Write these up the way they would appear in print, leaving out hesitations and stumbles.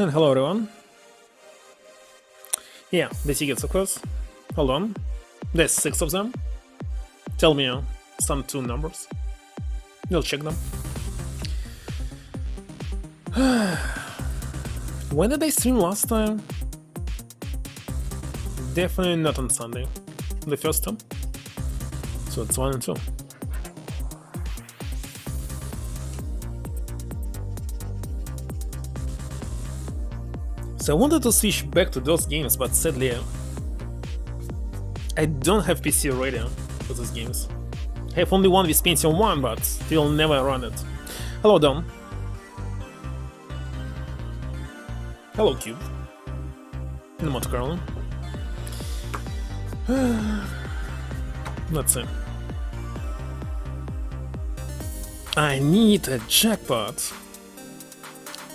And hello everyone. Yeah, the tickets of course. Hold on. There's 6 of them. Tell me some 2 numbers. We'll check them. When did I stream last time? Definitely not on Sunday. The first time. So it's 1 and 2. So I wanted to switch back to those games, but sadly I don't have PC ready for those games. I have only one with Pentium 1, but still never run it. Hello Don. Hello Cube. In Monte Carlo. Let's see. I need a jackpot.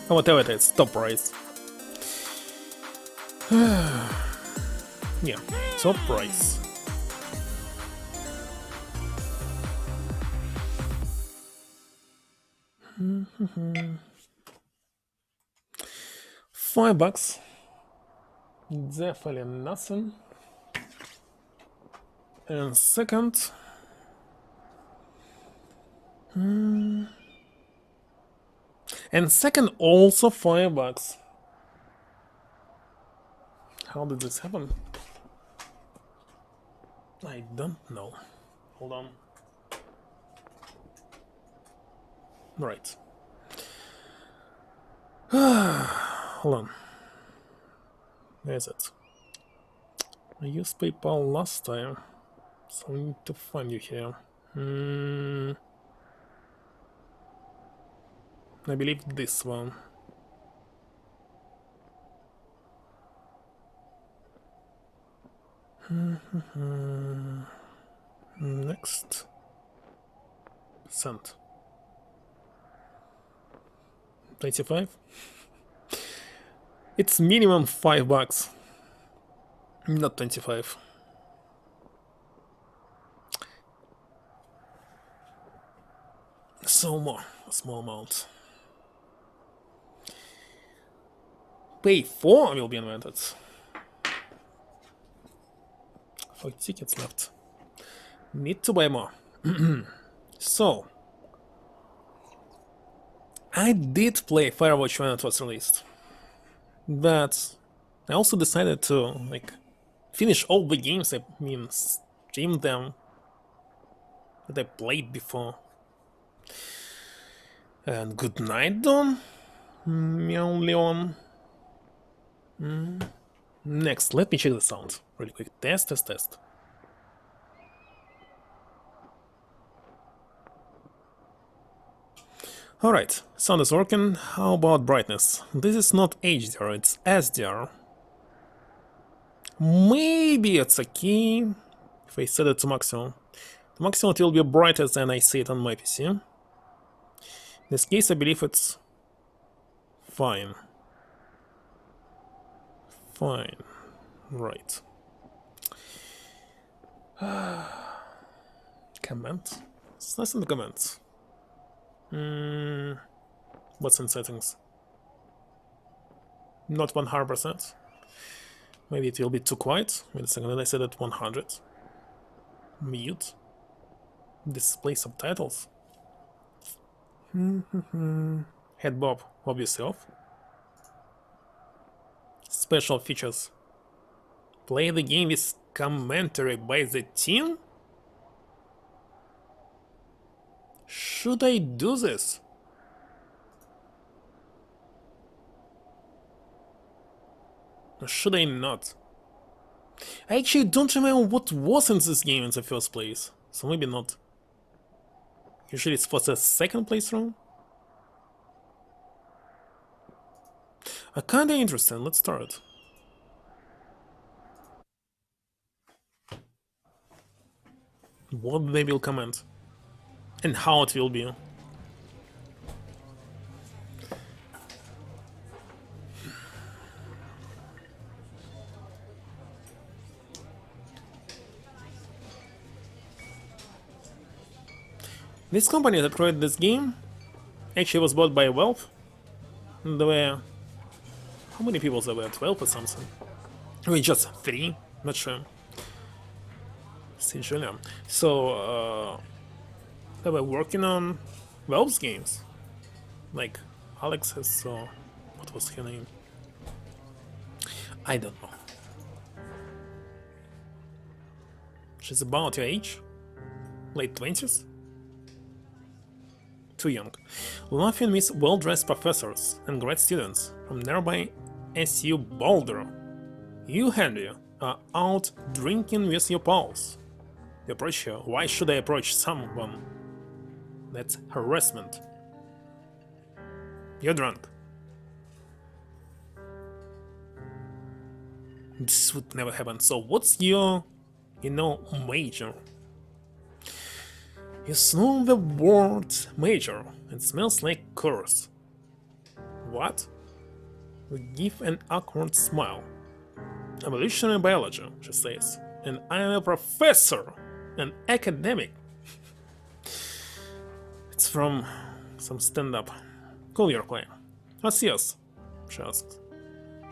Or whatever it is, top price. Yeah, top price. $5. Definitely nothing. And second. And second also $5. How did this happen? I don't know. Hold on. Right. Hold on. There's it. I used PayPal last time, so I need to find you here. I believe this one. Next. Sent. 25. It's minimum $5, not 25. So more, a small amount. Pay 4 will be invented. 4 tickets left. Need to buy more. So, I did play Firewatch when it was released, but I also decided to finish all the games. I mean, stream them that I played before. And good night, Don. Meow Leon. Next, let me check the sound really quick. Test. Alright, sound is working. How about brightness? This is not HDR, it's SDR. Maybe it's okay if I set it to maximum. The maximum it will be brighter than I see it on my PC. In this case, I believe it's fine. Fine. Right. Comment? It's nice in the comments. What's in settings? Not 100%. Maybe it will be too quiet. Wait a second, I set it 100. Mute. Display subtitles. Head bob, obviously off. Special features. Play the game with commentary by the team? Should I do this? Or should I not? I actually don't remember what was in this game in the first place, so maybe not. Usually it's for the second playthrough. Kinda interesting, let's start. What they will comment. And how it will be. This company that created this game actually was bought by Valve. They were How many people there were? 12 or something? I mean, just 3? Not sure. Since Julia. So, they were working on Valve's games. Like, Alex has, so. What was her name? I don't know. She's about your age? Late 20s? Too young. Laughing with well-dressed professors and grad students from nearby SU Boulder. You, Henry, are out drinking with your pals. You approach her. Why should I approach someone? That's harassment. You're drunk. This would never happen. So what's your, major? You smell the word major. It smells like curse. What? We give an awkward smile. Evolutionary biology, she says. And I am a professor, an academic. It's from some stand-up. Call your claim. What's yours? She asks.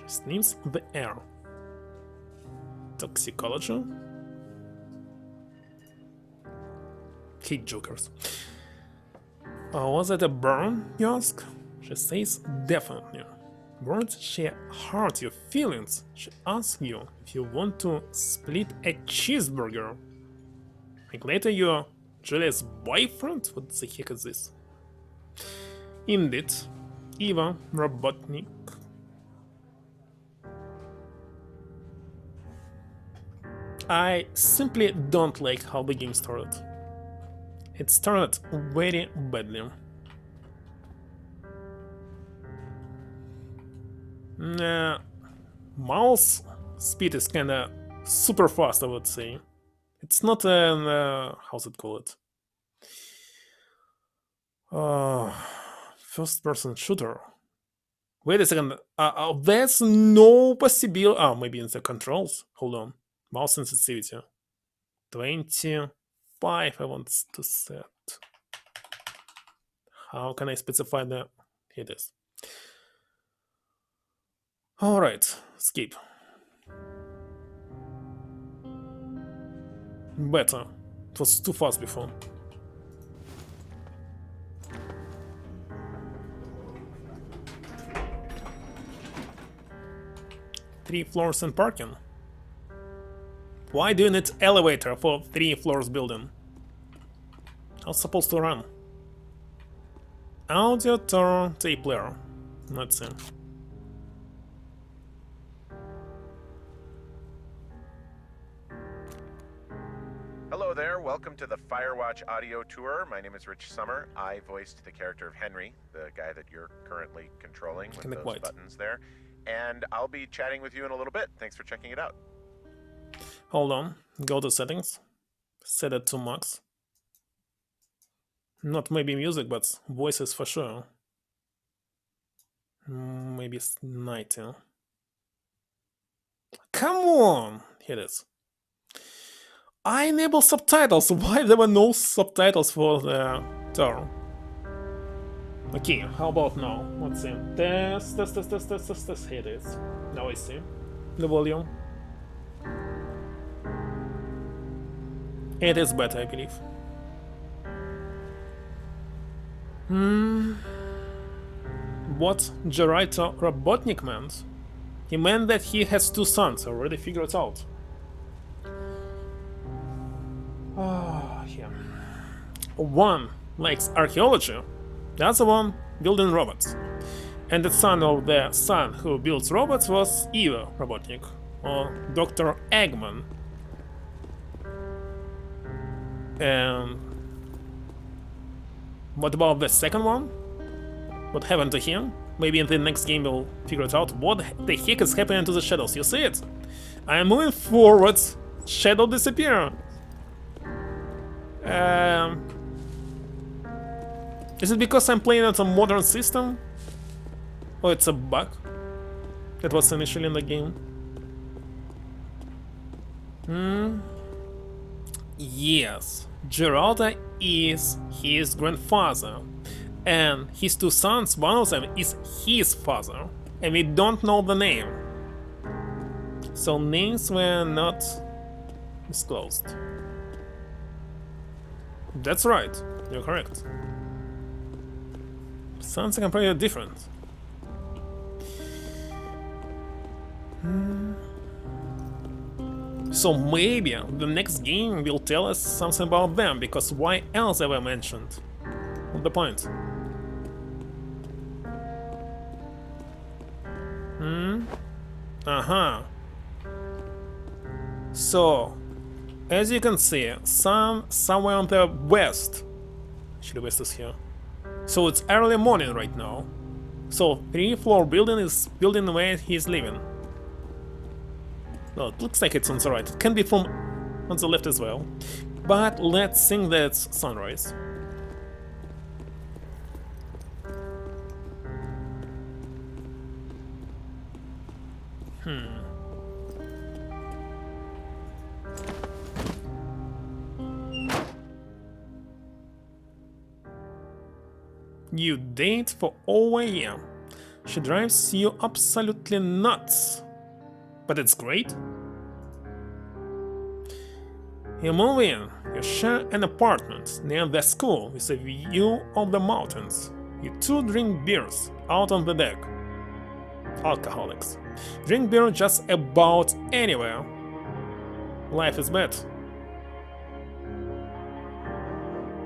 She sniffs the air. Toxicology? Hate jokers. Was it a burn, you ask? She says definitely. Words she hurt your feelings. She asks you if you want to split a cheeseburger. Like later you're Julia's boyfriend? What the heck is this? Indeed, Eva Robotnik. I simply don't like how the game started. It started very badly. Mouse speed is kinda super fast, I would say. It's not an, how's it called? First-person shooter. Wait a second, there's no possibility. Oh, maybe in the controls. Hold on. Mouse sensitivity. 25 I want to set. How can I specify the... Here it is. Alright, skip. Better. It was too fast before. Three floors and parking. Why do you need elevator for 3 floors building? I was supposed to run. Audio to tape player. Let's see. Hello there, welcome to the Firewatch audio tour. My name is Rich Summer. I voiced the character of Henry, the guy that you're currently controlling with those buttons there. And I'll be chatting with you in a little bit. Thanks for checking it out. Hold on, go to settings, set it to max. Not maybe music, but voices for sure. Maybe it's 90. Come on! Here it is. I enable subtitles. Why there were no subtitles for the tour? Okay, how about now? Let's see. Test. Here it is. Now I see the volume. It is better, I believe. What Gerito Robotnik meant? He meant that he has 2 sons, already figured it out. Yeah. One likes archaeology, the other one building robots. And the son of the son who builds robots was Eva Robotnik, or Dr. Eggman. And what about the second one? What happened to him? Maybe in the next game we'll figure it out. What the heck is happening to the shadows? You see it? I am moving forward. Shadow disappear. Is it because I'm playing at a modern system? Or it's a bug that was initially in the game? Yes, Geralda is his grandfather, and his 2 sons, one of them is his father, and we don't know the name. So names were not disclosed. That's right, you're correct. Sounds completely different. So maybe the next game will tell us something about them, because why else ever mentioned? What's the point? So, as you can see, somewhere on the west. Actually, west is here. So it's early morning right now. So 3-floor building is building where he's living. Well, it looks like it's on the right. It can be from on the left as well. But let's think that's sunrise. You date for over a year. She drives you absolutely nuts. But it's great. You move in, you share an apartment near the school with a view of the mountains. You two drink beers out on the deck. Alcoholics. Drink beer just about anywhere. Life is bad.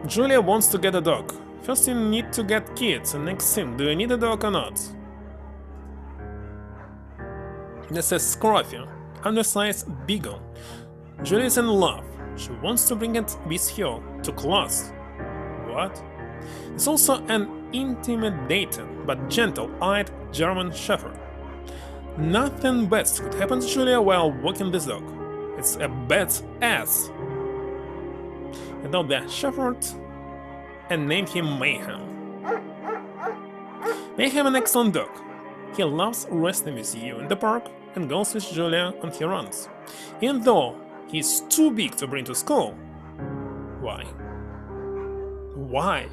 Julia wants to get a dog. First you need to get kids, and next thing, do you need a dog or not? This is scruffy, undersized beagle. Julia is in love. She wants to bring it with her to class. What? It's also an intimidating but gentle-eyed German Shepherd. Nothing bad could happen to Julia while walking this dog. It's a bad ass. And now the Shepherd and named him Mayhem. Mayhem an excellent dog. He loves resting with you in the park and goes with Julia on her runs. Even though he's too big to bring to school. Why? Why?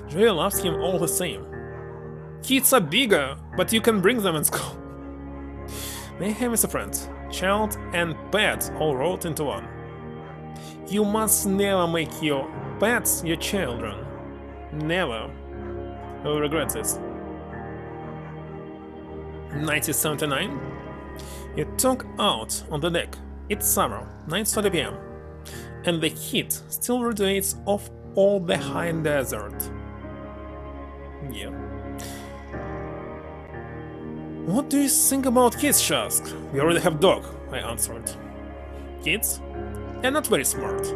Julia loves him all the same. Kids are bigger, but you can bring them in school. Mayhem is a friend, child and pet all rolled into one. You must never make your pets your children. Never. You will regret this. 1979. You talk out on the deck. It's summer, 9:30 p.m. and the heat still radiates off all the high desert. Yeah. What do you think about kids, she asked. We already have dog, I answered. Kids? They're not very smart.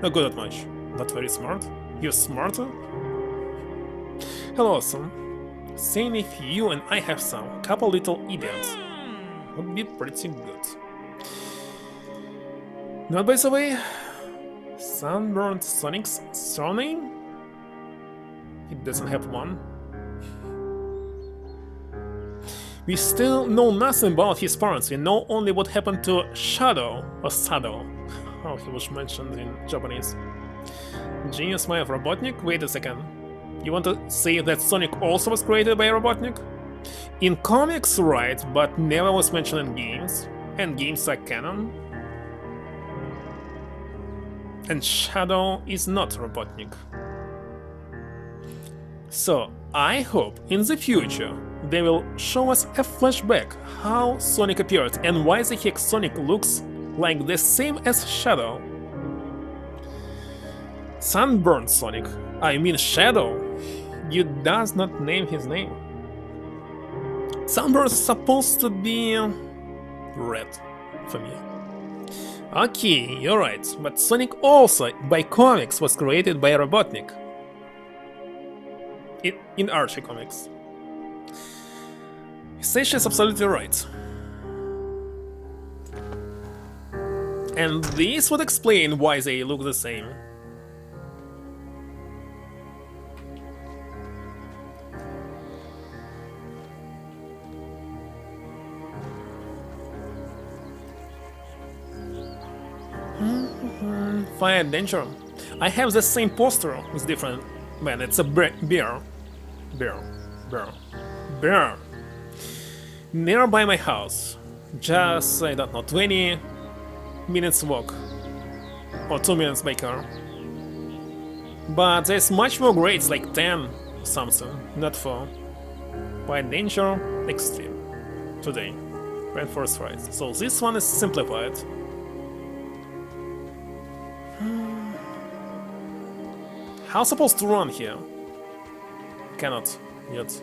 Not good at much. Not very smart? You're smarter? Hello, son. Seeing if you and I have some couple little idiots would be pretty good. Not by the way, Sunburned Sonic's surname? He doesn't have one. We still know nothing about his parents. We know only what happened to Shadow, or Sado, how he was mentioned in Japanese. Genius mind of Robotnik? Wait a second. You want to say that Sonic also was created by Robotnik? In comics, right, but never was mentioned in games. And games are canon. And Shadow is not Robotnik. So, I hope in the future they will show us a flashback how Sonic appeared and why the heck Sonic looks like the same as Shadow. Sunburned Sonic, I mean Shadow, you does not name his name. Sunburn is supposed to be red for me. Okay, you're right, but Sonic also, by comics, was created by Robotnik. In Archie comics. Sasha is absolutely right. And this would explain why they look the same. Fire Danger. I have the same poster with different... Man, it's a bear. Bear. nearby my house. Just, I don't know, 20 minutes walk. Or 2 minutes by car. But there's much more grades, like 10 something, not 4. By danger, extreme. Today. Reinforced rise. So this one is simplified. How supposed to run here? Cannot yet.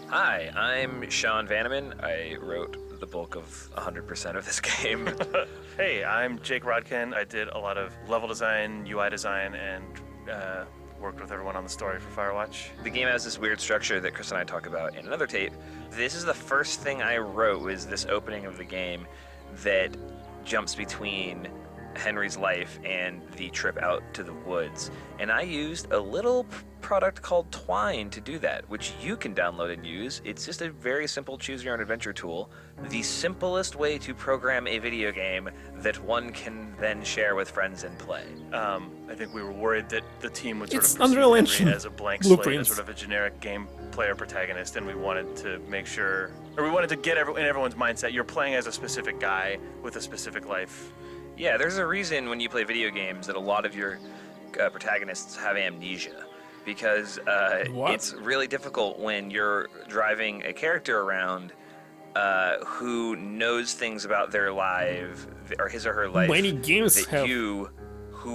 Hi, I'm Sean Vanneman. I wrote the bulk of 100% of this game. Hey, I'm Jake Rodkin. I did a lot of level design, UI design, and worked with everyone on the story for Firewatch. The game has this weird structure that Chris and I talk about in another tape. This is the first thing I wrote, was this opening of the game that jumps between Henry's life and the trip out to the woods. And I used a little product called Twine to do that, which you can download and use. It's just a very simple choose your own adventure tool. The simplest way to program a video game that one can then share with friends and play. I think we were worried that the team would sort It's of perceive Unreal Henry Engine as a blank slate, as blueprints. sort of a generic game player protagonist, and we wanted to make sure, or we wanted to get in everyone's mindset, you're playing as a specific guy with a specific life. Yeah, there's a reason when you play video games that a lot of your protagonists have amnesia, because What? it's really difficult when you're driving a character around who knows things about their life, or his or her life, Many games that have who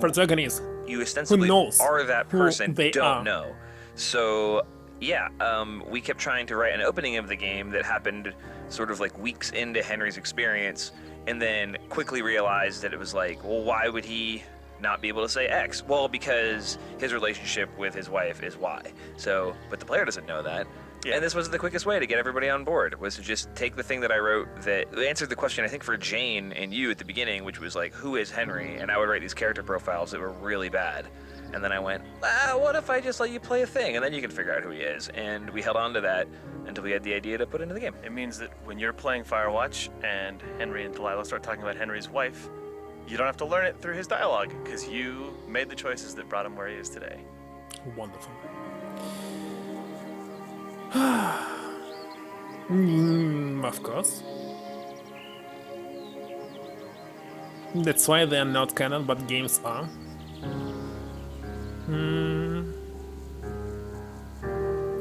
Protagonists. you ostensibly knows are that who person they don't are. know. So yeah, we kept trying to write an opening of the game that happened sort of like weeks into Henry's experience, and then quickly realized that it was like, well, why would he not be able to say X? Well, because his relationship with his wife is Y. So, but the player doesn't know that. Yeah. And this was the quickest way to get everybody on board, was to just take the thing that I wrote that answered the question, I think, for Jane and you at the beginning, which was like, who is Henry? And I would write these character profiles that were really bad. And then I went, what if I just let you play a thing, and then you can figure out who he is? And we held on to that until we had the idea to put into the game. It means that when you're playing Firewatch and Henry and Delilah start talking about Henry's wife, you don't have to learn it through his dialogue, because you made the choices that brought him where he is today. Wonderful. Of course. That's why they are not canon, but games are.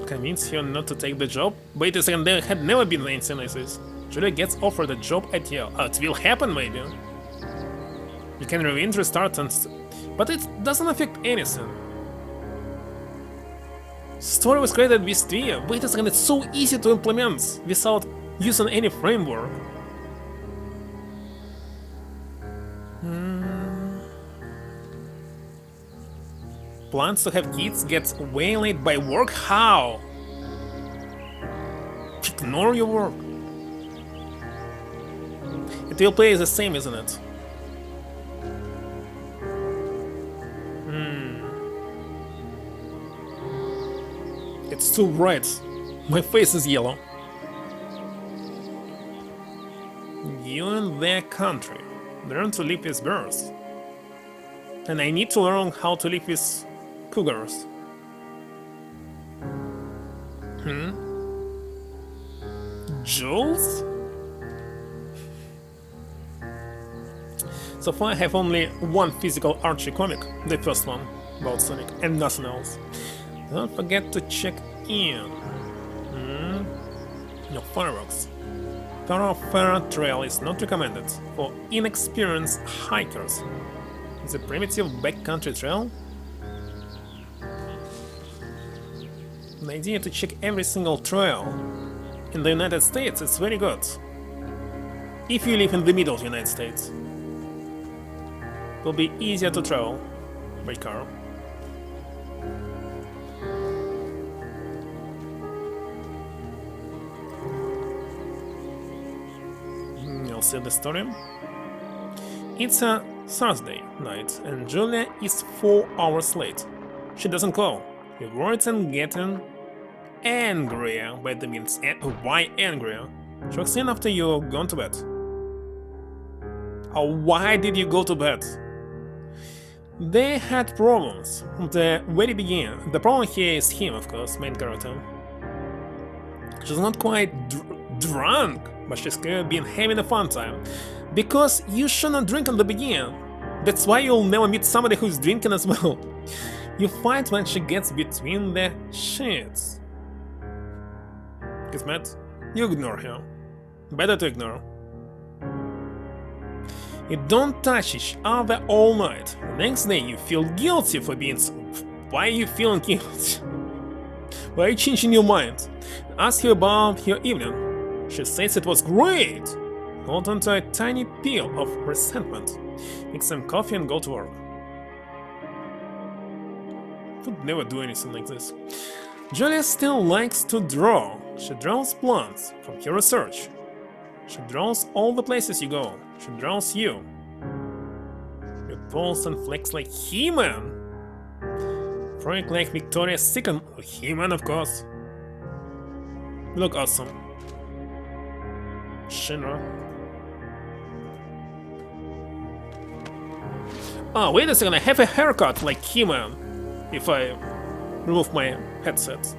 Convince you not to take the job? Wait a second, there had never been any synthesis. Julia gets offered a job at Yale. It will happen, maybe. You can rewind, restart, and but it doesn't affect anything. Story was created with Twi. Wait a second, it's so easy to implement without using any framework. Plans to have kids gets waylaid by work? How? Ignore your work. It will play the same, isn't it? It's too bright. My face is yellow. You in their country. Learn to live with bears. And I need to learn how to live with cougars. Jules? So far I have only one physical Archie comic, the first one, about Sonic, and nothing else. Don't forget to check in. No fireworks. Thoroughfare trail is not recommended for inexperienced hikers. The primitive backcountry trail? The idea to check every single trail in the United States is very good. If you live in the middle of the United States, it will be easier to travel by car. You'll see the story. It's a Thursday night and Julia is 4 hours late. She doesn't call. He worries and getting angrier by the means. Why angrier? She walks in after you've gone to bed. Oh, why did you go to bed? They had problems from the very beginning. The problem here is him, of course, main character. She's not quite drunk, but she's been having a fun time. Because you should not drink in the beginning. That's why you'll never meet somebody who's drinking as well. You fight when she gets between the sheets. Kismet, you ignore her. Better to ignore. You don't touch each other all night. The next day you feel guilty for being so. Why are you feeling guilty? Why are you changing your mind? Ask her about your evening. She says it was great. Hold on to a tiny peel of resentment. Make some coffee and go to work. Would never do anything like this. Julia still likes to draw. She draws plants from her research. She draws all the places you go. She draws you. You pulse and flex like He-Man. Freak like Victoria's Secret. He-Man, of course. You look awesome. Shinra. Oh, wait a second, I have a haircut like He-Man. If I remove my headset.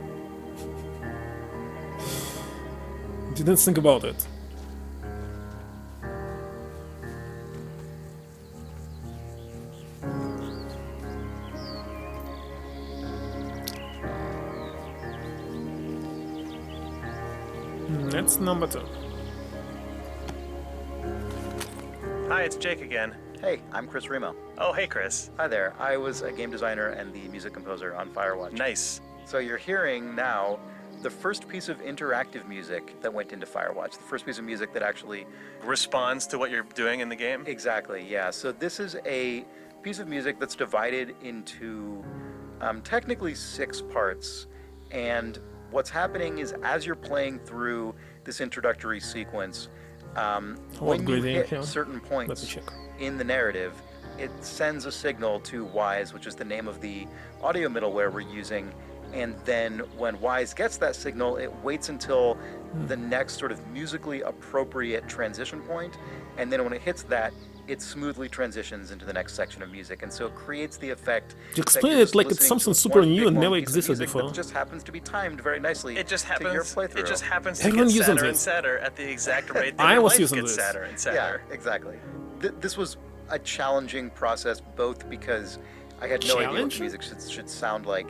Didn't think about it. That's number 2. Hi, it's Jake again. Hey, I'm Chris Remo. Oh, hey, Chris. Hi there. I was a game designer and the music composer on Firewatch. Nice. So you're hearing now the first piece of interactive music that went into Firewatch. The first piece of music that actually Responds to what you're doing in the game? Exactly, yeah. So this is a piece of music that's divided into technically 6 parts. And what's happening is as you're playing through this introductory sequence, when you hit certain points in the narrative, it sends a signal to Wise, which is the name of the audio middleware we're using, and then when Wise gets that signal, it waits until the next sort of musically appropriate transition point, and then when it hits that, it smoothly transitions into the next section of music, and so it creates the effect. You explain it like it's something super new and never existed before. It just happens to be timed very nicely. It just happens. To your playthrough. It just happens to Everyone get using sadder and this. sadder at the exact rate that I your was life using gets this. sadder and sadder. Yeah, exactly. This was a challenging process, both because I had no idea what the music should sound like,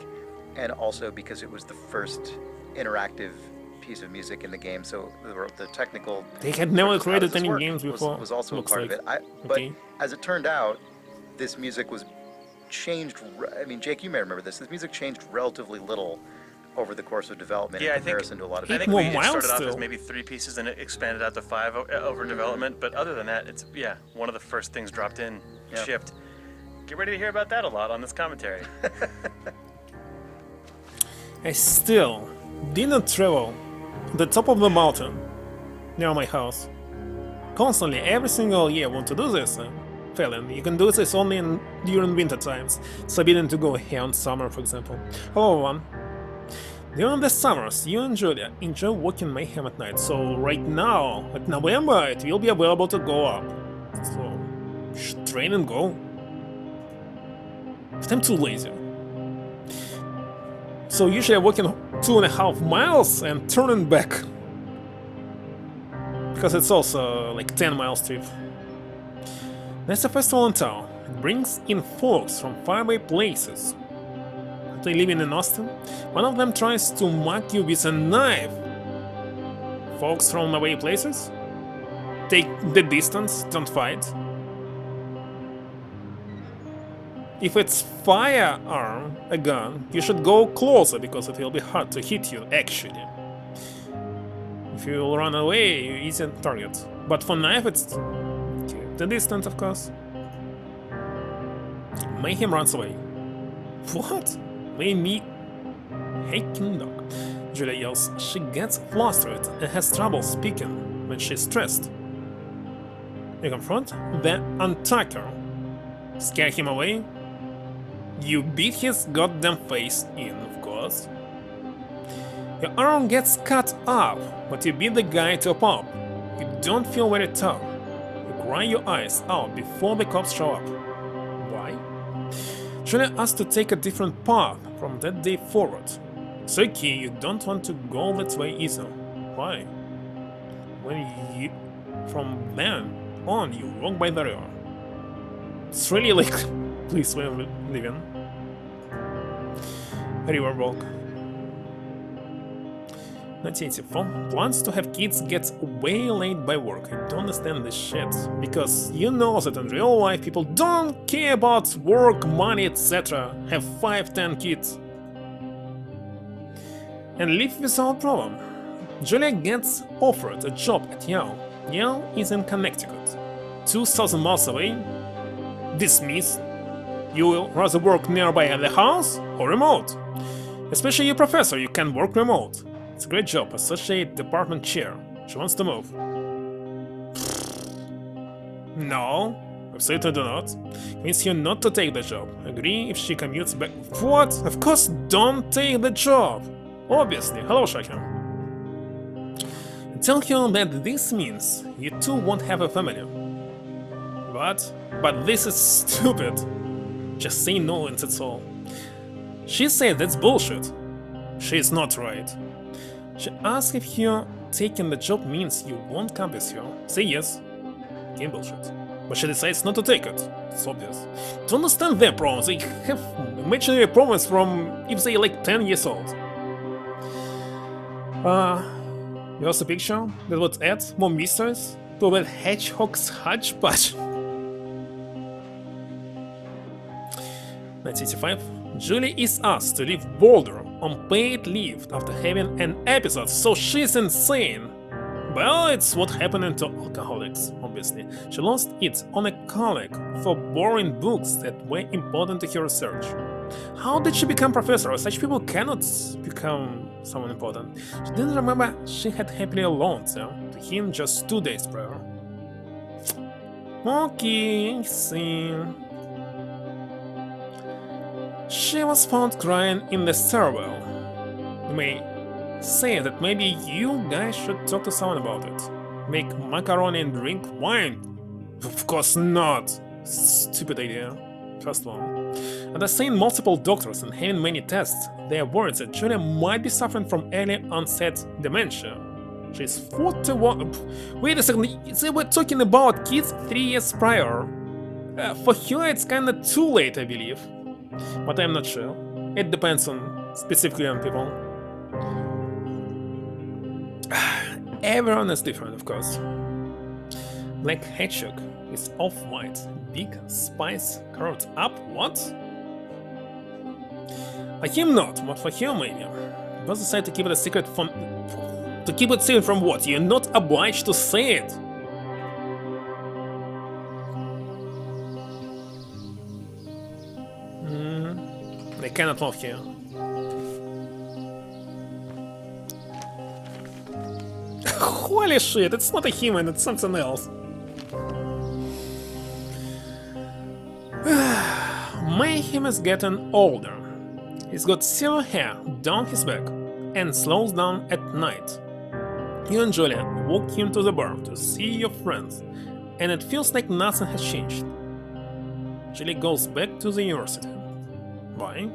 and also because it was the first interactive piece of music in the game, so the technical... They had never created any games before. Was also a part like. of it. But as it turned out, this music was changed... I mean, Jake, you may remember this. This music changed relatively little over the course of development in comparison to a lot of I think more we miles started off still. as maybe 3 pieces and it expanded out to 5 over development, but other than that, it's, one of the first things dropped in, shipped. Get ready to hear about that a lot on this commentary. I still didn't travel to the top of the mountain near my house. Constantly, every single year, I want to do this. Failing. You can do this only during winter times. It's forbidden to go here in summer, for example. Hello, everyone. During the summers, you and Julia enjoy walking Mayhem at night, so right now, at November, it will be available to go up. So, should train and go. But I'm too lazy. So usually I'm walking 2.5 miles and turning back. Because it's also like 10 miles trip. There's a festival in town. It brings in folks from faraway places. They living in Austin. One of them tries to mock you with a knife. Folks from away places? Take the distance, don't fight. If it's firearm, a gun, you should go closer because it will be hard to hit you, actually. If you run away, you're easy target. But for knife, it's the distance, of course. Mayhem runs away. What? Hey, King Dog. Julia yells. She gets flustered and has trouble speaking when she's stressed. You confront the attacker. Scare him away. You beat his goddamn face in, of course. Your arm gets cut off, but you beat the guy to a pulp. You don't feel very tough. You cry your eyes out before the cops show up. Why? Julia asked to take a different path from that day forward. It's okay, you don't want to go that way either. Why? From then on, you walk by the river. It's really like place where we live in. River walk. 1984. Plans to have kids gets waylaid by work. I don't understand this shit. Because you know that in real life people don't care about work, money, etc. Have 5-10 kids. And live without problem. Julia gets offered a job at Yale. Yale is in Connecticut. 2,000 miles away. This means you will rather work nearby at the house or remote. Especially you professor, you can work remote. It's a great job, associate department chair. She wants to move. No, absolutely do not. Convince you not to take the job. Agree if she commutes back. What? Of course, don't take the job. Obviously. Hello, Shaka. Tell her that this means you two won't have a family. But this is stupid. Just say no and that's all. She said that's bullshit. She's not right. She asks if you taking the job means you won't come with her. Say yes. Again bullshit. But she decides not to take it. It's obvious. To understand their problems, they have imaginary problems from if they like 10 years old. Here's a picture that would add more mysteries to that hedgehog's hodgepodge. 1985. Julie is asked to leave Boulder on paid leave after having an episode, so she's insane. Well, it's what happened to alcoholics, obviously. She lost it on a colleague for borrowing books that were important to her research. How did she become professor? Such people cannot become someone important. She didn't remember she had happily alone, so to him just 2 days prior. Okay, see. She was found crying in the stairwell. You may say that maybe you guys should talk to someone about it. Make macaroni and drink wine. Of course not. Stupid idea. First one. After seeing multiple doctors and having many tests, they are worried that Julia might be suffering from early onset dementia. She's 41. Wait a second, they were talking about kids 3 years prior. For her, it's kinda too late, I believe. But I'm not sure. It depends on specifically on people. Everyone is different, of course. Black hedgehog is off-white. Big spice curled up. What? For him not, but for her maybe. Both decide to keep it a secret from. To keep it secret from what? You're not obliged to say it. They cannot love here. Holy shit, it's not a human, it's something else. Mayhem is getting older. He's got silver hair down his back and slows down at night. You and Julia walk him to the bar to see your friends, and it feels like nothing has changed. Julia goes back to the university. Why?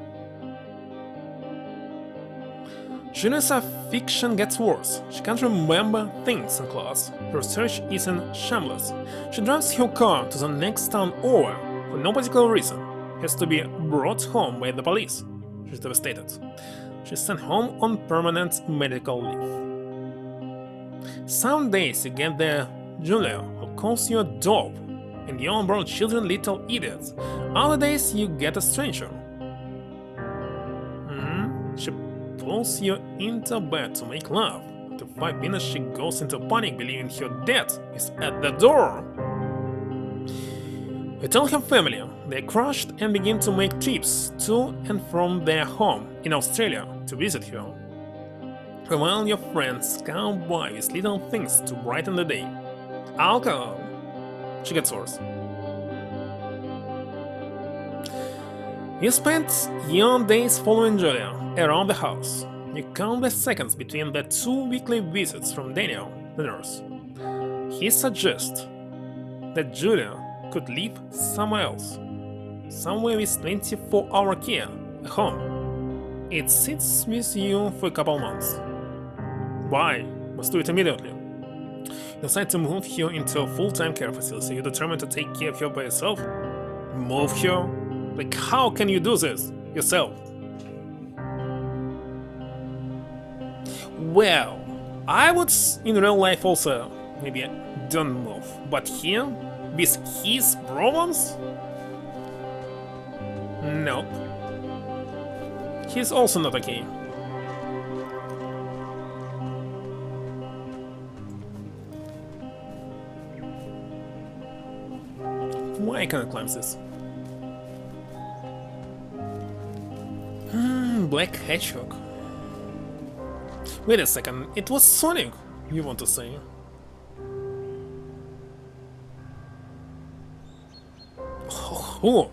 Julia's fiction gets worse. She can't remember things in class. Her research is in shambles. She drives her car to the next town over for no particular reason. Has to be brought home by the police. She's devastated. She's sent home on permanent medical leave. Some days you get the Julia who calls you a dope and the unborn children little idiots. Other days you get a stranger. She pulls you into bed to make love. After 5 minutes she goes into panic believing her dad is at the door. You tell her family, they're crushed and begin to make trips to and from their home in Australia to visit her. While your friends come by with little things to brighten the day. Alcohol. She gets worse. You spend your days following Julia around the house. You count the seconds between the 2 weekly visits from Daniel, the nurse. He suggests that Julia could live somewhere else. somewhere with 24-hour care at home. It sits with you for a couple months. Why? Must do it immediately. You decide to move her into a full-time care facility. You determine to take care of her by yourself? Move her? Like, how can you do this yourself? Well, I would in real life also maybe don't move, but here, with his problems? Nope. He's also not okay. Why can't I climb this? Black Hedgehog. Wait a second, it was Sonic, you want to say? Oh.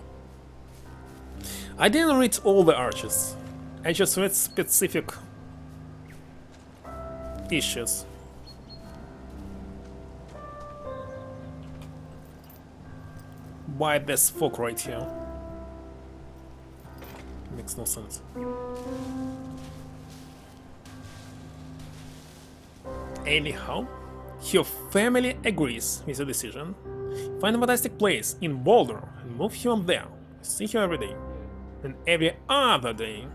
I didn't read all the arches. I just read specific issues. Why this fog right here? Makes no sense. Anyhow, your family agrees with the decision. Find a fantastic place in Boulder and move here and there. See her every day. And every other day.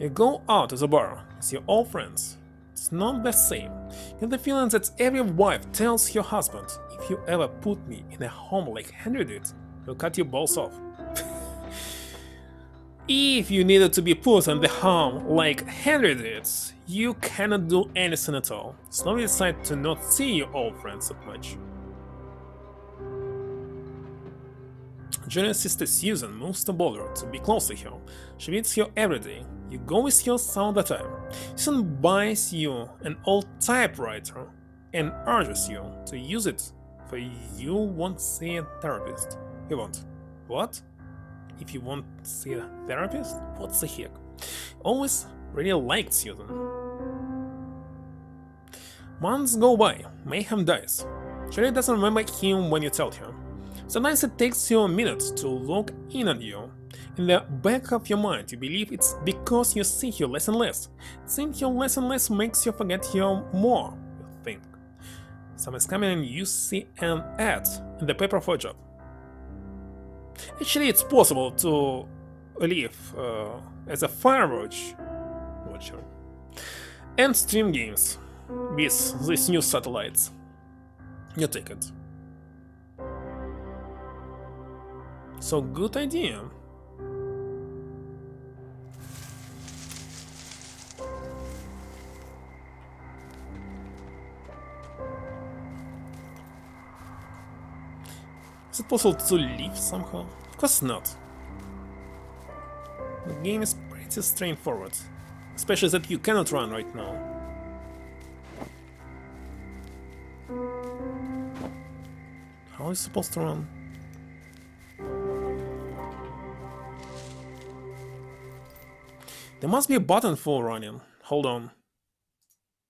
You go out to the bar with your old friends. It's not the same. You get the feeling that every wife tells her husband, if you ever put me in a home like Henry did, he'll cut your balls off. If you needed to be put in the home like Henry did, you cannot do anything at all. Slowly decide to not see your old friends that much. Junior's sister Susan moves to Boulder to be close to her. She meets her every day. You go with her some of the time. Susan buys you an old typewriter and urges you to use it, for you won't see a therapist. You won't. What? If you won't see a therapist? What the heck? Always really liked Susan. Months go by. Mayhem dies. She really doesn't remember him when you tell her. Sometimes it takes you a minute to look in on you. In the back of your mind, you believe it's because you see her less and less. Seeing her less and less makes you forget her more, you think. Summer's coming and you see an ad in the paper for a job. Actually, it's possible to live as a Firewatch watcher and stream games with these new satellites. You take it. So good idea. Is it possible to leave somehow? Of course not. The game is pretty straightforward, especially that you cannot run right now. How are you supposed to run? There must be a button for running. Hold on.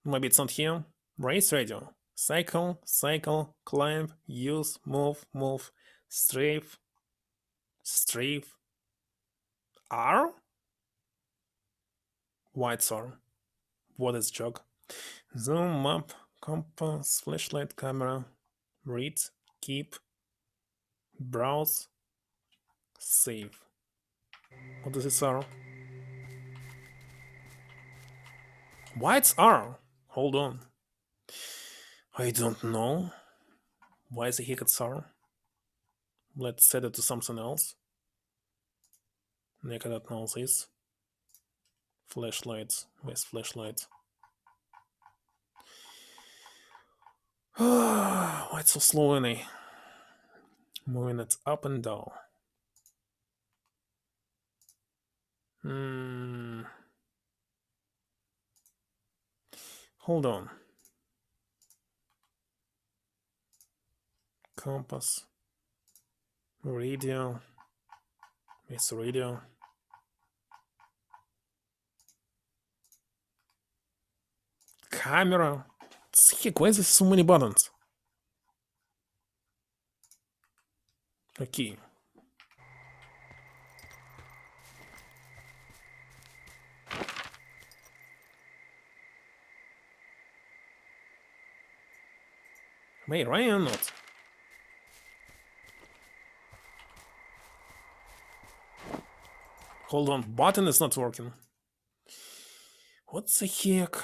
Maybe it's not here. Race radio. Cycle, cycle, climb, use, move, move, strafe, strafe. R? White's R. What is jog? Zoom, map, compass, flashlight, camera, read, keep, browse, save. What does this R? White's R? Hold on. I don't know. Why is the heck it's R? Let's set it to something else. I cannot know this. Flashlights. Where's flashlight? Why it's so slow in a moving it up and down? Hold on. Compass. Radio. It's radio. Camera. Heck, why is there so many buttons? A key. Wait, right or not? Hold on, button is not working. What the heck?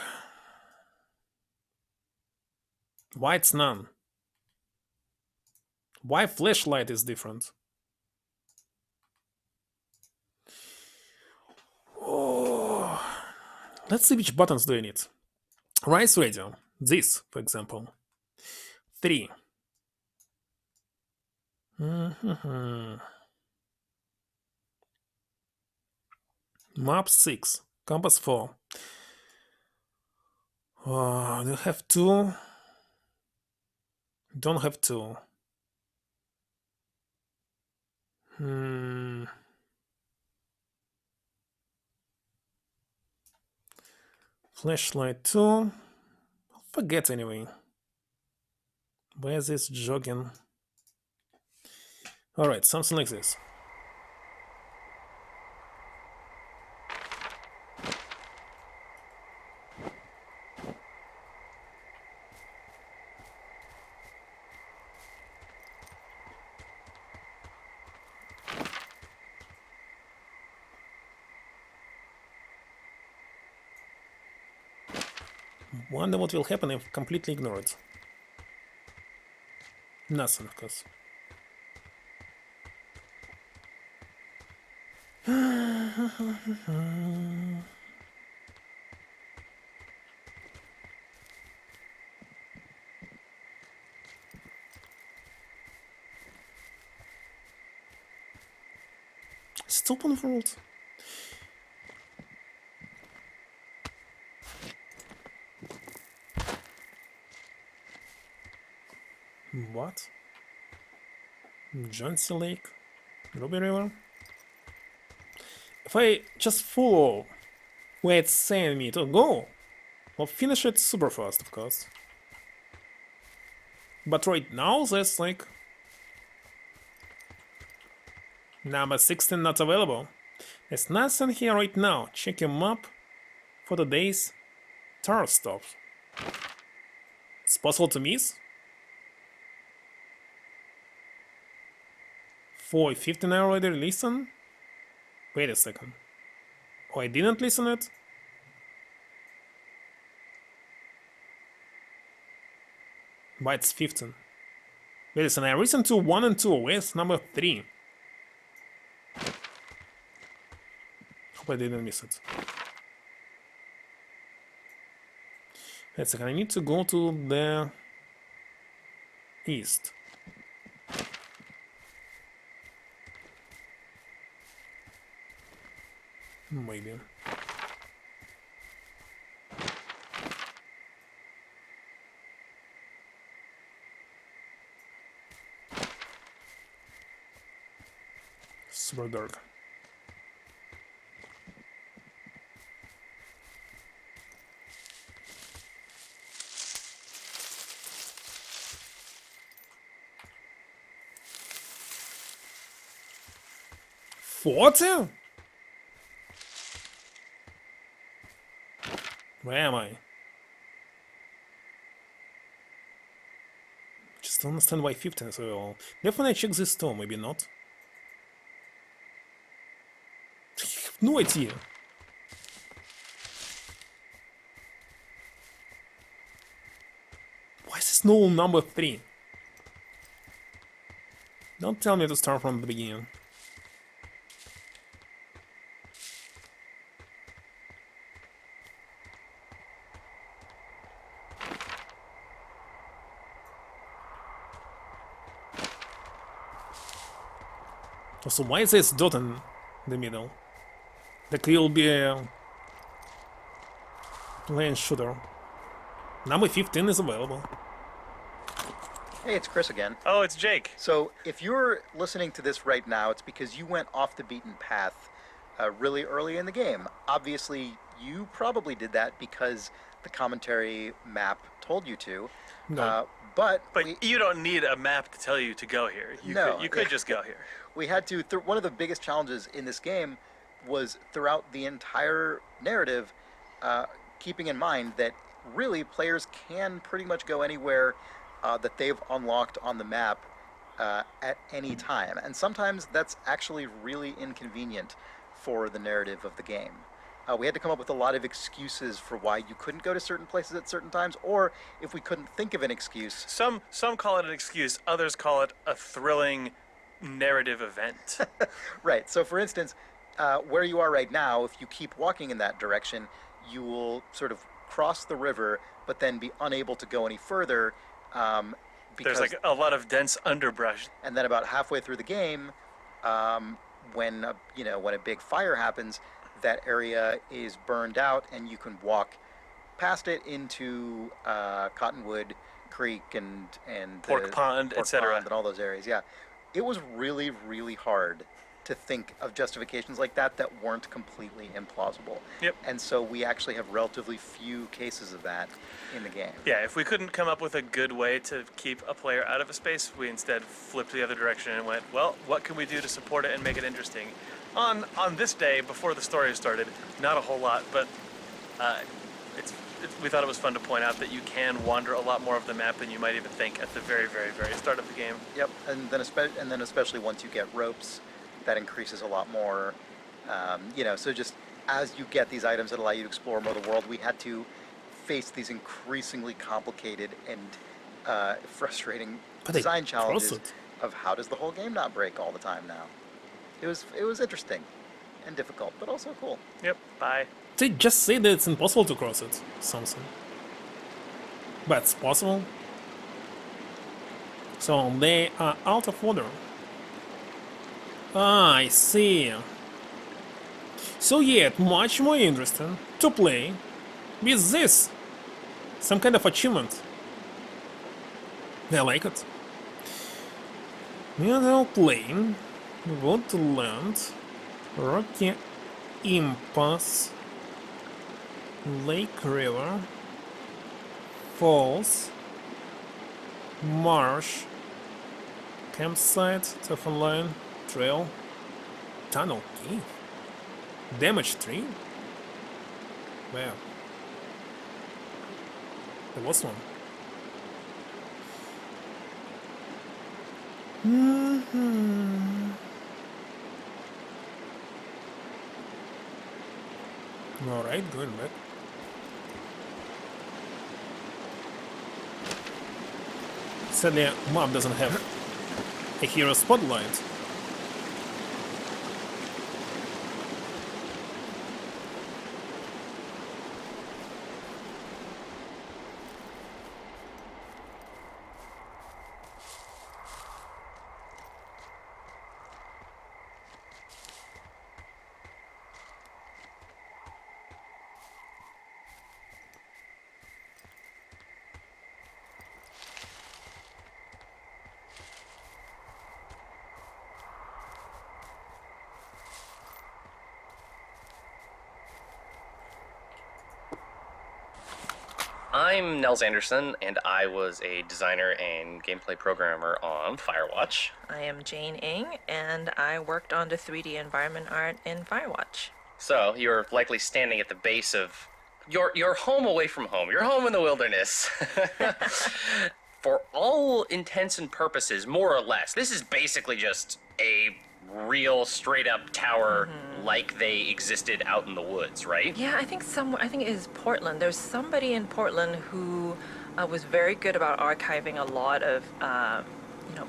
Why it's none? Why flashlight is different? Oh, let's see which buttons do I need. Rise radio. This, for example. 3. Map 6. Compass 4. Do you have 2? Don't have 2. Flashlight 2. Forget anyway. Where's this jogging? Alright, something like this. Wonder what will happen if completely ignore it. Nothing, of course. It's open world. What? Johnsy Lake? Ruby River? If I just follow where it's saying me to go, I'll finish it super fast, of course. But right now, there's like... Number 16 not available. There's nothing here right now. Check your map for the day's tower stops. It's possible to miss? 4:15 I already listen? Wait a second. Oh, I didn't listen it? But it's 15. Wait a second, I listened to 1 and 2. Where's number 3? Hope I didn't miss it. Wait a second, I need to go to the east. Maybe. Super dark. $40? Where am I? Just don't understand why 15 is available. Definitely check this too, maybe not. I have no idea. Why is this no number 3? Don't tell me to start from the beginning. Also, why is this dot in the middle? The key will be a lane shooter. Number 15 is available. Hey, it's Chris again. Oh, it's Jake. So if you're listening to this right now, it's because you went off the beaten path really early in the game. Obviously, you probably did that because the commentary map told you to. No. But you don't need a map to tell you to go here. You could just go here. We had to. One of the biggest challenges in this game was throughout the entire narrative, keeping in mind that really players can pretty much go anywhere that they've unlocked on the map at any time, and sometimes that's actually really inconvenient for the narrative of the game. We had to come up with a lot of excuses for why you couldn't go to certain places at certain times, or if we couldn't think of an excuse. Some call it an excuse, others call it a thrilling narrative event. Right. So, for instance, where you are right now, if you keep walking in that direction, you will sort of cross the river, but then be unable to go any further. There's like a lot of dense underbrush. And then about halfway through the game, when a big fire happens, that area is burned out, and you can walk past it into Cottonwood Creek and Pork Pond, etc. And all those areas. Yeah, it was really, really hard to think of justifications like that weren't completely implausible. Yep. And so we actually have relatively few cases of that in the game. Yeah, if we couldn't come up with a good way to keep a player out of a space, we instead flipped the other direction and went, well, what can we do to support it and make it interesting? On this day, before the story started, not a whole lot, but we thought it was fun to point out that you can wander a lot more of the map than you might even think at the very, very, very start of the game. Yep, and then especially once you get ropes, that increases a lot more. So just as you get these items that allow you to explore more of the world, we had to face these increasingly complicated and frustrating design challenges of how does the whole game not break all the time now. It was interesting and difficult, but also cool. Yep, bye. They just say that it's impossible to cross it, something. But it's possible. So they are out of order. Ah, I see. So yet much more interesting to play with this. Some kind of achievement. I like it. We are now playing Woodland, Rocky Impasse, Lake River, Falls, Marsh, Campsite, Telephone Line, Trail, Tunnel Key, Damage Tree. Wow. The last one. Alright, going back. Sadly, map doesn't have a hero spotlight. I'm Nels Anderson, and I was a designer and gameplay programmer on Firewatch. I am Jane Ng, and I worked on the 3D environment art in Firewatch. So you're likely standing at the base of your home away from home. Your home in the wilderness. For all intents and purposes, more or less, this is basically just a real straight-up tower like they existed out in the woods, right? Yeah, I think it is Portland. There's somebody in Portland who was very good about archiving a lot of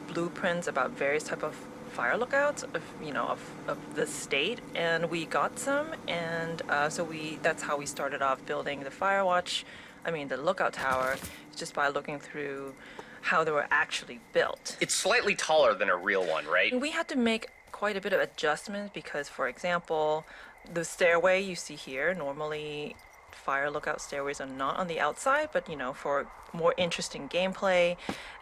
blueprints about various type of fire lookouts of the state, and we got some, and that's how we started off building the lookout tower, just by looking through how they were actually built. It's slightly taller than a real one, right? And we had to make quite a bit of adjustments because, for example, the stairway you see here, normally fire lookout stairways are not on the outside, but for more interesting gameplay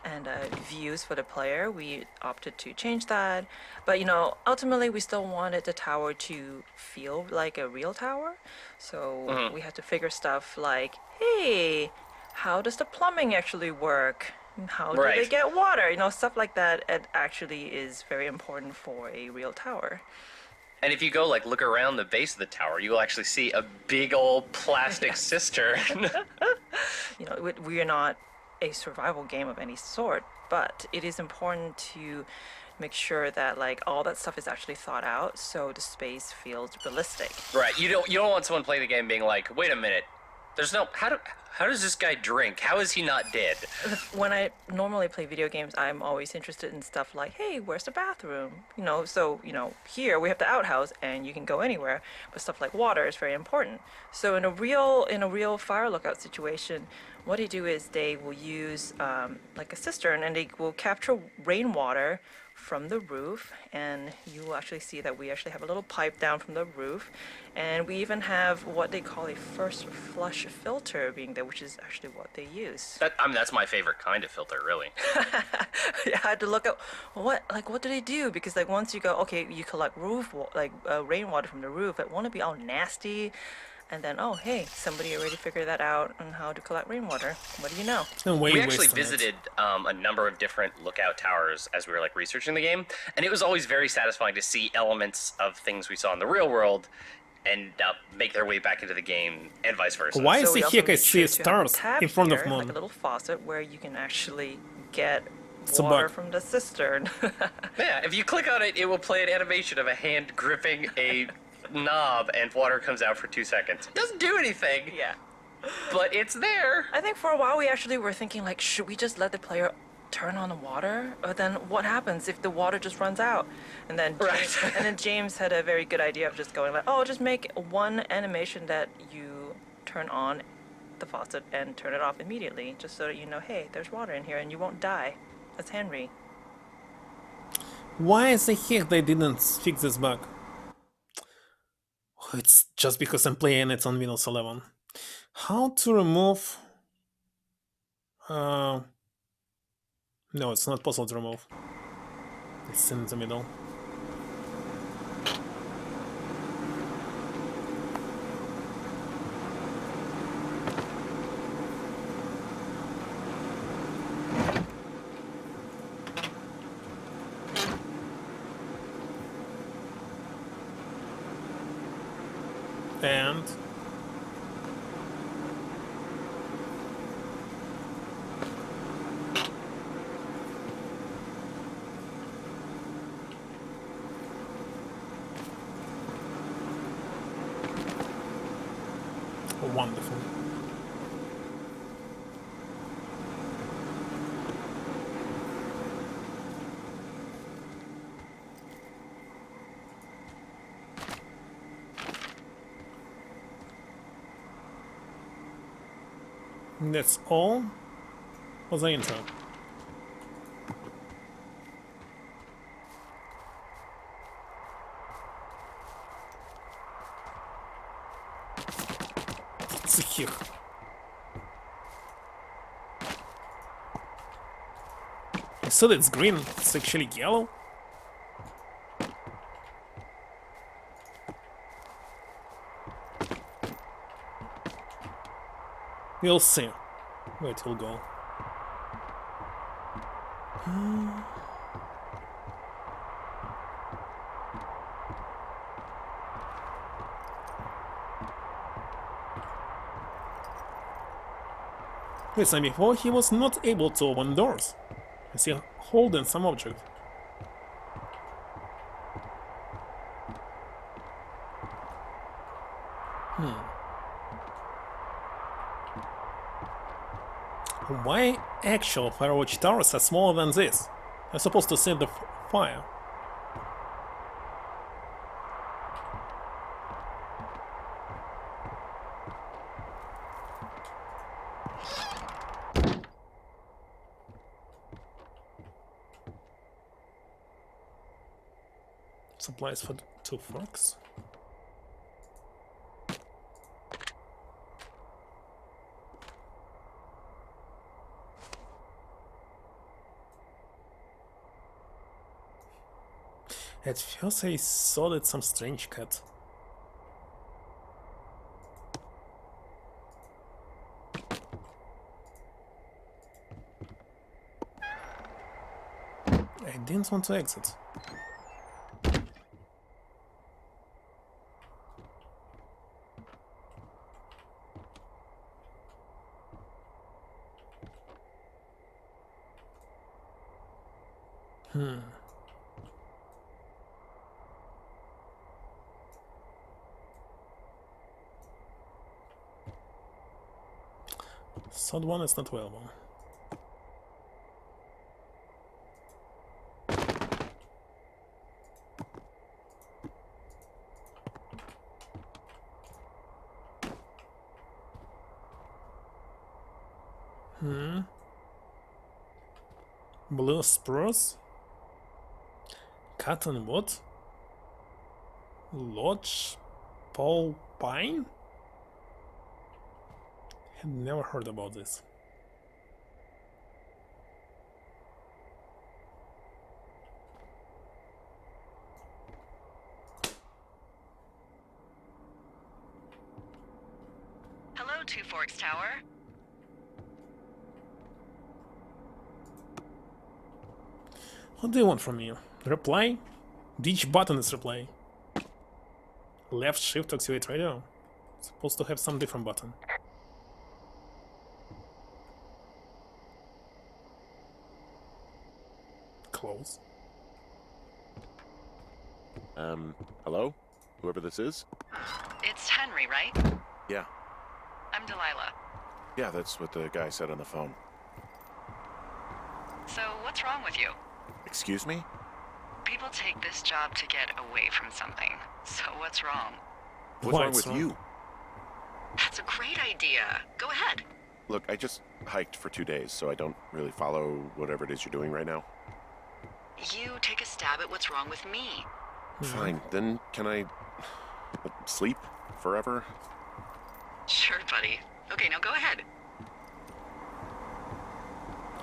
and views for the player, we opted to change that. But ultimately we still wanted the tower to feel like a real tower, so we had to figure stuff like, hey, how does the plumbing actually work? How do they get water? You know, stuff like that. It actually is very important for a real tower. And if you go like look around the base of the tower, you will actually see a big old plastic cistern. You know, we are not a survival game of any sort, but it is important to make sure that like all that stuff is actually thought out, so the space feels realistic. Right. You don't want someone playing the game being like, wait a minute, there's no how does this guy drink? How is he not dead? When I normally play video games, I'm always interested in stuff like, hey, where's the bathroom? You know, so, you know, here we have the outhouse and you can go anywhere, but stuff like water is very important. So in a real fire lookout situation, what they do is they will use like a cistern, and they will capture rainwater from the roof, and you will actually see that we actually have a little pipe down from the roof, and we even have what they call a first flush filter being there, which is actually what they use. That's my favorite kind of filter, really. I had to look up what do they do, because like once you go, okay, you collect rainwater from the roof, it won't be all nasty. And then, oh, hey, somebody already figured that out on how to collect rainwater. What do you know? We actually visited a number of different lookout towers as we were like researching the game, and it was always very satisfying to see elements of things we saw in the real world and make their way back into the game, and vice versa. Why is So we the also heck I made see sure to have a stars tab in front of here, Mon? like a little faucet where you can actually get It's a water bug. from the cistern. Yeah, if you click on it, it will play an animation of a hand gripping a knob and water comes out for 2 seconds. It doesn't do anything, Yeah. but it's there. I think for a while we actually were thinking like, should we just let the player turn on the water? But then what happens if the water just runs out? And then James had a very good idea of just going like, oh, just make one animation that you turn on the faucet and turn it off immediately, just so that you know, hey, there's water in here and you won't die. That's Henry. Why is the heck they didn't fix this bug? It's just because I'm playing it on Windows 11. How to remove... No, it's not possible to remove. It's in the middle. And... wonderful. That's all for the intro. It's here. I saw that it's green, it's actually yellow. We'll see where it will go. This time before, he was not able to open doors. I see holding some object. Why actual Firewatch towers are smaller than this? I'm supposed to set the fire. Supplies for 2 forks. At first I saw that some strange cat. I didn't want to exit. Third one is not available. Blue spruce, cottonwood, lodge pole pine. Had never heard about this. Hello, Two Forks Tower. What do you want from me? Reply? Which button is reply? Left shift to activate radio? Supposed to have some different button. Close. Hello? Whoever this is? It's Henry, right? Yeah. I'm Delilah. Yeah, that's what the guy said on the phone. So, what's wrong with you? Excuse me? People take this job to get away from something. So, what's wrong? What's wrong with you? That's a great idea. Go ahead. Look, I just hiked for 2 days, so I don't really follow whatever it is you're doing right now. You take a stab at what's wrong with me. Fine, then can I sleep forever? Sure, buddy. Okay, now go ahead.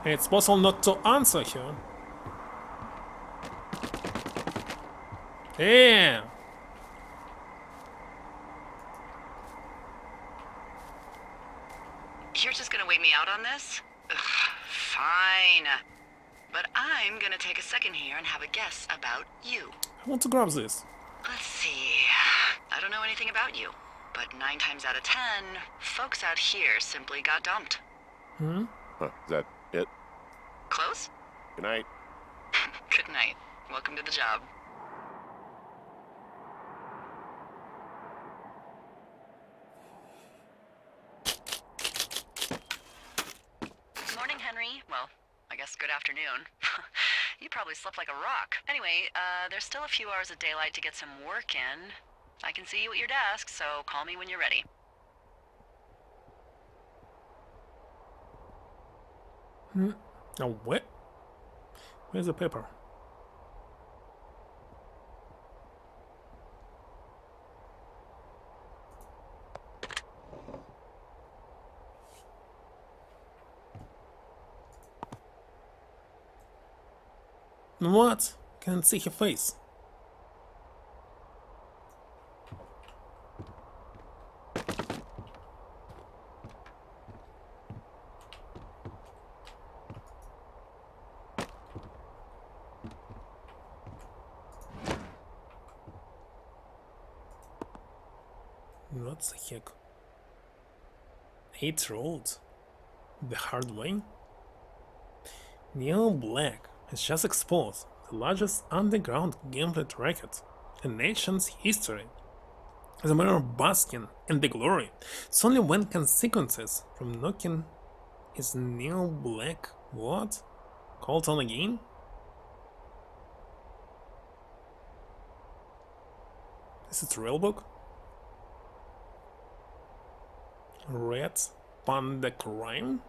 It's possible not to answer here. Yeah. You're just gonna wait me out on this? Ugh, fine. But I'm gonna take a second here and have a guess about you. I want to grab this. Let's see. I don't know anything about you, but 9 times out of 10, folks out here simply got dumped. Huh, is that it? Close? Good night. Good night. Welcome to the job. Morning, Henry. Well, I guess good afternoon. You probably slept like a rock. Anyway, there's still a few hours of daylight to get some work in. I can see you at your desk, so call me when you're ready. Oh, what? Where's the paper? What? Can't see her face. What the heck? 8 roads? The hard way? Neo Black has just exposed the largest underground gameplay racket in the nation's history. As a matter of basking in the glory, it's only one consequences from knocking his Neo Black what? Called on again? Is it real book? Red Panda Crime?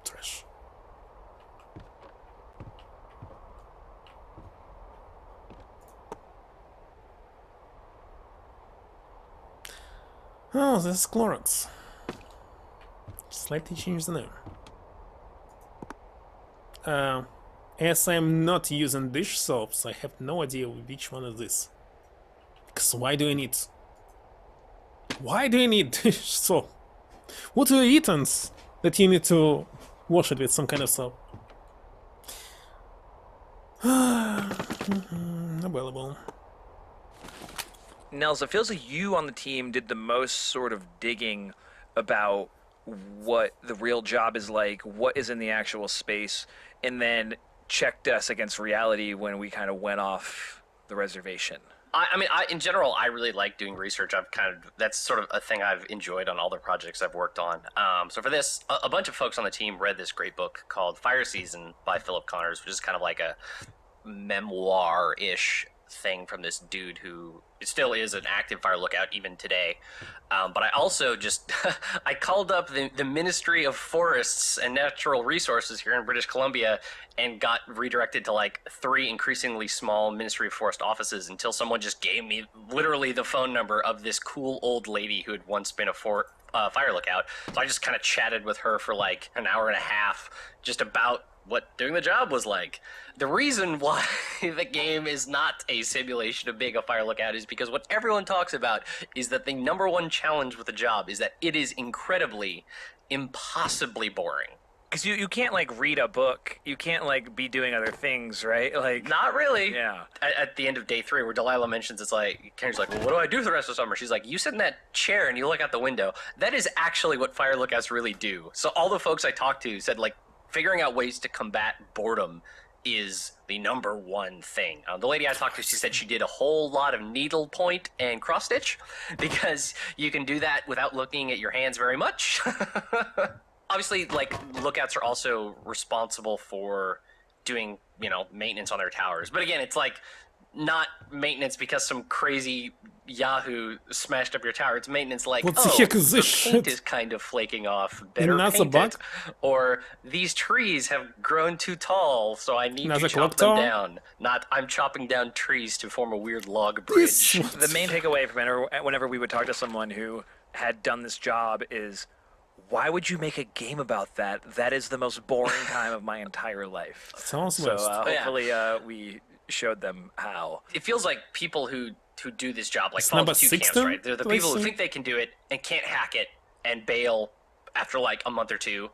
Trash. Oh, this is Clorox. Slightly change the name. As I'm not using dish soaps, I have no idea which one is this. Because why do you need... Why do you need dish soap? What do you eat? that you need to wash it with some kind of soap. Available. Nels, it feels like you on the team did the most sort of digging about what the real job is like, what is in the actual space, and then checked us against reality when we kind of went off the reservation. I mean, in general, I really like doing research. That's sort of a thing I've enjoyed on all the projects I've worked on. So for this, a bunch of folks on the team read this great book called Fire Season by Philip Connors, which is kind of like a memoir-ish thing from this dude who still is an active fire lookout even today. But I also just I called up the Ministry of Forests and Natural Resources here in British Columbia and got redirected to like 3 increasingly small Ministry of Forest offices until someone just gave me literally the phone number of this cool old lady who had once been a fire lookout. So I just kind of chatted with her for like an hour and a half just about what doing the job was like. The reason why the game is not a simulation of being a fire lookout is because what everyone talks about is that the number one challenge with the job is that it is incredibly, impossibly boring. Because you can't, like, read a book. You can't, like, be doing other things, right? Like, not really. Yeah. At the end of day 3, where Delilah mentions, it's like, Kenny's like, well, what do I do for the rest of the summer? She's like, you sit in that chair and you look out the window. That is actually what fire lookouts really do. So all the folks I talked to said, like, figuring out ways to combat boredom is the number one thing. The lady I talked to, she said she did a whole lot of needlepoint and cross stitch because you can do that without looking at your hands very much. Obviously, like, lookouts are also responsible for doing, maintenance on their towers. But again, it's like not maintenance because some crazy Yahoo smashed up your tower. It's maintenance like, what the heck is this paint shit? is kind of flaking off. Better That's a paint bug? it. Or these trees have grown too tall, so I need That's to a chop clock them tower? down. Not I'm chopping down trees to form a weird log bridge. The main takeaway from whenever we would talk to someone who had done this job is, why would you make a game about that? That is the most boring time of my entire life. Sounds So worst. hopefully we showed them how. It feels like people who do this job like It's fall number into two 6 camps, then, right? They're the do I people who see? think they can do it and can't hack it and bail after like a month or two.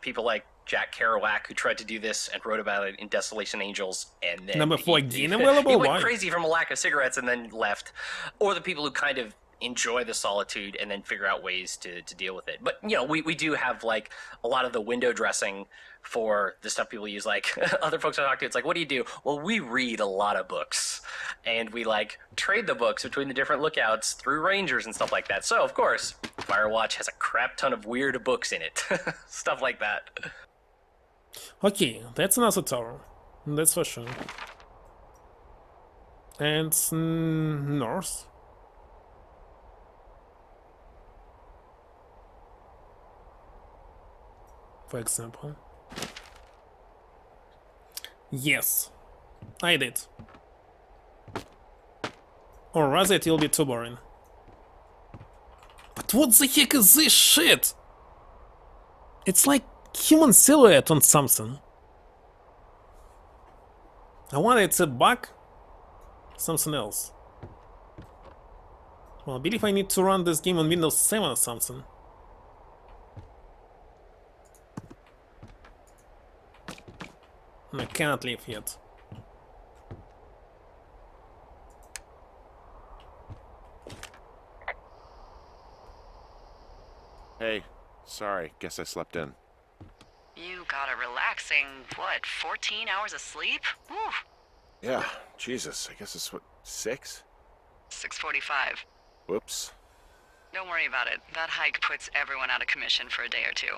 People like Jack Kerouac who tried to do this and wrote about it in Desolation Angels, and then Number 4 he again available? he went Why? crazy from a lack of cigarettes and then left. Or the people who kind of enjoy the solitude and then figure out ways to deal with it. But we do have like a lot of the window dressing for the stuff people use. Like other folks I talk to, it's like, what do you do? Well, we read a lot of books and we like trade the books between the different lookouts through rangers and stuff like that. So of course Firewatch has a crap ton of weird books in it. Stuff like that. Okay, that's another tower. That's for sure. And north. For example. Yes, I did. Or rather it will be too boring. But what the heck is this shit? It's like human silhouette on something. I wonder it's a bug? Something else. Well, I believe I need to run this game on Windows 7 or something. I cannot leave yet. Hey, sorry, guess I slept in. You got a relaxing, 14 hours of sleep? Woo! Yeah, Jesus, I guess it's 6? 6:45. Whoops. Don't worry about it. That hike puts everyone out of commission for a day or two.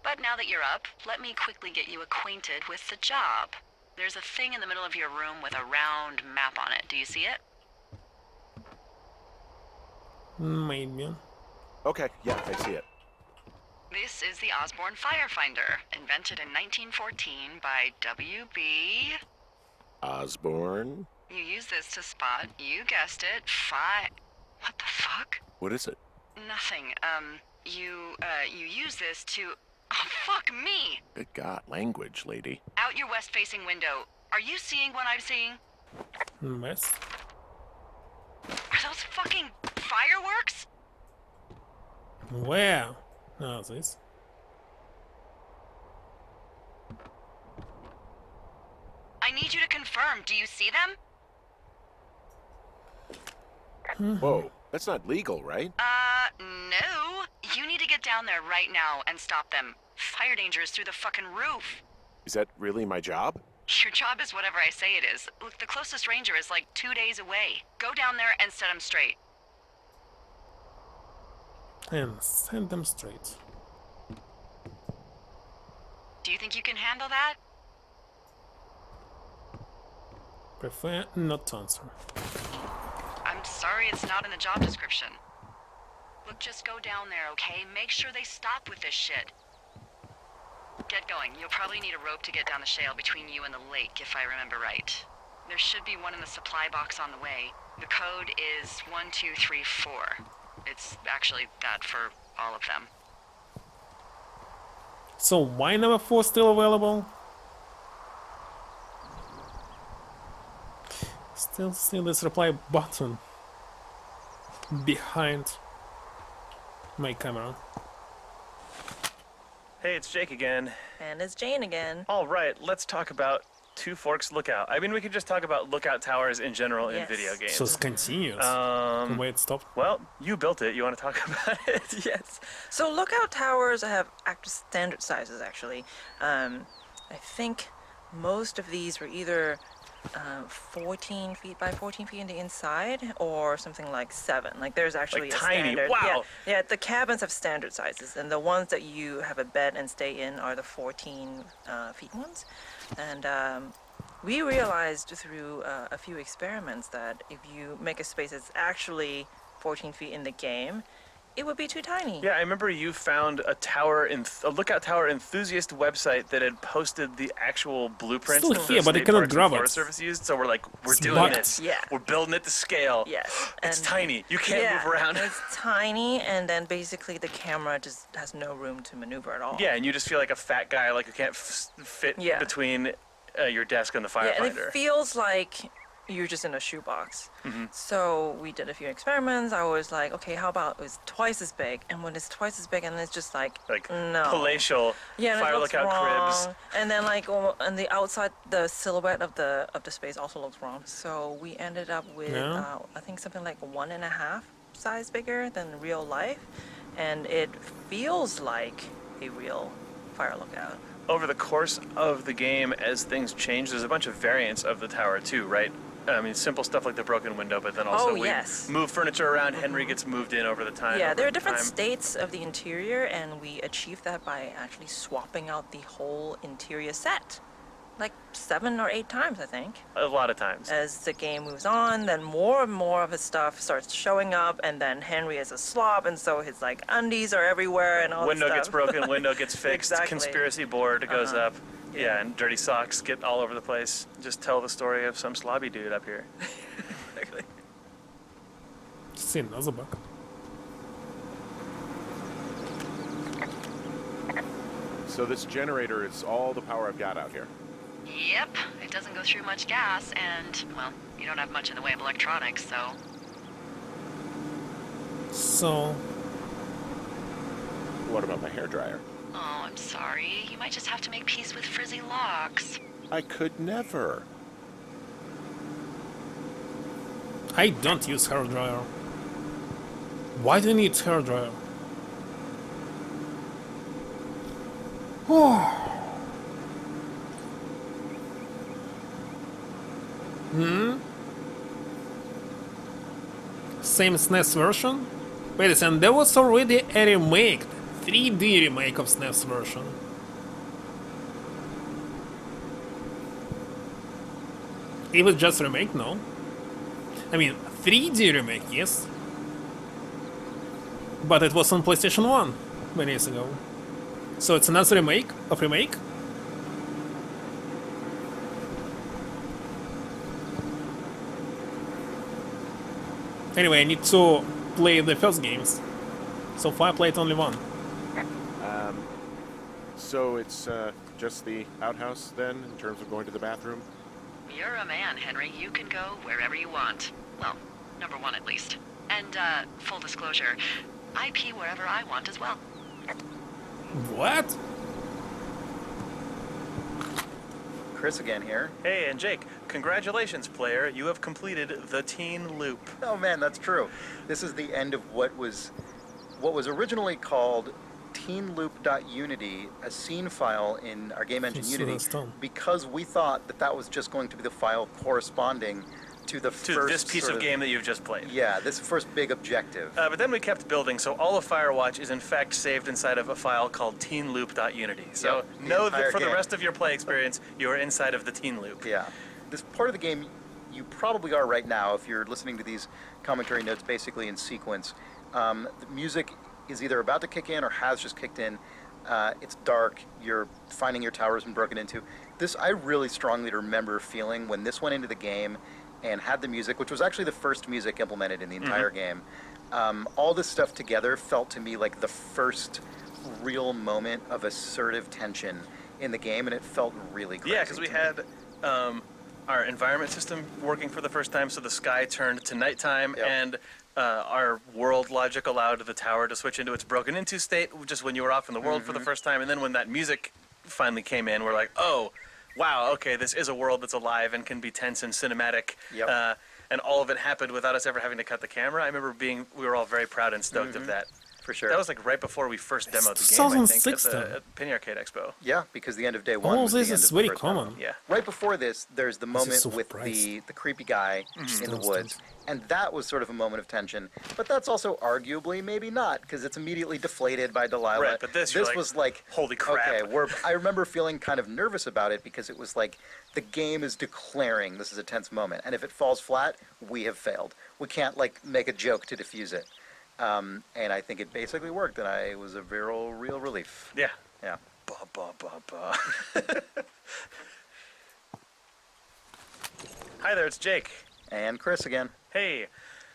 But now that you're up, let me quickly get you acquainted with the job. There's a thing in the middle of your room with a round map on it. Do you see it? Maybe. Okay, yeah, I see it. This is the Osborne Firefinder, invented in 1914 by W.B. Osborne? You use this to spot, you guessed it, What the fuck? What is it? Nothing. You use this to... Oh, fuck me! Good God, language, lady. Out your west-facing window. Are you seeing what I'm seeing? West. Are those fucking fireworks? Where? Oh, this. confirm. Do you see them? Whoa, that's not legal, right? No. You need to get down there right now and stop them. Fire danger is through the fucking roof. Is that really my job? Your job is whatever I say it is. Look, the closest ranger is like 2 days away. Go down there and set them straight. And send them straight. Do you think you can handle that? Prefer not to answer. I'm sorry it's not in the job description. Look, just go down there, okay? Make sure they stop with this shit. Get going. You'll probably need a rope to get down the shale between you and the lake, if I remember right. There should be one in the supply box on the way. The code is 1234. It's actually that for all of them. So why number 4 still available? Still see this reply button behind my camera. Hey, it's Jake again. And it's Jane again. All right, let's talk about Two Forks Lookout. I mean, we could just talk about lookout towers in general in Yes. video games. So it's continuous from where it stopped. Well, you built it. You want to talk about it? Yes. So lookout towers have standard sizes, actually. I think most of these were either 14 feet by 14 feet in the inside, or something like 7. Like there's actually Like a tiny, standard. wow. Yeah, the cabins have standard sizes, and the ones that you have a bed and stay in are the 14 feet ones. And we realized through a few experiments that if you make a space that's actually 14 feet in the game, it would be too tiny. Yeah, I remember you found a lookout tower enthusiast website that had posted the actual blueprints Still that here, the but they State cannot Parks and grab it. Forest Service used. So we're like, we're It's doing bugged. this. Yeah. We're building it to scale. Yes. It's and- tiny. You can't yeah, move around. It's tiny, and then basically the camera just has no room to maneuver at all. Yeah, and you just feel like a fat guy, like you can't fit Yeah. between your desk and the Yeah, and firefighter. it feels like you're just in a shoebox. So we did a few experiments. I was like, okay, how about it's twice as big? And when it's twice as big, and it's just like no. palatial Yeah, and fire it looks lookout wrong. cribs. And then like on the outside, the silhouette of the space also looks wrong. So we ended up with Yeah. I think something like 1.5 size bigger than real life, and it feels like a real fire lookout. Over the course of the game, as things change, there's a bunch of variants of the tower too, right? I mean, simple stuff like the broken window, but then also we yes. move furniture around. Henry gets moved in over the time. Yeah, over there are the different time. states of the interior, and we achieved that by actually swapping out the whole interior set. Like 7 or 8 times, I think. A lot of times. As the game moves on, then more and more of his stuff starts showing up, and then Henry is a slob, and so his like undies are everywhere and all Window that gets stuff. broken, window gets fixed, Exactly. conspiracy board goes up. Yeah. Yeah, and dirty socks get all over the place. Just tell the story of some slobby dude up here. Exactly. See another bug. So this generator is all the power I've got out here. Yep. It doesn't go through much gas, and, well, you don't have much in the way of electronics, so... So What about my hairdryer? Oh, I'm sorry. You might just have to make peace with frizzy locks. I could never. I don't use hairdryer. Why do you need hairdryer? Same SNES version? Wait a second, there was already a remake, 3D remake of SNES version. It was just remake, no? I mean, 3D remake, yes. But it was on PlayStation 1 many years ago. So it's another remake of remake? Anyway, I need to play the first games. So far I played only one. So it's just the outhouse then, in terms of going to the bathroom? You're a man, Henry. You can go wherever you want. Well, number 1 at least. And, full disclosure, I pee wherever I want as well. What? Chris again here. Hey, and Jake, congratulations, player. You have completed the teen loop. Oh man, that's true. This is the end of what was originally called teenloop.unity, a scene file in our game engine Unity, because we thought that was just going to be the file corresponding to the first this piece of game that you've just played. Yeah, this first big objective. But then we kept building, so all of Firewatch is in fact saved inside of a file called teenloop.unity. So know that for the rest of your play experience, you are inside of the teen loop. Yeah. This part of the game, you probably are right now if you're listening to these commentary notes basically in sequence. The music is either about to kick in or has just kicked in. It's dark. You're finding your tower has been broken into. This I really strongly remember feeling when this went into the game and had the music, which was actually the first music implemented in the entire game. All this stuff together felt to me like the first real moment of assertive tension in the game, and it felt really crazy. Yeah, because we had our environment system working for the first time, so the sky turned to nighttime, and our world logic allowed the tower to switch into its broken into state just when you were off in the world for the first time. And then when that music finally came in, we're like, oh, wow, okay, this is a world that's alive and can be tense and cinematic. And all of it happened without us ever having to cut the camera. I remember we were all very proud and stoked of that. For sure. That was like right before we first demoed the game, I think, at Penny Arcade Expo. Yeah, because the end of day one was the end of the very first common. demo. Yeah. Right before this, there's the moment so with surprised. the creepy guy in the woods, and that was sort of a moment of tension. But that's also arguably maybe not, because it's immediately deflated by Delilah. Right, but this was like, holy crap. Okay, I remember feeling kind of nervous about it because it was like the game is declaring this is a tense moment, and if it falls flat, we have failed. We can't like make a joke to diffuse it. And I think it basically worked, and it was a real relief. Yeah. Yeah. Ba, ba, ba, ba. Hi there, it's Jake. And Chris again. Hey.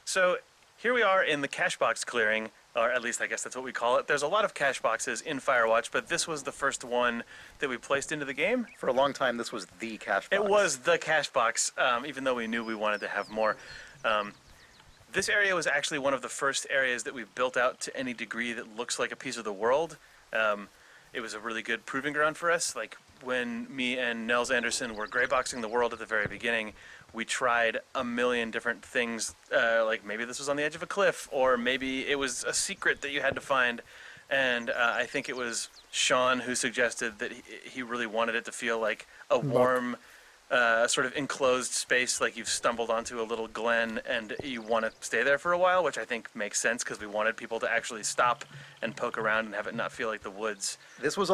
So here we are in the cache box clearing, or at least I guess that's what we call it. There's a lot of cache boxes in Firewatch, but this was the first one that we placed into the game. For a long time, this was the cache box. It was the cache box, even though we knew we wanted to have more. This area was actually one of the first areas that we've built out to any degree that looks like a piece of the world. It was a really good proving ground for us. Like when me and Nels Anderson were grayboxing the world at the very beginning, we tried a million different things. Like maybe this was on the edge of a cliff, or maybe it was a secret that you had to find. And I think it was Sean who suggested that he really wanted it to feel like a warm, sort of enclosed space, like you've stumbled onto a little glen and you want to stay there for a while, which I think makes sense because we wanted people to actually stop and poke around and have it not feel like the woods. This was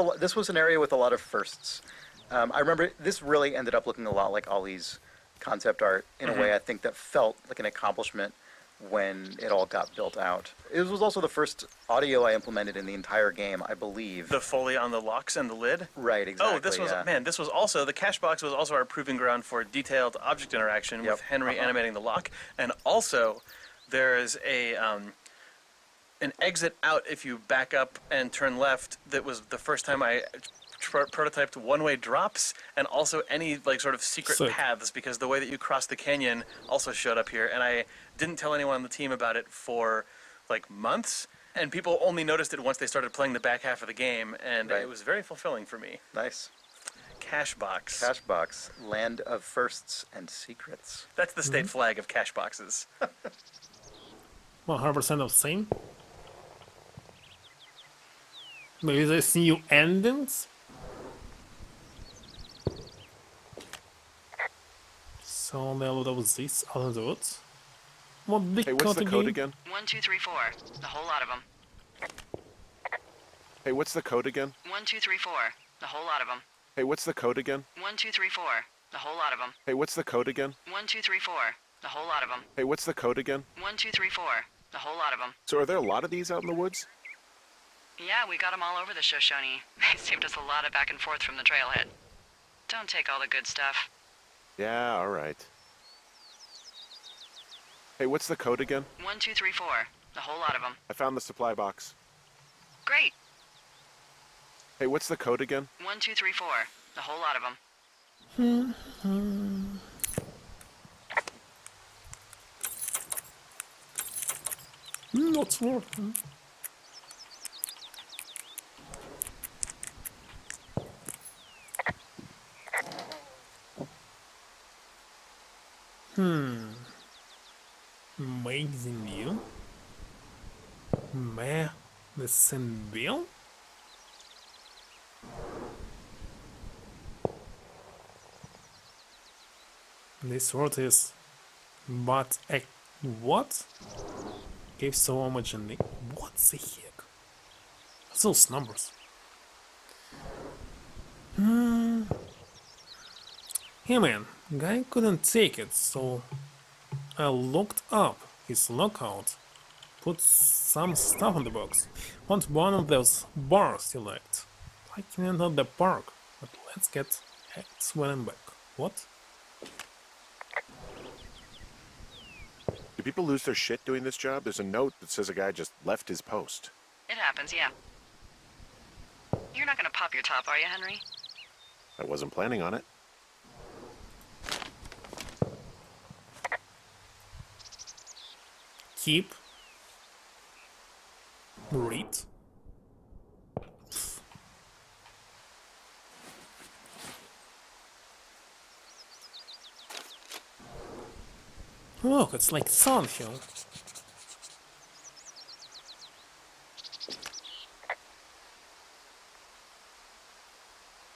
an area with a lot of firsts. I remember this really ended up looking a lot like Ollie's concept art in a way I think that felt like an accomplishment when it all got built out. It was also the first audio I implemented in the entire game, I believe. The Foley on the locks and the lid? Right, exactly. Oh, this was also, the cache box was also our proving ground for detailed object interaction with Henry animating the lock. And also, there is an exit out if you back up and turn left that was the first time I prototyped one-way drops and also any like sort of secret paths, because the way that you cross the canyon also showed up here, and I didn't tell anyone on the team about it for like months, and people only noticed it once they started playing the back half of the game, and it was very fulfilling for me. Nice. Cache box. Cache box, land of firsts and secrets. That's the state flag of cache boxes. 100% of same. Maybe there's new endings. So there was this other dots. What big Hey, what's the code again? 1, 2, 3, 4. The whole lot of them. Hey, what's the code again? 1, 2, 3, 4. The whole lot of them. Hey, what's the code again? 1, 2, 3, 4. The whole lot of them. Hey, what's the code again? 1, 2, 3, 4. The whole lot of them. Hey, what's the code again? 1, 2, 3, 4. The whole lot of them. So are there a lot of these out in the woods? Yeah, we got them all over the Shoshone. They saved us a lot of back and forth from the trailhead. Don't take all the good stuff. Yeah, all right. Hey, what's the code again? 1, 2, 3, 4. The whole lot of them. I found the supply box. Great. Hey, what's the code again? 1, 2, 3, 4. The whole lot of them. Lots more. Amazing view. Meh, the same bill? This word is but a what? Gave so much in the what the heck? What's those numbers? Hey man, guy couldn't take it, so I looked up his lookout, put some stuff in the box, found one of those bars you liked. I can enter the park, but let's get heads when I'm back. What? Do people lose their shit doing this job? There's a note that says a guy just left his post. It happens, yeah. You're not gonna pop your top, are you, Henry? I wasn't planning on it. Keep. Read. Look, it's like Thornhill.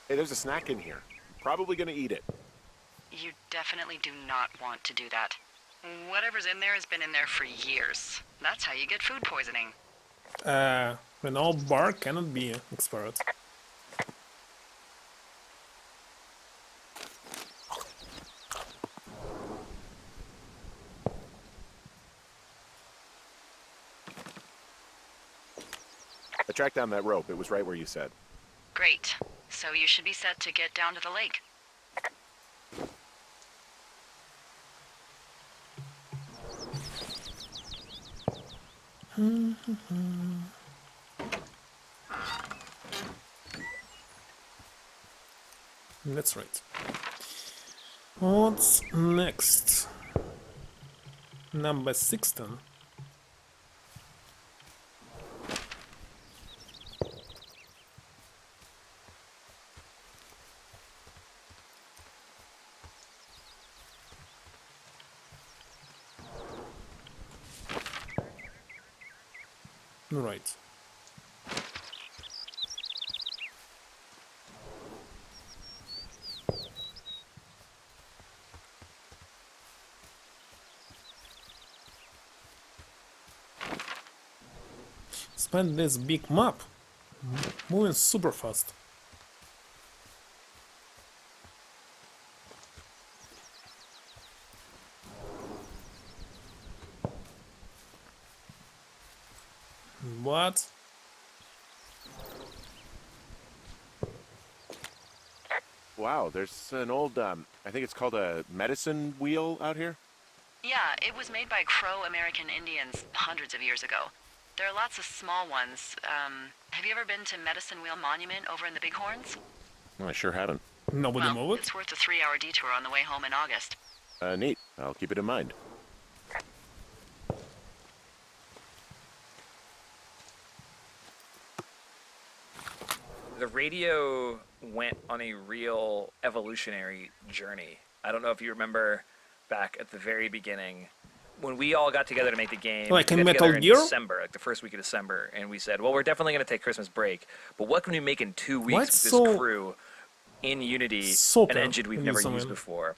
Hey, there's a snack in here. Probably gonna eat it. You definitely do not want to do that. Whatever's in there has been in there for years. That's how you get food poisoning. An old bar cannot be expired. I tracked down that rope. It was right where you said. Great. So you should be set to get down to the lake. That's right. What's next? Number 16. Right. Spend this big map. Moving super fast. What? Wow, there's an old, I think it's called a medicine wheel out here. Yeah, it was made by Crow American Indians hundreds of years ago. There are lots of small ones. Have you ever been to Medicine Wheel Monument over in the Bighorns? I sure haven't. Nobody Well, move it? it's worth a 3-hour detour on the way home in August. Neat. I'll keep it in mind. The radio went on a real evolutionary journey. I don't know if you remember back at the very beginning when we all got together to make the game. Like we in got Metal together in Gear? December, like the first week of December, and we said, well, we're definitely going to take Christmas break, but what can we make in 2 weeks What's with so this crew in Unity, super an engine we've never in used Summon? before?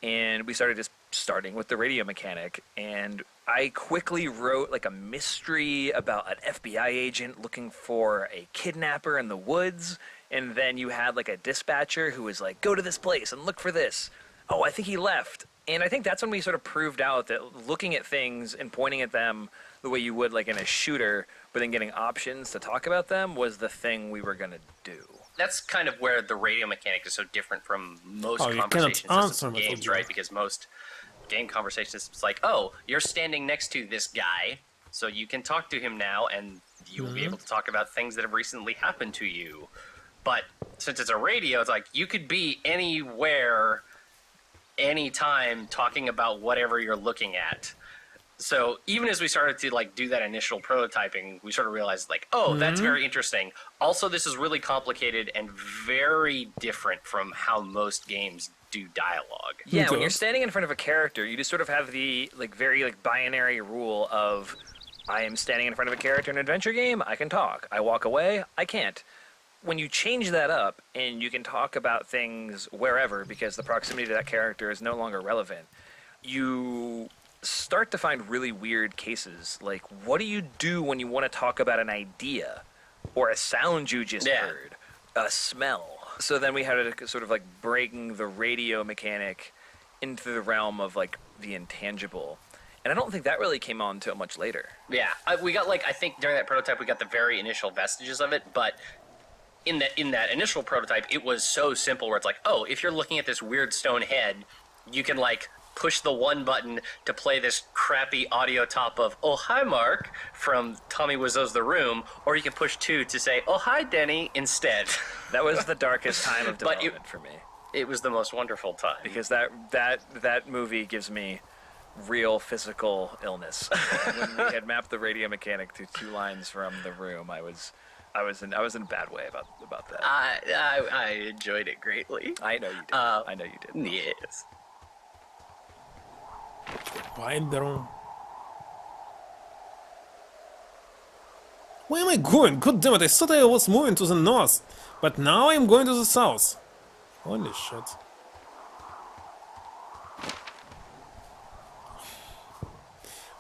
And we started just starting with the radio mechanic, and I quickly wrote like a mystery about an FBI agent looking for a kidnapper in the woods, and then you had like a dispatcher who was like, go to this place and look for this. Oh, I think he left. And I think that's when we sort of proved out that looking at things and pointing at them the way you would like in a shooter, but then getting options to talk about them was the thing we were going to do. That's kind of where the radio mechanic is so different from most Oh, you cannot conversation systems answer in Metal games, Gear. right? Because most game conversation systems like, oh, you're standing next to this guy, so you can talk to him now, and you'll be able to talk about things that have recently happened to you. But since it's a radio, it's like you could be anywhere, anytime, talking about whatever you're looking at. So even as we started to like do that initial prototyping, we sort of realized like, oh, that's very interesting. Also, this is really complicated and very different from how most games do dialogue. Yeah, when Okay. you're standing in front of a character, you just sort of have the very binary rule of I am standing in front of a character in an adventure game, I can talk. I walk away, I can't. When you change that up and you can talk about things wherever because the proximity to that character is no longer relevant, you start to find really weird cases. Like, what do you do when you want to talk about an idea or a sound you just heard, a smell? So then we had to sort of bring the radio mechanic into the realm of the intangible. And I don't think that really came on until much later. Yeah, we got I think during that prototype we got the very initial vestiges of it, but in that initial prototype it was so simple where it's oh, if you're looking at this weird stone head, you can push the one button to play this crappy audio top of "Oh hi Mark" from Tommy Wiseau's The Room, or you can push 2 to say "Oh hi Denny" instead. That was the darkest time of development for me. It was the most wonderful time because that movie gives me real physical illness. When we had mapped the radio mechanic to 2 lines from The Room, I was in a bad way about that. I enjoyed it greatly. I know you did. I know you did. Yes. Why in the room? Where am I going? God damn it, I thought I was moving to the north, but now I'm going to the south. Holy shit.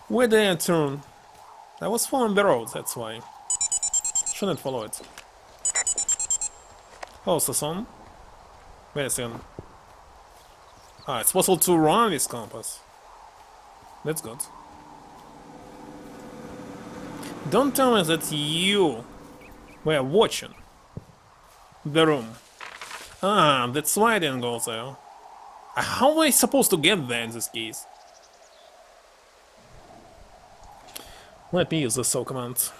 Where did I turn? I was following the road, that's why. Shouldn't follow it. Oh, Sason. Wait a second. Ah, it's possible to run this compass. That's good. Don't tell me that you were watching The Room. Ah, that's why I didn't go there. How am I supposed to get there in this case? Let me use the so command.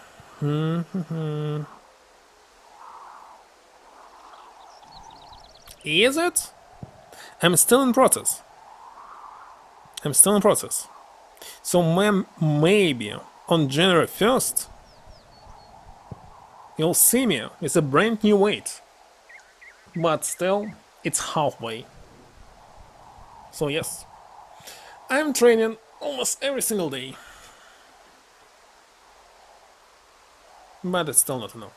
Is it? I'm still in process. So maybe on January 1st, you'll see me with a brand new weight. But still, it's halfway. So yes, I'm training almost every single day. But it's still not enough.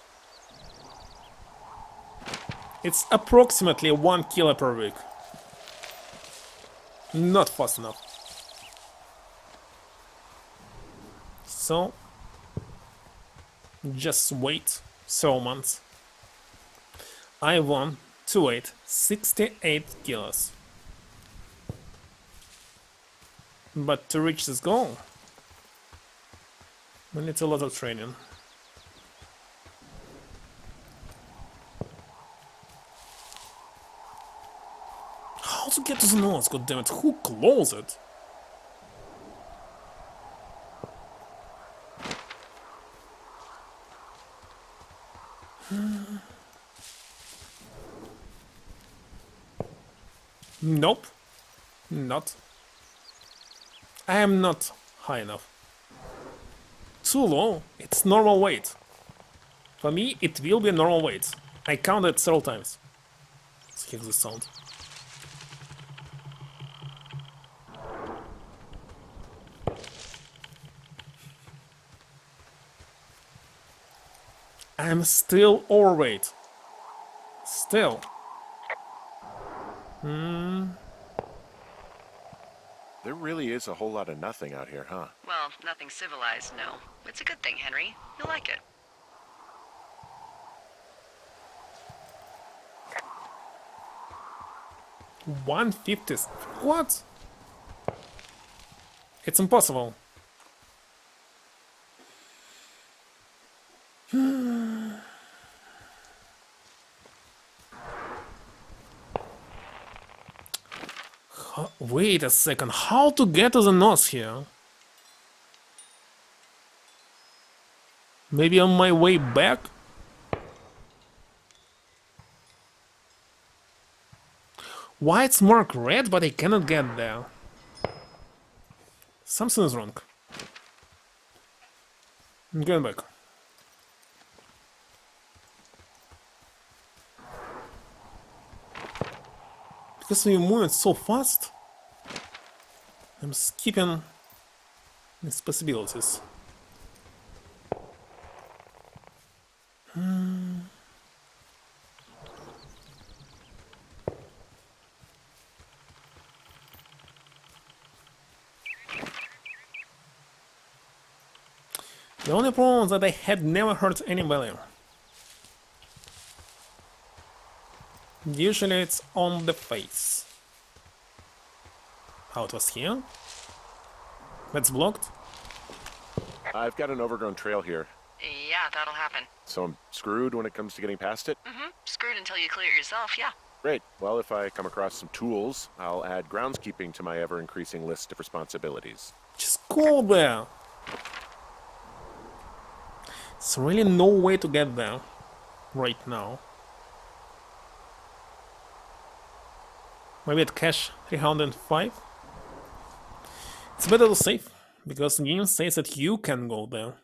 It's approximately 1 kilo per week. Not fast enough. So, just wait several months. I want to weigh 68 kilos. But to reach this goal, we need a lot of training. How to get to the north, goddammit? Who closed it? Nope. Not. I am not high enough. Too low. It's normal weight. For me, it will be normal weight. I counted several times. Let's hear the sound. I'm still overweight. Still. There really is a whole lot of nothing out here, huh? Well, nothing civilized, no. It's a good thing, Henry. You'll like it. $150. What? It's impossible. Wait a second, how to get to the north here? Maybe on my way back? Why it's marked red, but I cannot get there? Something is wrong. I'm going back. Because we're moving so fast, I'm skipping these possibilities. The only problem is that I had never hurt anybody. Usually it's on the face. How it was here? That's blocked. I've got an overgrown trail here, Yeah, that'll happen. so I'm screwed when it comes to getting past it. Screwed until you clear it yourself, yeah. Great. Well, if I come across some tools, I'll add groundskeeping to my ever-increasing list of responsibilities. Just go there. There's really no way to get there right now. Maybe at cache 305? It's better to save, because the game says that you can go there.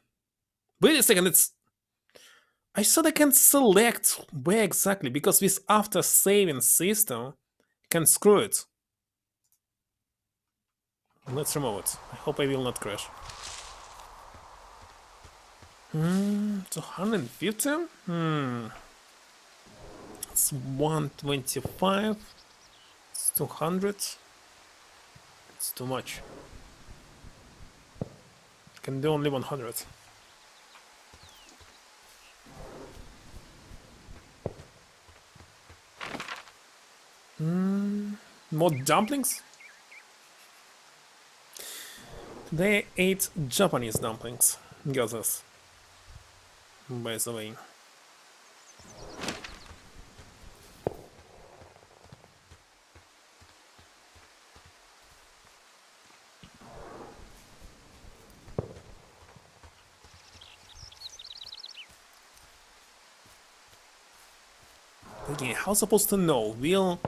Wait a second, it's... I thought I can select where exactly, because this after saving system can screw it. Let's remove it. I hope I will not crash. 250? It's 125. It's 200. It's too much. I can do only 100. More dumplings? They ate Japanese dumplings. Gyozas. By the way. Again, how supposed to know? Will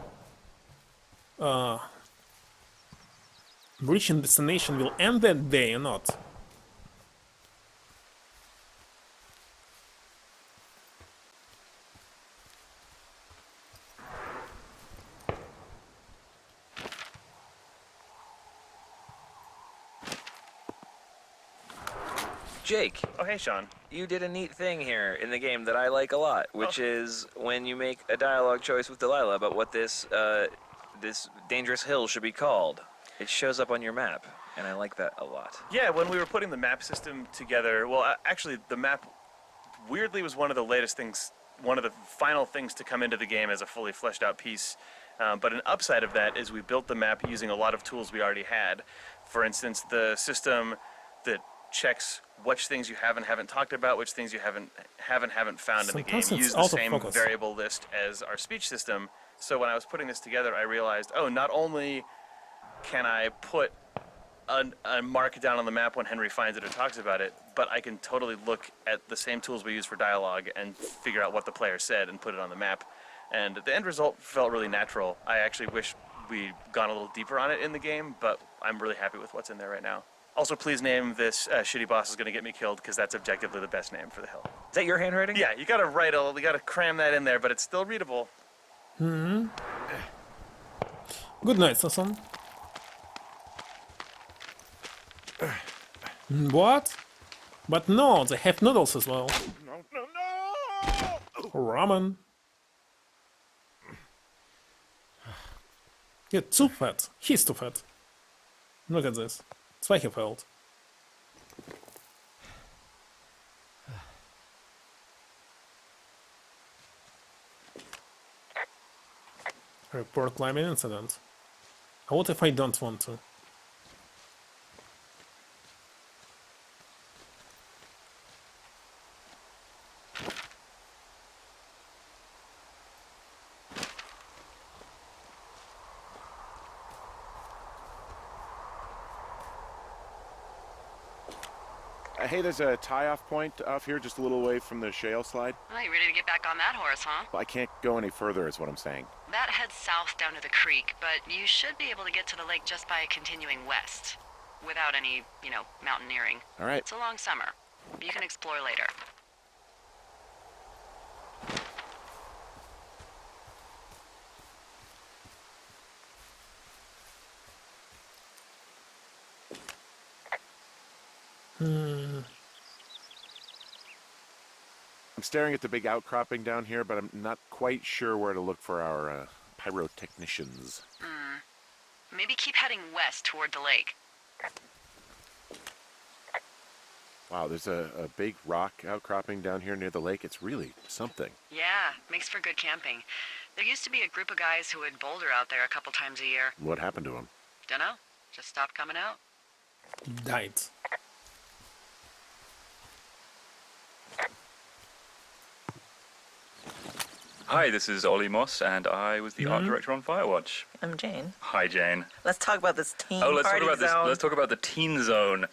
reaching destination will end that day or not? Jake, Oh, hey, Sean. you did a neat thing here in the game that I like a lot, which is when you make a dialogue choice with Delilah about what this this dangerous hill should be called. It shows up on your map, and I like that a lot. Yeah, when we were putting the map system together, well, actually, the map weirdly was one of the latest things, one of the final things to come into the game as a fully fleshed out piece. But an upside of that is we built the map using a lot of tools we already had. For instance, the system that checks which things you haven't talked about, which things you haven't found in the game. Sometimes it's Use the out of same focus. variable list as our speech system. So when I was putting this together, I realized, oh, not only can I put a mark down on the map when Henry finds it or talks about it, but I can totally look at the same tools we use for dialogue and figure out what the player said and put it on the map. And the end result felt really natural. I actually wish we'd gone a little deeper on it in the game, but I'm really happy with what's in there right now. Also, please name this shitty boss is going to get me killed, because that's objectively the best name for the hill. Is that your handwriting? Yeah, you got to write you got to cram that in there, but it's still readable. Good night, Sasan. What? But no, they have noodles as well. No! Ramen. You're too fat. He's too fat. Look at this. It's like he failed. Report climbing incident. What if I don't want to? Hey, there's a tie-off point off here just a little away from the shale slide. Well, you ready to get back on that horse, huh? Well, I can't go any further is what I'm saying. That heads south down to the creek, but you should be able to get to the lake just by continuing west. Without any, mountaineering. All right. It's a long summer. You can explore later. I'm staring at the big outcropping down here, but I'm not quite sure where to look for our pyrotechnicians. Maybe keep heading west toward the lake. Wow, there's a big rock outcropping down here near the lake. It's really something. Yeah, makes for good camping. There used to be a group of guys who would boulder out there a couple times a year. What happened to them? Dunno, just stopped coming out. Died. Hi, this is Ollie Moss, and I was the art director on Firewatch. I'm Jane. Hi, Jane. Let's talk about this teen Let's party talk about zone. this. Let's talk about the Teen Zone.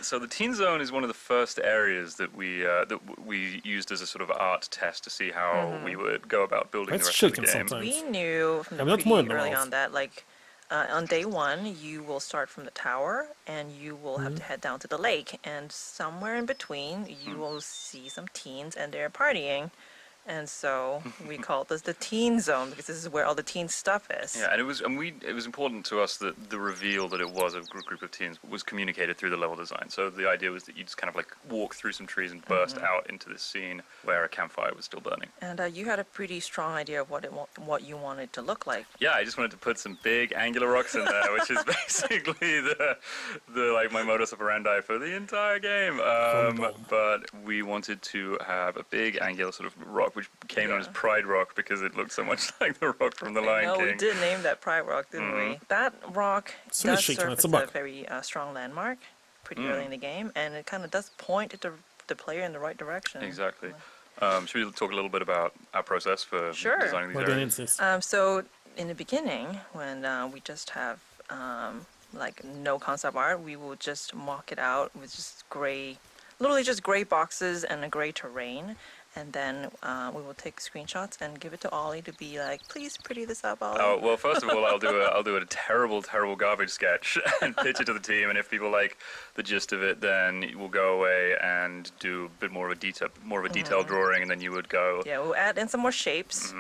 So the Teen Zone is one of the first areas that we used as a sort of art test to see how we would go about building It's the rest of the shaken game. sometimes. We knew from the I'm not more preview early involved. on that, like, on day one, you will start from the tower, and you will have to head down to the lake, and somewhere in between, you will see some teens, and they're partying. And so we call this the teen zone because this is where all the teen stuff is. Yeah, and it was important to us that the reveal that it was a group of teens was communicated through the level design. So the idea was that you just kind of like walk through some trees and burst out into this scene where a campfire was still burning. And you had a pretty strong idea of what you wanted to look like. Yeah, I just wanted to put some big angular rocks in there, which is basically the like my modus operandi for the entire game. But we wanted to have a big angular sort of rock, which became known as Pride Rock because it looked so much like the rock from The Lion No, King. we did name that Pride Rock, didn't we? That rock It's really does shaky, serve it's a as a bug. very strong landmark pretty early in the game, and it kind of does point the player in the right direction. Exactly. Should we talk a little bit about our process for Sure. designing these What do you areas? insist? So in the beginning, when we just have like no concept art, we will just mock it out with just gray, literally just gray boxes and a gray terrain. And then we will take screenshots and give it to Ollie to be like, please pretty this up, Ollie. Oh well, first of all, I'll do a terrible garbage sketch and pitch it to the team. And if people like the gist of it, then we'll go away and do a bit more of a detailed drawing, and then you would go. Yeah, we'll add in some more shapes,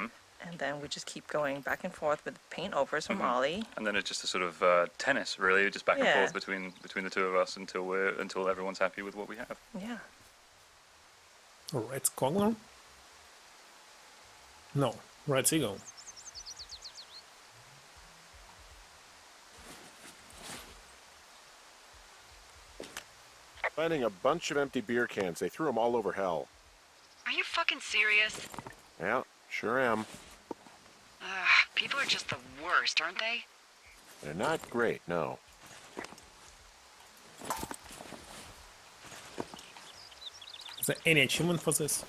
and then we just keep going back and forth with paint overs from Ollie. And then it's just a sort of tennis, really, just back and Yeah. forth between the two of us until everyone's happy with what we have. Yeah. Red Squadron? No, Red Seagull. Finding a bunch of empty beer cans. They threw them all over hell. Are you fucking serious? Yeah, sure am. Ugh, people are just the worst, aren't they? They're not great, no. Is there any achievement for this?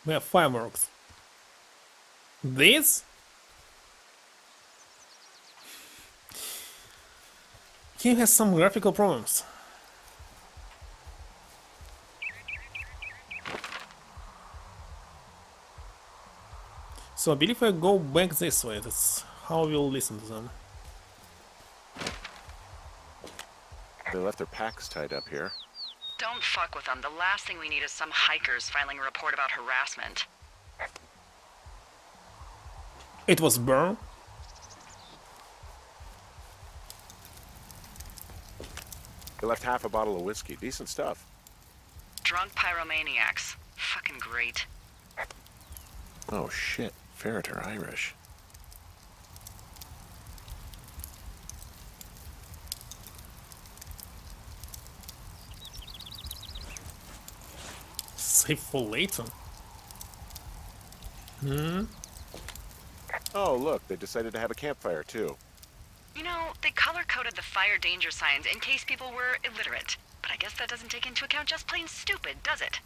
We have fireworks. This? Game has some graphical problems. So I believe I go back this way, that's how we'll listen to them. They left their packs tied up here. Don't fuck with them. The last thing we need is some hikers filing a report about harassment. It was burn. They left half a bottle of whiskey. Decent stuff. Drunk pyromaniacs. Fucking great. Oh shit. Ferret are Irish. Save for later. Oh look, they decided to have a campfire too. You know, they color-coded the fire danger signs in case people were illiterate. But I guess that doesn't take into account just plain stupid, does it?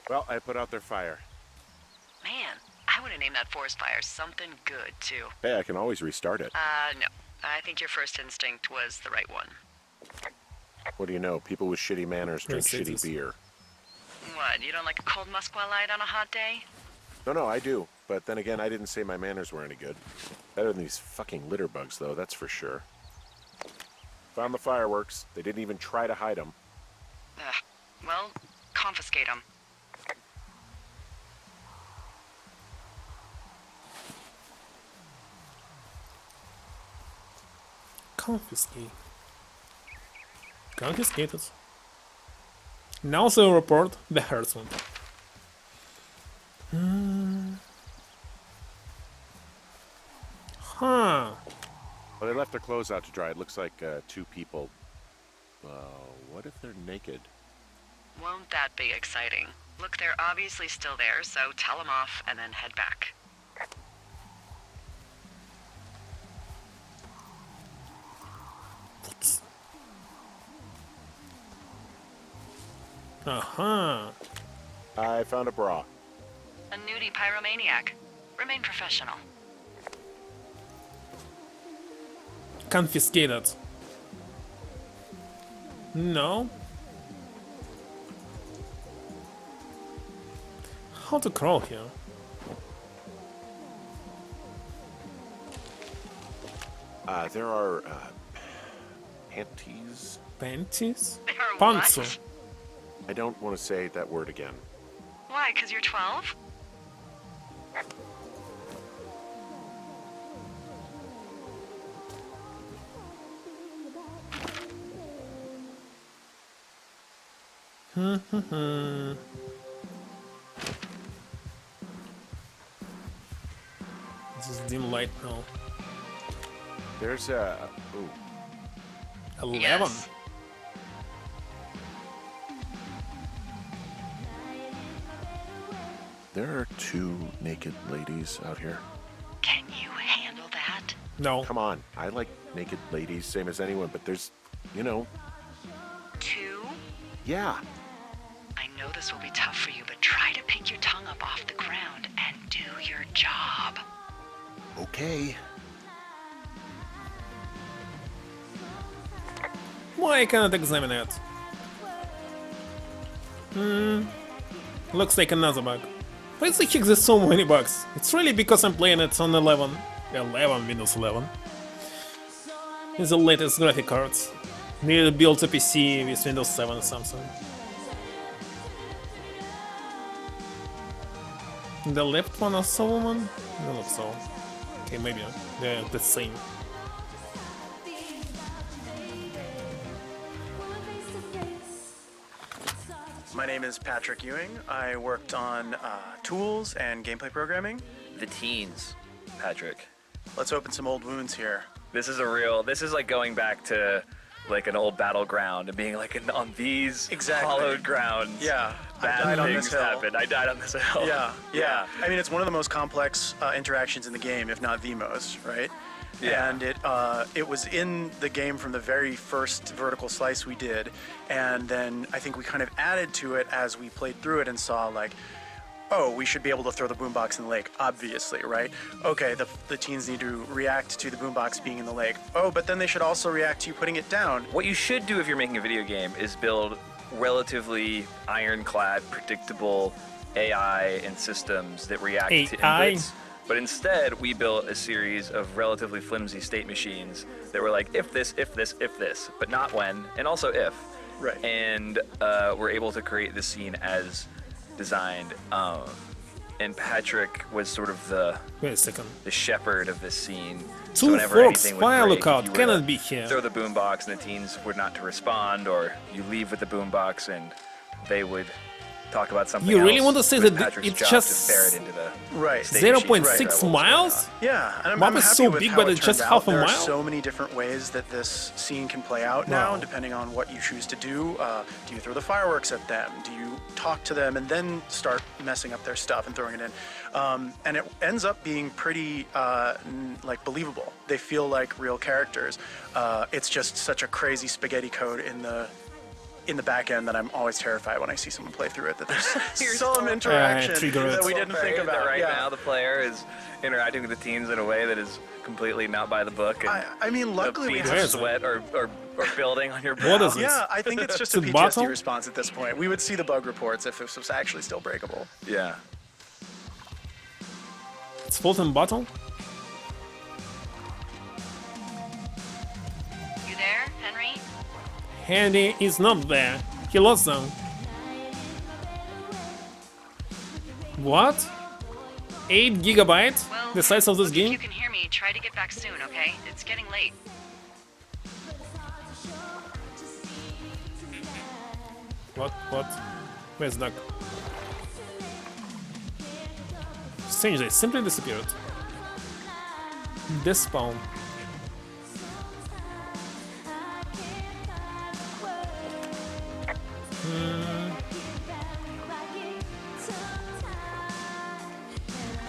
Well, I put out their fire. Man, I would have named that forest fire something good, too. Hey, I can always restart it. No. I think your first instinct was the right one. What do you know? People with shitty manners drink Yes, it shitty is. beer. What, you don't like a cold Musqua Light on a hot day? No, I do. But then again, I didn't say my manners were any good. Better than these fucking litter bugs, though, that's for sure. Found the fireworks. They didn't even try to hide them. Ugh. Well, confiscate them. Confiscate. Confiscated. Now also report the harassment. Huh. Well, they left their clothes out to dry. It looks like 2 people. What if they're naked? Won't that be exciting? Look, they're obviously still there, so tell them off and then head back. Uh-huh. I found a bra. A nudie pyromaniac. Remain professional. Confiscated. No. How to crawl here? There are panties. Panties? They are Panzo. what? I don't want to say that word again. Why, 'cause you're 12? This is dim light now. There's a... Ooh. 11. Yes. There are 2 naked ladies out here. Can you handle that? No. Come on. I like naked ladies, same as anyone, but there's, you know... 2? Yeah. I know this will be tough for you, but try to pick your tongue up off the ground and do your job. Okay. Why I cannot examine it? Looks like another bug. Why the heck there's so many bugs? It's really because I'm playing it on 11. Windows 11. It's the latest graphic cards. Needed to build a PC with Windows 7 or something. The left one also woman? I don't think so. Okay, maybe they're the same. My name is Patrick Ewing. I worked on tools and gameplay programming. The teens, Patrick. Let's open some old wounds here. This is like going back to like an old battleground and being like on these Exactly. hallowed grounds. Yeah, I Bad died on things this hill. happened. I died on this hill. Yeah. I mean, it's one of the most complex interactions in the game, if not the most, right? Yeah. And it was in the game from the very first vertical slice we did, and then I think we kind of added to it as we played through it and saw like, oh, we should be able to throw the boombox in the lake, obviously, right? Okay, the teens need to react to the boombox being in the lake. Oh, but then they should also react to you putting it down. What you should do if you're making a video game is build relatively ironclad, predictable AI and systems that react to AI? inputs. But instead, we built a series of relatively flimsy state machines that were like, if this, if this, if this, but not when, and also if. Right. And we're able to create this scene as designed. And Patrick was sort of Wait a second. the shepherd of this scene. Two whenever forks, anything would fire break, lookout, you were cannot to be here. Throw the boombox and the teens were not to respond, or you leave with the boombox and they would talk about something You really else. want to say It was that Patrick's it's job just to ferret into the Right. state 0.6 machine to figure out what was going miles? on. Yeah, and Map I'm is happy so with big, how but it it's just turned half out. a There mile? are so many different ways that this scene can play out now, Wow. depending on what you choose to do. Do you throw the fireworks at them? Do you talk to them and then start messing up their stuff and throwing it in? And it ends up being pretty like believable. They feel like real characters. It's just such a crazy spaghetti code in the back end that I'm always terrified when I see someone play through it. That there's some interaction trigger it. that we didn't think That about. right Yeah. now the player is interacting with the teens in a way that is completely not by the book. And I mean, luckily we beads have of sweat or building on your brow. What is it? Yeah, I think it's just It's a a PTSD bottle? response at this point. We would see the bug reports if this was actually still breakable. Yeah. It's floating bottle? You there, Henry? Handy is not there. He lost them. What? 8 gigabytes? Well, The size of this look, if game? you can hear me, try to get back soon, okay? It's getting late. What? What? Where's Duck? Strangely, simply disappeared. Despawn.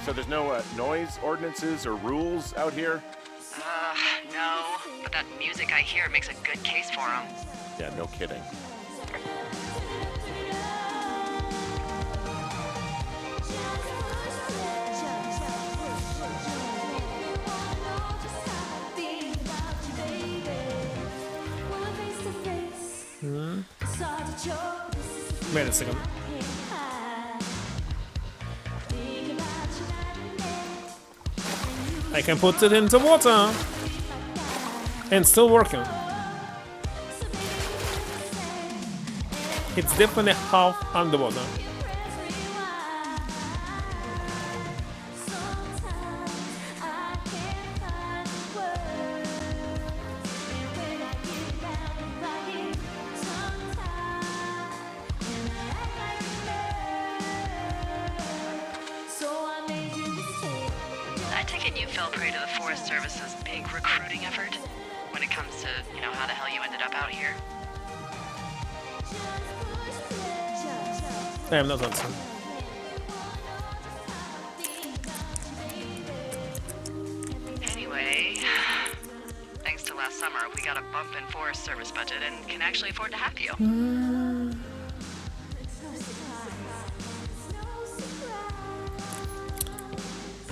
So there's no noise ordinances or rules out here? No. But that music I hear makes a good case for him. Yeah, no kidding. Wait a second. I can put it into water. And still working. It's definitely half underwater. I take it you fell prey to the Forest Service's big recruiting effort when it comes to, how the hell you ended up out here. I am not answering. Anyway, thanks to last summer, we got a bump in Forest Service budget and can actually afford to have you.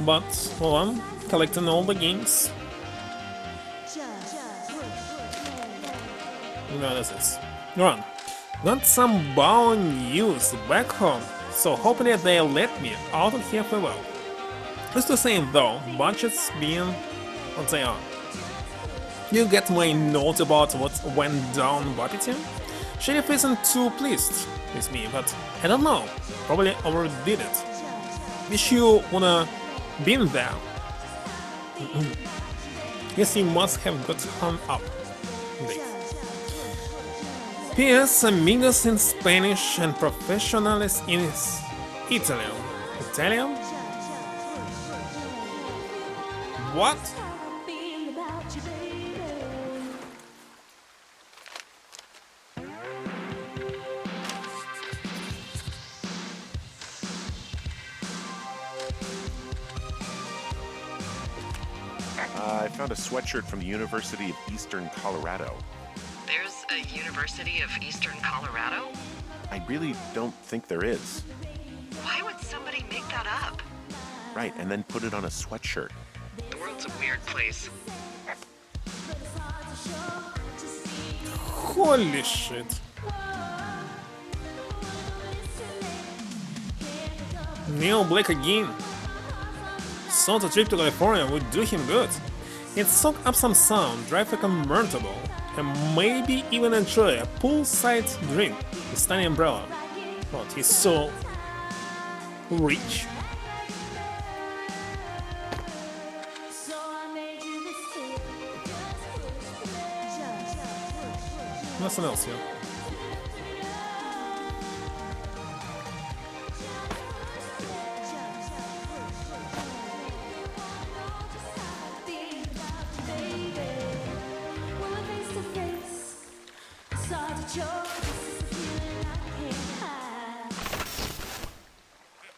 But, hold on, collecting all the games. No, this is. Run. Got some bow news back home, so hopefully they'll let me out of here for a while. Just the same though, budgets being what they are. You get my note about what went down, Buppety? Sheriff isn't too pleased with me, but I don't know, probably overdid it. Wish you wanna been there. Guess he must have got hung up. P.S. Amigos in Spanish and professionales in Italian. Italian? What? I found a sweatshirt from the University of Eastern Colorado. There's a University of Eastern Colorado? I really don't think there is. Why would somebody make that up? Right, and then put it on a sweatshirt. The world's a weird place. Holy shit. Neil Blake again. Thought a trip to California would do him good. He'd soak up some sound, drive a convertible, and maybe even enjoy a poolside drink with tiny umbrella. But he's so rich. Nothing else here.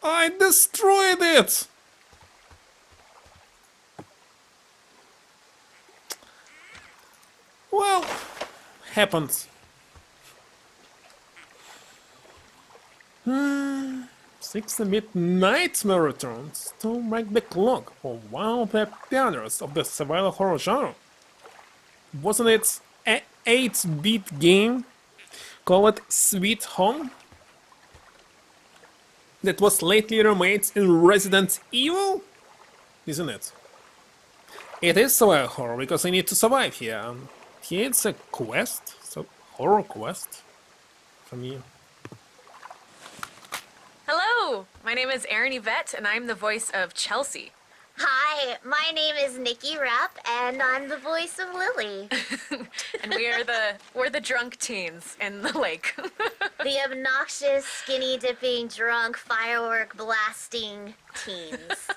I destroyed it! Well, happens. 6-bit nightmare returns to break the clock for one of the pioneers of the survival horror genre. Wasn't it an 8-bit game called Sweet Home that was lately remade in Resident Evil? Isn't it? It is survival horror because I need to survive here. And here it's a quest, so horror quest for me. Hello, my name is Erin Yvette, and I'm the voice of Chelsea. Hi, my name is Nikki Rapp, and I'm the voice of Lily, And we're the drunk teens in the lake. the obnoxious, skinny dipping, drunk, firework blasting teens.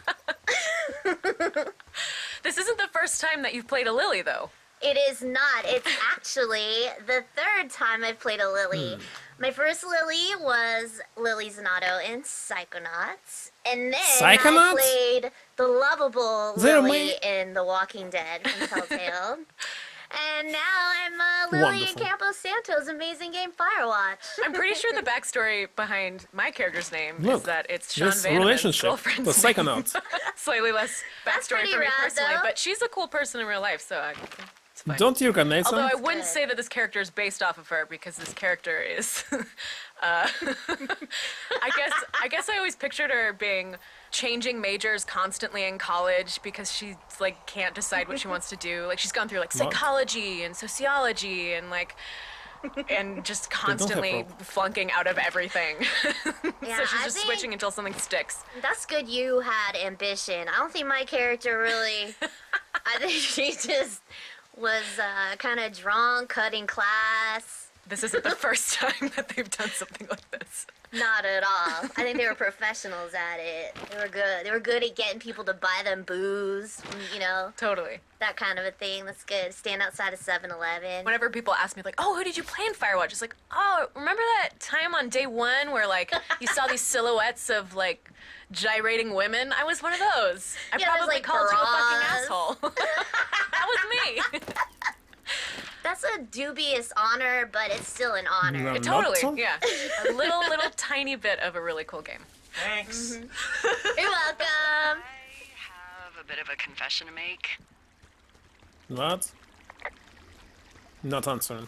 This isn't the first time that you've played a Lily, though. It is not. It's actually the third time I've played a Lily. My first Lily was Lily Zanotto in Psychonauts. And then Psychonauts? I played the lovable They're Lily my- in The Walking Dead from Telltale. And now I'm Lily in Wonderful. Campos Santos' amazing game Firewatch. I'm pretty sure the backstory behind my character's name is Look, that it's Sean this Vanneman's relationship, girlfriend's the name. Psychonauts. Slightly less That's backstory pretty for me rad, personally, though. but she's a cool person in real life, so it's fine. Don't you recognize Although them? I wouldn't say that this character is based off of her because this character is. I guess I always pictured her being changing majors constantly in college because she like can't decide what she wants to do. Like she's gone through like What? psychology and sociology and like. And just constantly problems. flunking out of everything. Yeah, So she's I just think switching until something sticks. that's good you had ambition. I don't think my character really... I think she just was kind of drunk, cutting class. This isn't the first time that they've done something like this. Not at all. I think they were professionals at it. They were good. They were good at getting people to buy them booze, you know, Totally. that kind of a thing. That's good. Stand outside of 7-Eleven. Whenever people ask me, like, oh, who did you play in Firewatch? It's like, oh, remember that time on day one where, like, you saw these silhouettes of, like, gyrating women? I was one of those. I Yeah, there's, probably like, called you a fucking bras. asshole. That was me. That's a dubious honor, but it's still an honor. No. Totally, Not so? yeah. A little tiny bit of a really cool game. Thanks. You're welcome. I have a bit of a confession to make. What? Not answering.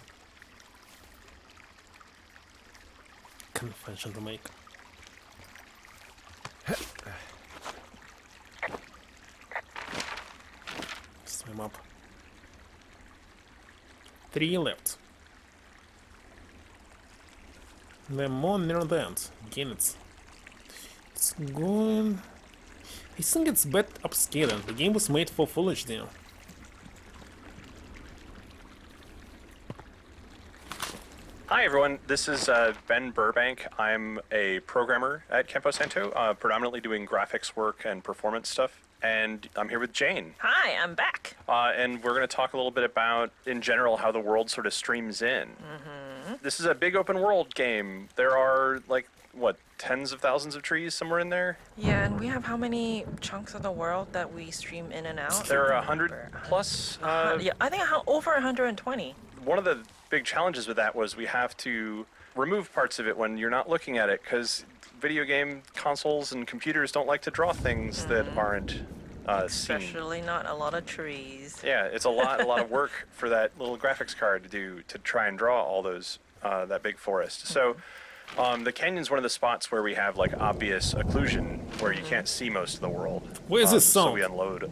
Confession to make. Swim up. 3 left. The more near that. Again, it's going. I think it's bad upscaling. The game was made for Full HD. Hi everyone, this is Ben Burbank. I'm a programmer at Campo Santo, predominantly doing graphics work and performance stuff. And I'm here with Jane. Hi, I'm back. And we're going to talk a little bit about, in general, how the world sort of streams in. This is a big open world game. There are, like, what, tens of thousands of trees somewhere in there? Yeah, and we have how many chunks of the world that we stream in and out? There are 100 plus. Yeah, I think over 120. One of the big challenges with that was we have to remove parts of it when you're not looking at it, because video game consoles and computers don't like to draw things that aren't seen. Especially not a lot of trees. Yeah, it's a lot of work for that little graphics card to do to try and draw all those that big forest. So the canyon's one of the spots where we have like obvious occlusion where you can't see most of the world. Where is this So sound? we unload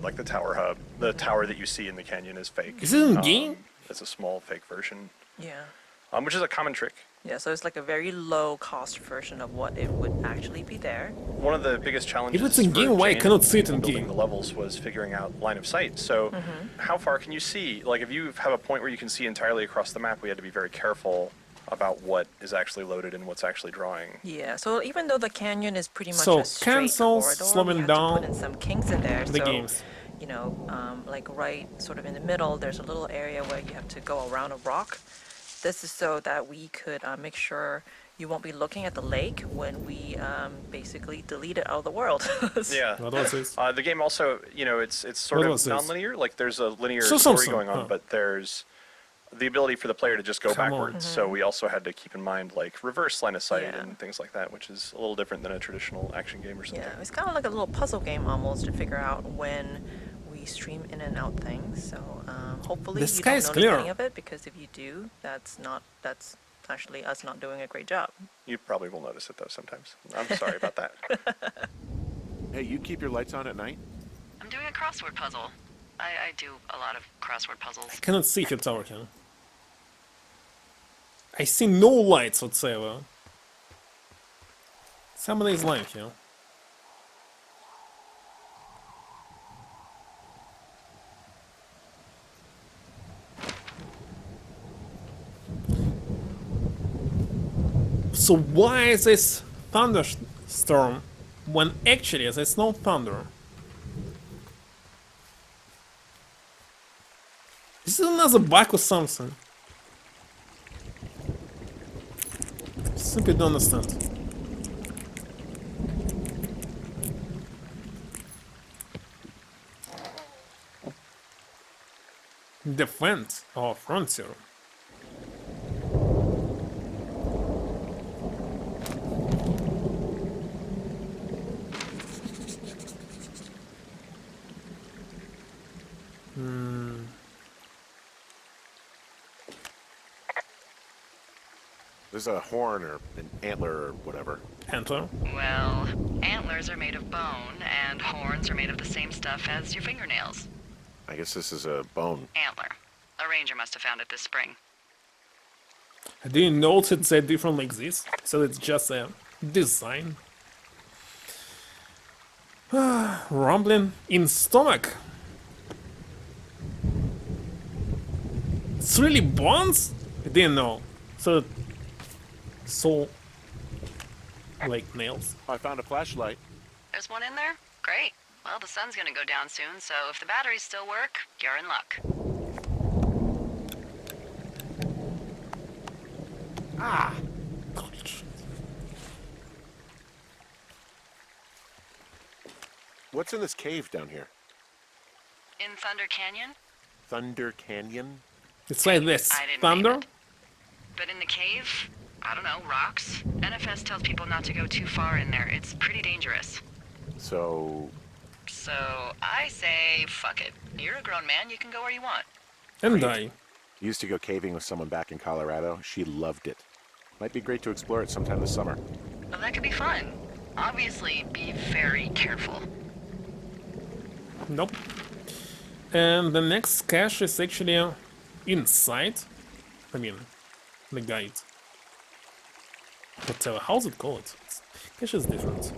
like the tower hub. The tower that you see in the canyon is fake. Is it in game? It's a small fake version, Yeah. which is a common trick. Yeah, so it's like a very low cost version of what it would actually be there. One of the biggest challenges If it's in for game, why I Jane cannot see it in building game? the levels was figuring out line of sight. So how far can you see? Like if you have a point where you can see entirely across the map, we had to be very careful about what is actually loaded and what's actually drawing. Yeah, so even though the canyon is pretty much So a straight cancels corridor, slowing we have to down put in some kinks in there. the so, games. You know, like right sort of in the middle, there's a little area where you have to go around a rock. This is so that we could make sure you won't be looking at the lake when we basically delete it out of the world. Yeah. What was this? The game also, you know, it's sort What of was this? non-linear. Like there's a linear So story something, going on, huh. but there's the ability for the player to just go Come on. backwards. So we also had to keep in mind like reverse line of sight Yeah. and things like that, which is a little different than a traditional action game or something. Yeah, it's kind of like a little puzzle game almost to figure out when we stream in and out things. So hopefully The you sky don't is notice clear. any of it, because if you do, that's actually us not doing a great job. You probably will notice it though sometimes. I'm sorry about that. Hey, you keep your lights on at night? I'm doing a crossword puzzle. I do a lot of crossword puzzles. I cannot see if it's tower here. I see no lights whatsoever. Somebody is lying here. So why is this thunderstorm when actually there's no thunder? Is it another bug or something? Simply don't understand. Defend our frontier. There's a horn or an antler or whatever. Antler? Well, antlers are made of bone, and horns are made of the same stuff as your fingernails. I guess this is a bone. Antler. A ranger must have found it this spring. I didn't notice that different like this, so it's just a design. Rumbling in stomach. It's really bones? I didn't know. So like nails. I found a flashlight. There's one in there? Great. Well, the sun's gonna go down soon, so if the batteries still work, you're in luck. Ah! What's in this cave down here? In Thunder Canyon? Thunder Canyon? It's like this. I didn't Thunder? name it. But in the cave, I don't know, rocks? NFS tells people not to go too far in there. It's pretty dangerous. So... So I say, fuck it. You're a grown man, you can go where you want. And die. Used to go caving with someone back in Colorado. She loved it. Might be great to explore it sometime this summer. Well, that could be fun. Obviously, be very careful. Nope. And the next cache is actually inside. I mean, the guide. But how's it called? Cache is different.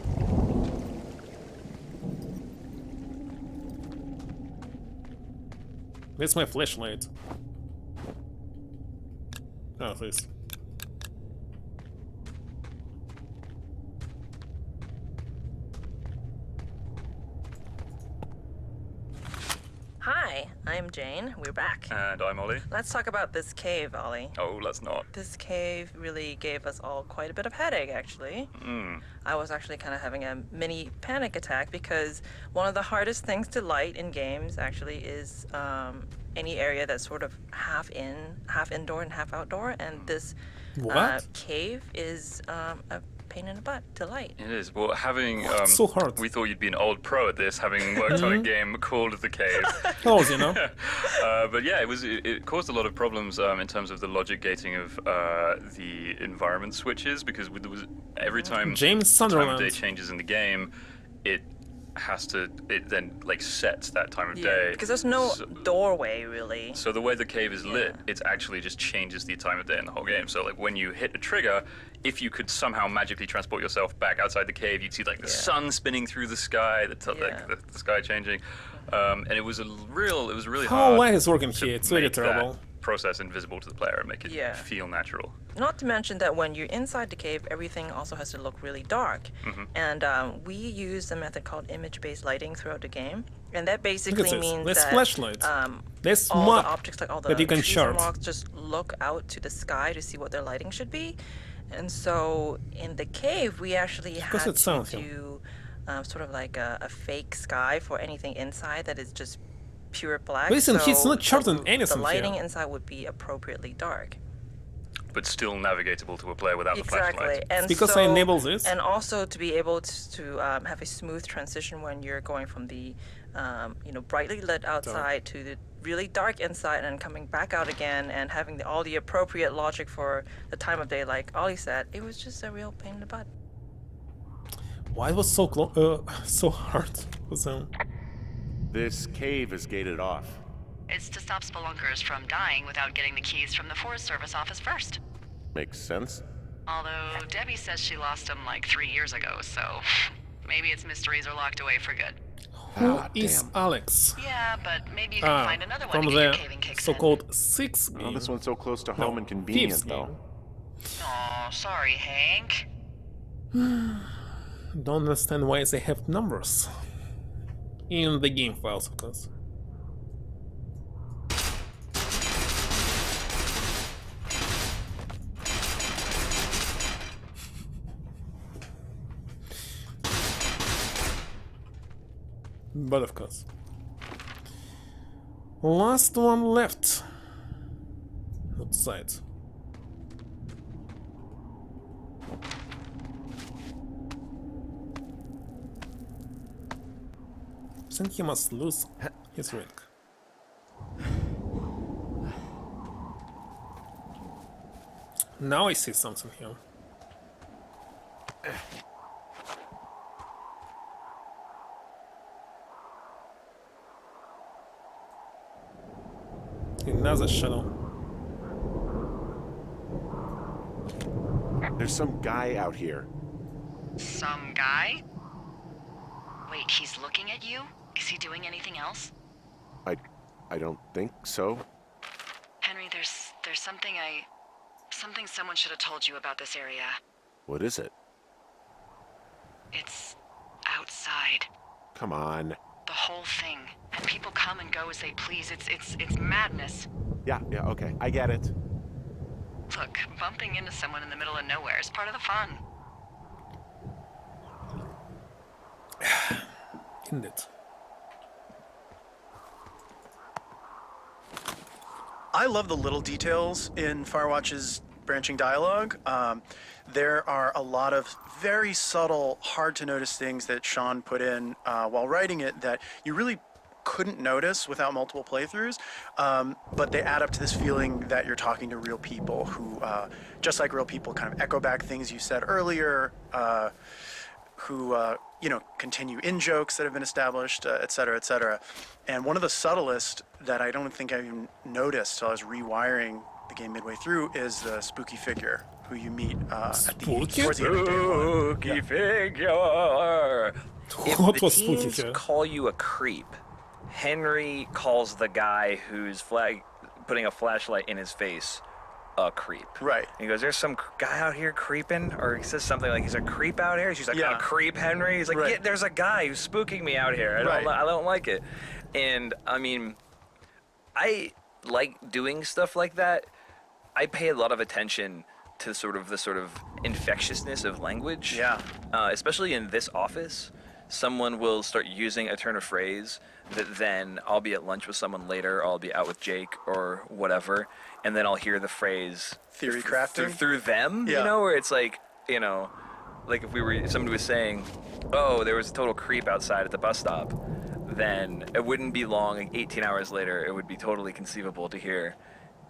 That's my flashlight. Oh, this. Hi, I'm Jane. We're back. And I'm Ollie. Let's talk about this cave, Ollie. Oh, let's not. This cave really gave us all quite a bit of headache, actually. I was actually kind of having a mini panic attack because one of the hardest things to light in games actually is any area that's sort of half indoor and half outdoor, and this cave is a pain in the butt to light. It is. Well, having so hard. we thought you'd be an old pro at this, having worked on a game called The Cave. Oh, you know. But yeah, it caused a lot of problems in terms of the logic gating of the environment switches, because there was every time James the time of Sunderland. day changes in the game, it then like sets that time of day. Because there's no doorway really. So the way the cave is lit, it actually just changes the time of day in the whole game. So like when you hit a trigger, if you could somehow magically transport yourself back outside the cave, you'd see like the sun spinning through the sky, the sky changing, and it was really How hard. light is working to here? It's really make that terrible. process invisible to the player and make it feel natural. Not to mention that when you're inside the cave, everything also has to look really dark. And we use a method called image-based lighting throughout the game. And that basically means There's that flashlights. There's all map the objects, like all the that you can trees and chart. rocks, just look out to the sky to see what their lighting should be. And so in the cave, we actually had it to sounds, do sort of like a fake sky for anything inside that is just pure black. Listen, he's so not charting anything the lighting here. inside would be appropriately dark. But still navigatable to a player without the flashlight. And because so, I enable this. And also to be able to have a smooth transition when you're going from the brightly lit outside to the really dark inside and coming back out again, and having all the appropriate logic for the time of day, like Ollie said, it was just a real pain in the butt. Why it was so so hard for them? This cave is gated off. It's to stop spelunkers from dying without getting the keys from the Forest Service office first. Makes sense. Although Debbie says she lost them like 3 years ago, so maybe its mysteries are locked away for good. Who is Alex? Yeah, but maybe you can find another one from to get your the caving kicks in. so-called sixth game. Oh, this one's so close to home and convenient, fifth though. game. Oh, sorry, Hank. Don't understand why they have numbers in the game files, of course. But of course. Last one left. Outside. I think he must lose his ring. Now I see something here. Another shadow. There's some guy out here. Some guy? Wait, he's looking at you? Is he doing anything else? I don't think so. Henry, there's something someone should have told you about this area. What is it? It's outside. Come on. The whole thing. And people come and go as they please. It's madness. Yeah, okay. I get it. Look, bumping into someone in the middle of nowhere is part of the fun. Indeed. I love the little details in Firewatch's branching dialogue. There are a lot of very subtle, hard to notice things that Sean put in while writing it that you really couldn't notice without multiple playthroughs, but they add up to this feeling that you're talking to real people who, just like real people, kind of echo back things you said earlier, who continue in jokes that have been established, et cetera, et cetera. And one of the subtlest that I don't think I even noticed till I was rewiring the game midway through is the spooky figure who you meet towards the end of day one. Spooky figure. If What the was spooky teens here? call you a creep, Henry calls the guy who's putting a flashlight in his face a creep. Right. He goes, "There's some guy out here creeping," or he says something like, "He's a creep out here." She's like, Yeah. "A creep, Henry." He's like, Right. "Yeah, there's a guy who's spooking me out here. Right. I don't like it." And I mean, I like doing stuff like that. I pay a lot of attention to the sort of infectiousness of language. Yeah. Especially in this office, someone will start using a turn of phrase that then I'll be at lunch with someone later, or I'll be out with Jake or whatever, and then I'll hear the phrase Theory crafting? through them, Yeah. where it's like, like if somebody was saying, "Oh, there was a total creep outside at the bus stop," then it wouldn't be long, like 18 hours later, it would be totally conceivable to hear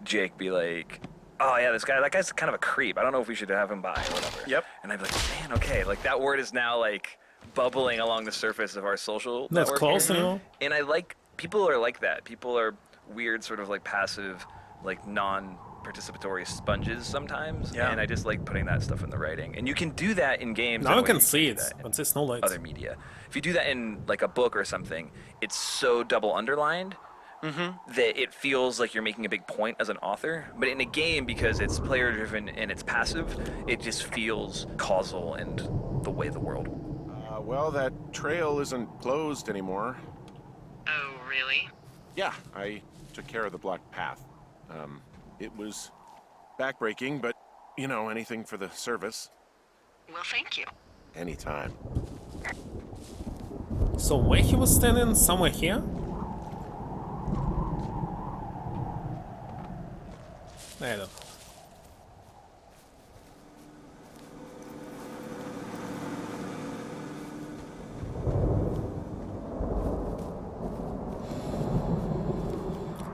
Jake be like, "Oh yeah, that guy's kind of a creep. I don't know if we should have him by or whatever." Yep. And I'd be like, "Man, okay, like that word is now like bubbling along the surface of our social That's network close, here." you know? And I like, people are like that. People are weird, sort of like passive, like non-participatory sponges sometimes. Yeah. And I just like putting that stuff in the writing. And you can do that in games. Now in a I way can you see do it, that in but there's no light. other media. If you do that in like a book or something, it's so double underlined that it feels like you're making a big point as an author. But in a game, because it's player driven and it's passive, it just feels causal and the way of the world. Well, that trail isn't closed anymore. Oh, really? Yeah, I took care of the blocked path. It was backbreaking, but, anything for the service. Well, thank you. Anytime. So where he was standing? Somewhere here? I don't know.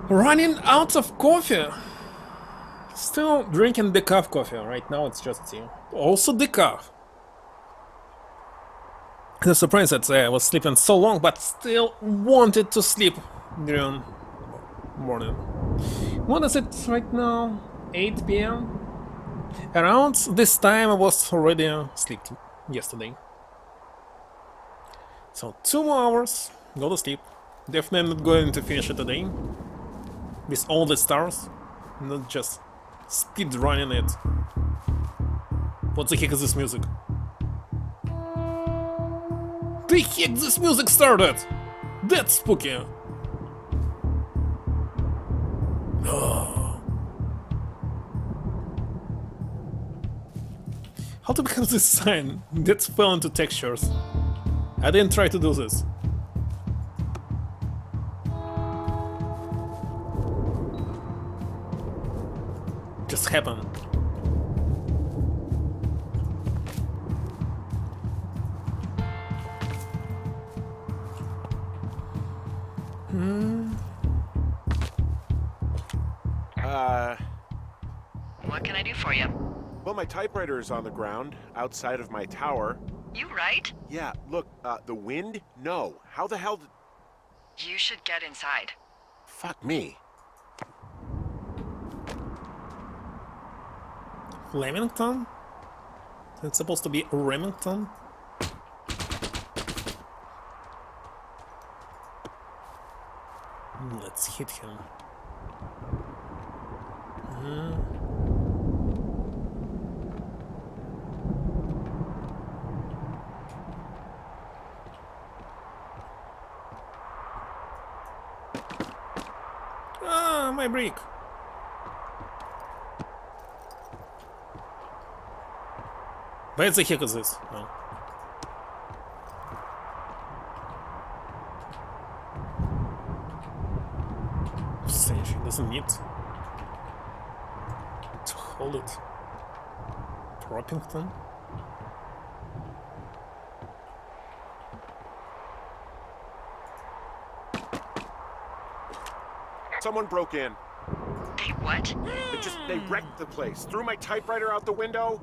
Running out of coffee. Still drinking decaf coffee. Right now it's just tea. Also decaf. I'm surprised that I was sleeping so long, but still wanted to sleep during morning. What is it right now? 8 p.m. Around this time I was already asleep yesterday. So 2 more hours, go to sleep. Definitely not going to finish it today. With all the stars, not just speed running it. What the heck is this music? The heck this music started? That's spooky. Oh. How to become this sign? That fell into textures. I didn't try to do this. Just happened. What can I do for you? Well, my typewriter is on the ground outside of my tower. You right? Yeah, look, the wind? No. How the hell did... You should get inside. Fuck me. Flemington? It's supposed to be Remington? Let's hit him. Ah, my brick! Where the heck is this? Oh. Strange, he doesn't need to hold it. Proppington? Someone broke in. They what? They wrecked the place. Threw my typewriter out the window.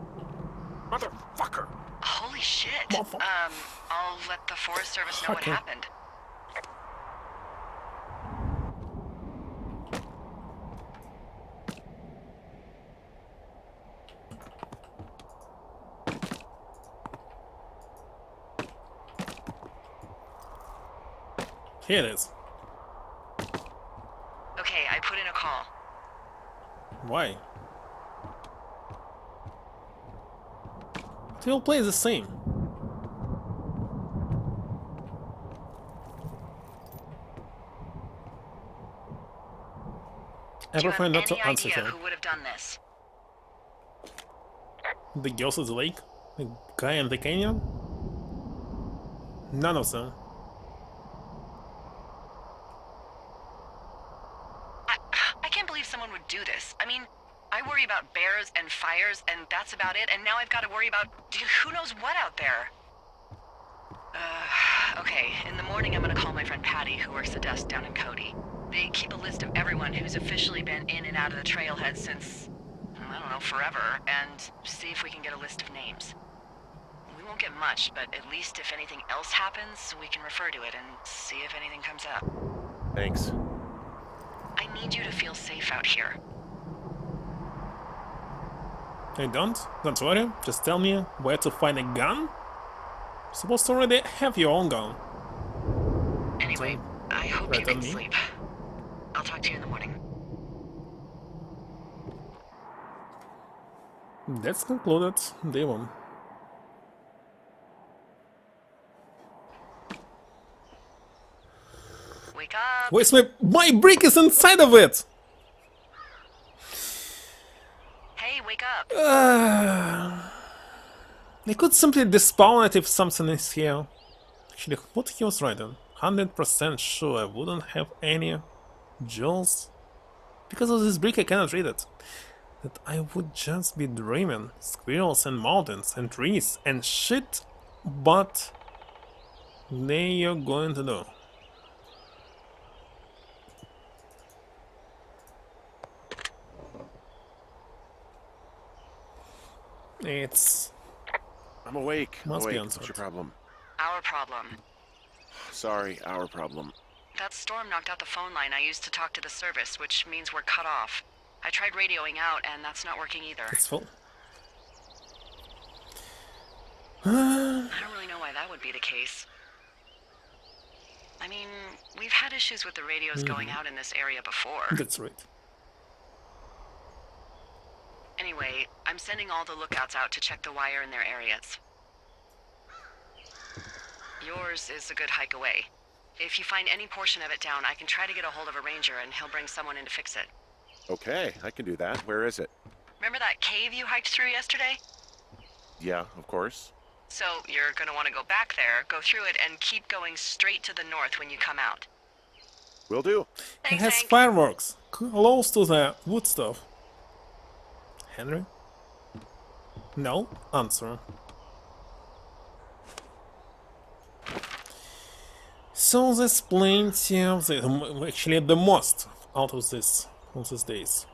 Motherfucker. Holy shit. I'll let the Forest Service know what happened. Here it is. Okay, I put in a call. Why? They all play the same. I prefer not to answer him. Who would have done this? The girls at the lake? The guy in the canyon? None of them. I can't believe someone would do this. I mean, I worry about bears and fires, and that's about it, and now I've got to worry about who knows what out there. Okay, in the morning I'm gonna call my friend Patty, who works the desk down in Cody. They keep a list of everyone who's officially been in and out of the trailhead since, I don't know, forever, and see if we can get a list of names. We won't get much, but at least if anything else happens, we can refer to it and see if anything comes up. Thanks. I need you to feel safe out here. I don't worry, just tell me where to find a gun? You're supposed to already have your own gun. Anyway, I hope you can sleep. I'll talk to you in the morning. That's concluded. Day 1. Wake up! Where's my brick is inside of it! Hey, wake up! I could simply despawn it if something is here. Actually, what he was writing? 100% sure I wouldn't have any jewels. Because of this brick I cannot read it. That I would just be dreaming. Squirrels and mountains and trees and shit. But they are going to do. I'm awake. Must be What's your problem? Our problem. Sorry, our problem. That storm knocked out the phone line I used to talk to the service, which means we're cut off. I tried radioing out, and that's not working either. It's full. I don't really know why that would be the case. I mean, we've had issues with the radios going out in this area before. That's right. Anyway, I'm sending all the lookouts out to check the wire in their areas. Yours is a good hike away. If you find any portion of it down, I can try to get a hold of a ranger and he'll bring someone in to fix it. Okay, I can do that. Where is it? Remember that cave you hiked through yesterday? Yeah, of course. So you're gonna want to go back there, go through it, and keep going straight to the north when you come out. Will do. It Thanks, has Hank. fireworks close to the wood stuff. Henry? No answer. So there's plenty of actually the most out of these days.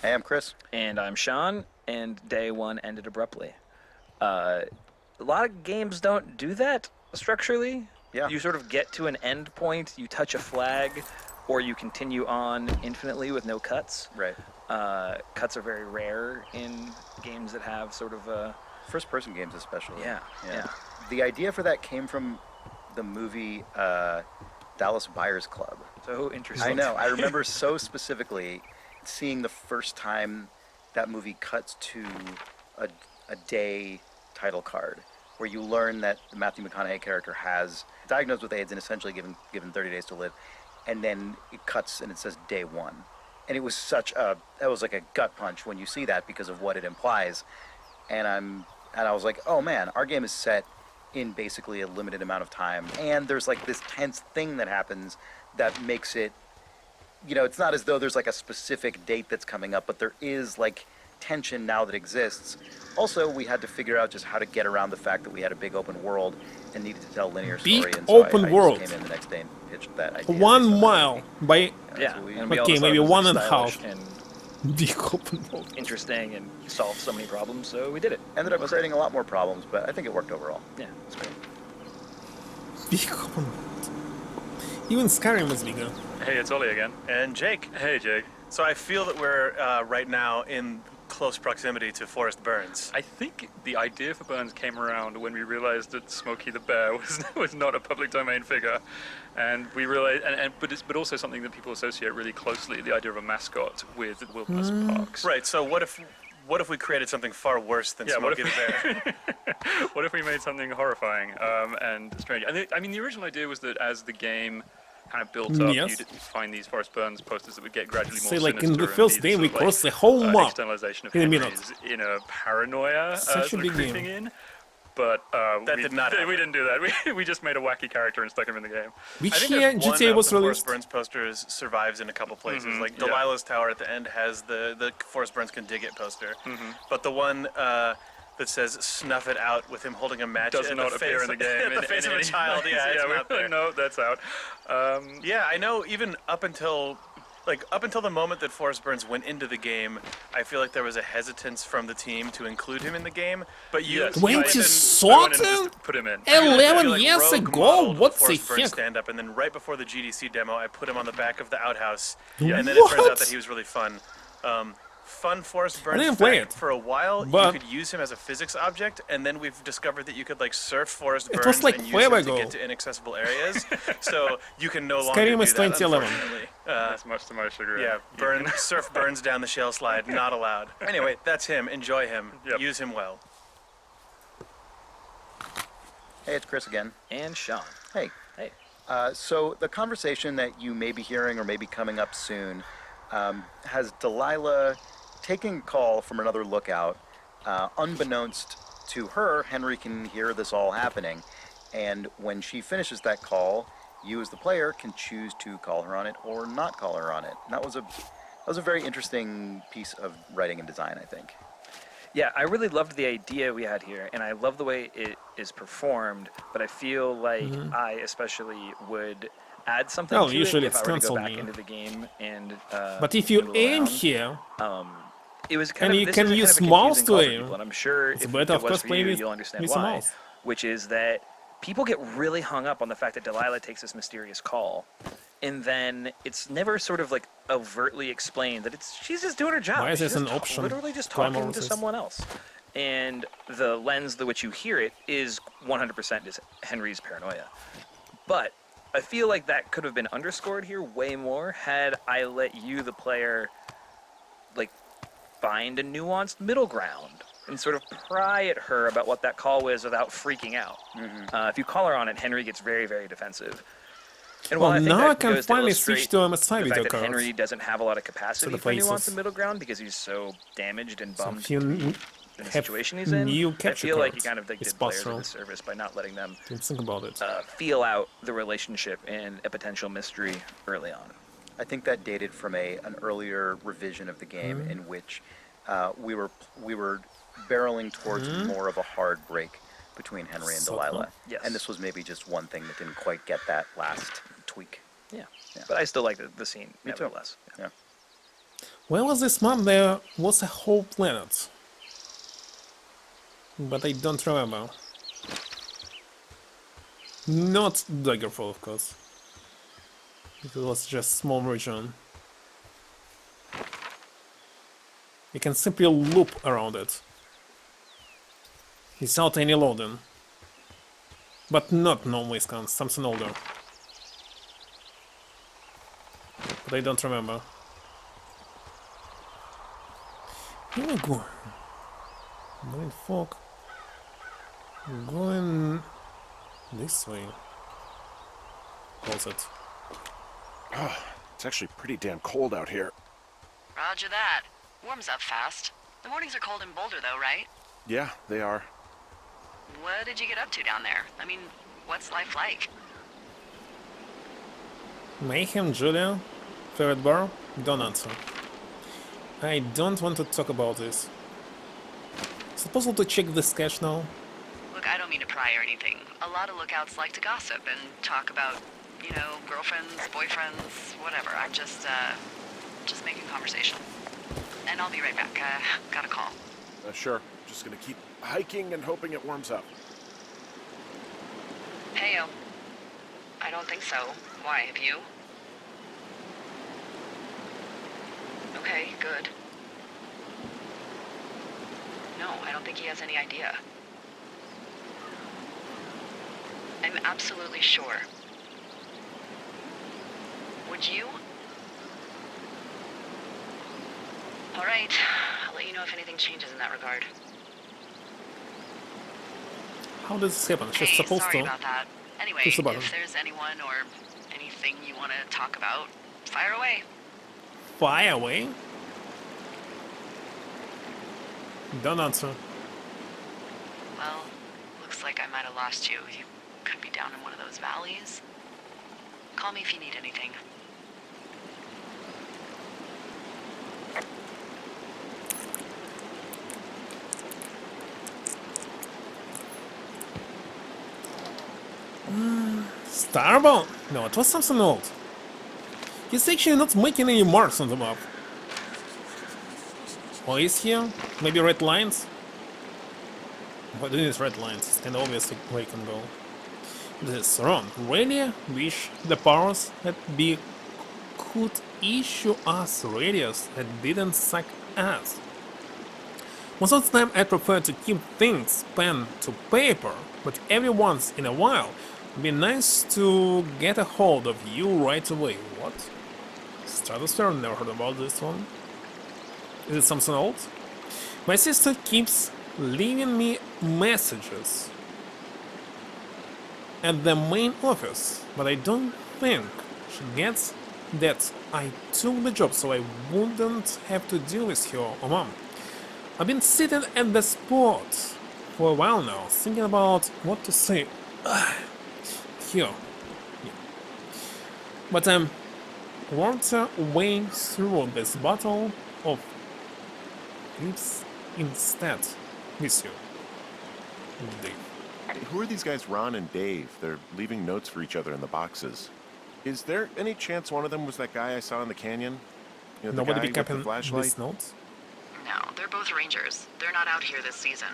Hey, I'm Chris. And I'm Sean, and day one ended abruptly. A lot of games don't do that structurally. Yeah. You sort of get to an end point, you touch a flag, or you continue on infinitely with no cuts. Right. Cuts are very rare in games that have sort of a... First-person games especially. Yeah. The idea for that came from the movie Dallas Buyers Club. So interesting. I know. I remember so specifically seeing the first time that movie cuts to a day title card, where you learn that the Matthew McConaughey character has diagnosed with AIDS and essentially given 30 days to live, and then it cuts and it says day one, and it was that was like a gut punch when you see that because of what it implies, and I was like, oh man, our game is set in basically a limited amount of time, and there's like this tense thing that happens that makes it, you know, it's not as though there's like a specific date that's coming up, but there is like tension now that exists. Also, we had to figure out just how to get around the fact that we had a big open world and needed to tell a linear story. Big and so open I world. just came in the next day and pitched that idea. 1 mile by Yeah. So we- And we all Okay, thought maybe it was, one and a stylish half. and big open world. interesting and solved so many problems, so we did it. Ended up Was creating a lot more problems, but I think it worked overall. Yeah, it's great. Big open world. Even Skyrim is bigger. Hey, it's Ollie again. And Jake. Hey, Jake. So I feel that we're right now in close proximity to Forest Burns. I think the idea for Burns came around when we realized that Smokey the Bear was not a public domain figure, and we realized, but also something that people associate really closely, the idea of a mascot with wilderness parks. Right. So what if we created something far worse than Smokey the Bear? What if we made something horrifying and strange? And I mean, the original idea was that as the game kind of built up, Yes. you'd find these Forest Burns posters that would get gradually more Say, like, in sinister the and first be day, sort we of, like, crossed the whole map externalization of in a minute. Henry's inner paranoia Such a sort of big creeping game. in. But That did not happen. We didn't do that. We just made a wacky character and stuck him in the game. Which I think year there's one GTA of was the released? Forest Burns posters survives in a couple places. Like yeah. Delilah's Tower at the end has the Forest Burns can dig it poster, but the one that says "snuff it out" with him holding a match Does at not the appear face in the game. at the face of a child. Yeah, it's we're not there. like, no, that's out. Yeah, I know. Even up until the moment that Forrest Burns went into the game, I feel like there was a hesitance from the team to include him in the game. But you, Yes, When I to didn't- sort I went in him? just to put him in. 11 like, years rogue ago? modeled What the Forrest Burns heck? stand up, and then right before the GDC demo, I put him on the back of the outhouse, Yeah. and then it turns What? out that he was really fun. Fun Forrest Burns didn't play fact, it, for a while but- you could use him as a physics object, and then we've discovered that you could like surf Forrest It Burns was, like, and use forever him to ago. get to inaccessible areas. So you can no longer Skyrim do is that, 2011. unfortunately. That's much to my chagrin. Yeah, surf Burns down the shell slide, not allowed. Anyway, that's him. Enjoy him. Yep. Use him well. Hey, it's Chris again. And Sean. Hey. Hey. So the conversation that you may be hearing or may be coming up soon has Delilah taking a call from another lookout. Unbeknownst to her, Henry can hear this all happening. And when she finishes that call, you as the player can choose to call her on it or not call her on it. And that was a very interesting piece of writing and design, I think. Yeah, I really loved the idea we had here, and I love the way it is performed, but I feel like I especially would add something Well, to usually it if it's I were to go console back game. into the game and But if you noodle aim around. here, It was kind And of, you this can is a use kind of a mouse confusing to call for aim. people, and I'm sure It's if better, it of was course, for playing you, with- you'll understand with a why. mouse. Which is that people get really hung up on the fact that Delilah takes this mysterious call, and then it's never sort of like overtly explained that she's just doing her job. Why is She's this just an option? Literally just Climb talking over to this. someone else. And the lens through which you hear it is 100% is Henry's paranoia. But I feel like that could have been underscored here way more had I let you, the player, like, find a nuanced middle ground and sort of pry at her about what that call was without freaking out. If you call her on it, Henry gets very, very defensive. And while Well, I think now I that can goes to finally switch illustrate to a side the video fact that card. Henry doesn't have a lot of capacity the for nuance faces. and middle ground because he's so damaged and So bummed if you in the have situation he's in, new I capture feel like cards, he kind of like, it's did players a possible. disservice by not letting them Don't think about it. feel out the relationship and a potential mystery early on. I think that dated from an earlier revision of the game in which we were barreling towards more of a hard break between Henry and Delilah. Yes. And this was maybe just one thing that didn't quite get that last tweak. Yeah. Yeah. But I still like the scene, Me too. nevertheless. Yeah. When was this map there was a whole planet. But I don't remember. Not Daggerfall, of course. It was just small region. You can simply loop around it. Without any loading. But not no miscons, something older. But I don't remember. Here we go. Going fog. Going this way. How's it? It's actually pretty damn cold out here. Roger that. Warms up fast. The mornings are cold in Boulder, though, right? Yeah, they are. What did you get up to down there? I mean, what's life like? Mayhem, Julia? Favorite bar? Don't answer. I don't want to talk about this. Is it possible to check the sketch now? Look, I don't mean to pry or anything. A lot of lookouts like to gossip and talk about, you know, girlfriends, boyfriends, whatever. I'm just making conversation. And I'll be right back. Got a call. Sure. Just gonna keep hiking and hoping it warms up. Heyo. I don't think so. Why, have you? Okay, good. No, I don't think he has any idea. I'm absolutely sure. Would you? All right. I'll let you know if anything changes in that regard. How does this happen? It's just Hey, supposed sorry to. about that. Anyway, Push the button. if there's anyone or anything you want to talk about, fire away. Fire away? Don't answer. Well, looks like I might have lost you. You could be down in one of those valleys. Call me if you need anything. Starbound? No, it was something old. He's actually not making any marks on the map. Or is he? Maybe red lines? What do these red lines? It's kind of obvious where you can go. This is wrong. Really wish the powers that be could issue us radios that didn't suck ass. Most of the time I prefer to keep things pen to paper, but every once in a while it'd be nice to get a hold of you right away. What? Stratosphere? Never heard about this one. Is it something old? My sister keeps leaving me messages at the main office, but I don't think she gets that I took the job so I wouldn't have to deal with her or mom. I've been sitting at the spot for a while now, thinking about what to say. Here. Yeah. But I'm water way through this bottle of lips instead with you, Dave. Who are these guys, Ron and Dave? They're leaving notes for each other in the boxes. Is there any chance one of them was that guy I saw in the canyon? You know, the Nobody guy pick with up the in flashlight? these notes? No, they're both rangers. They're not out here this season.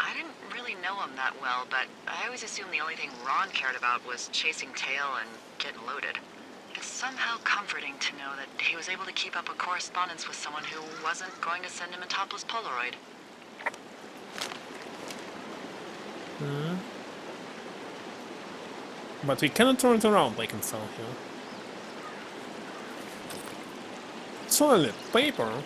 I didn't really know him that well, but I always assumed the only thing Ron cared about was chasing tail and getting loaded. It's somehow comforting to know that he was able to keep up a correspondence with someone who wasn't going to send him a topless Polaroid. But we cannot turn it around like in Silent Hill. Toilet paper?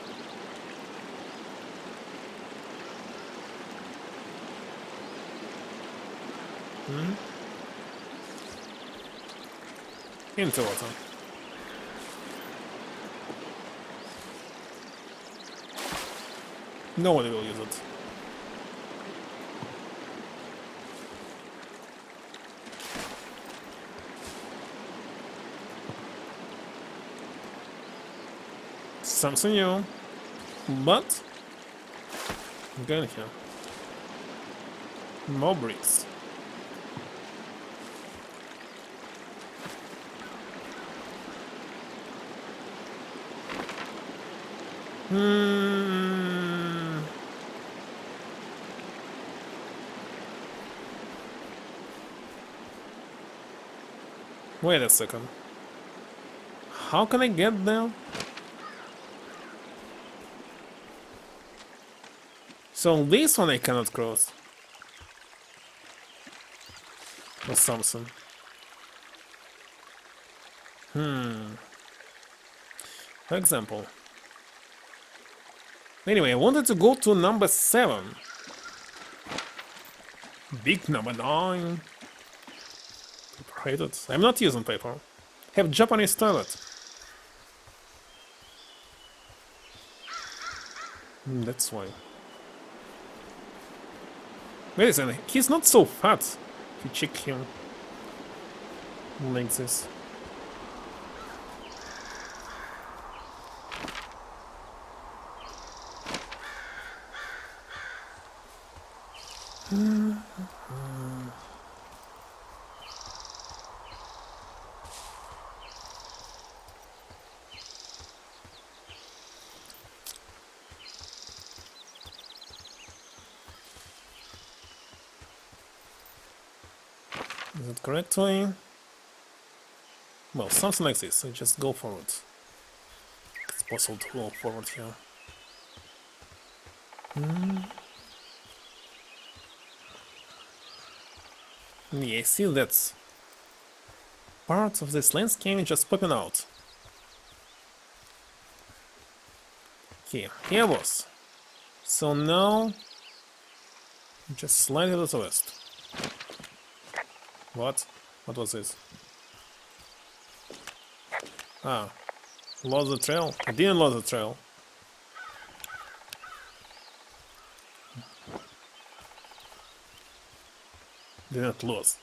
Into water. Nobody will use it. Something new. But I'm going here. More bricks. Wait a second. How can I get there? So this one I cannot cross. Or something. For example. Anyway, I wanted to go to number 7. Big number 9. Paper hate it. I'm not using paper. Have Japanese toilet. That's why. Wait a second, he's not so fat. If you check him like this. Is it correctly? Well, something like this, so just go forward. It's possible to go forward here. Yeah, I see that's part of this landscape just popping out. Here was. So now, just slide it to the west. What? What was this? Ah, lost the trail? I didn't lose the trail. Didn't lose.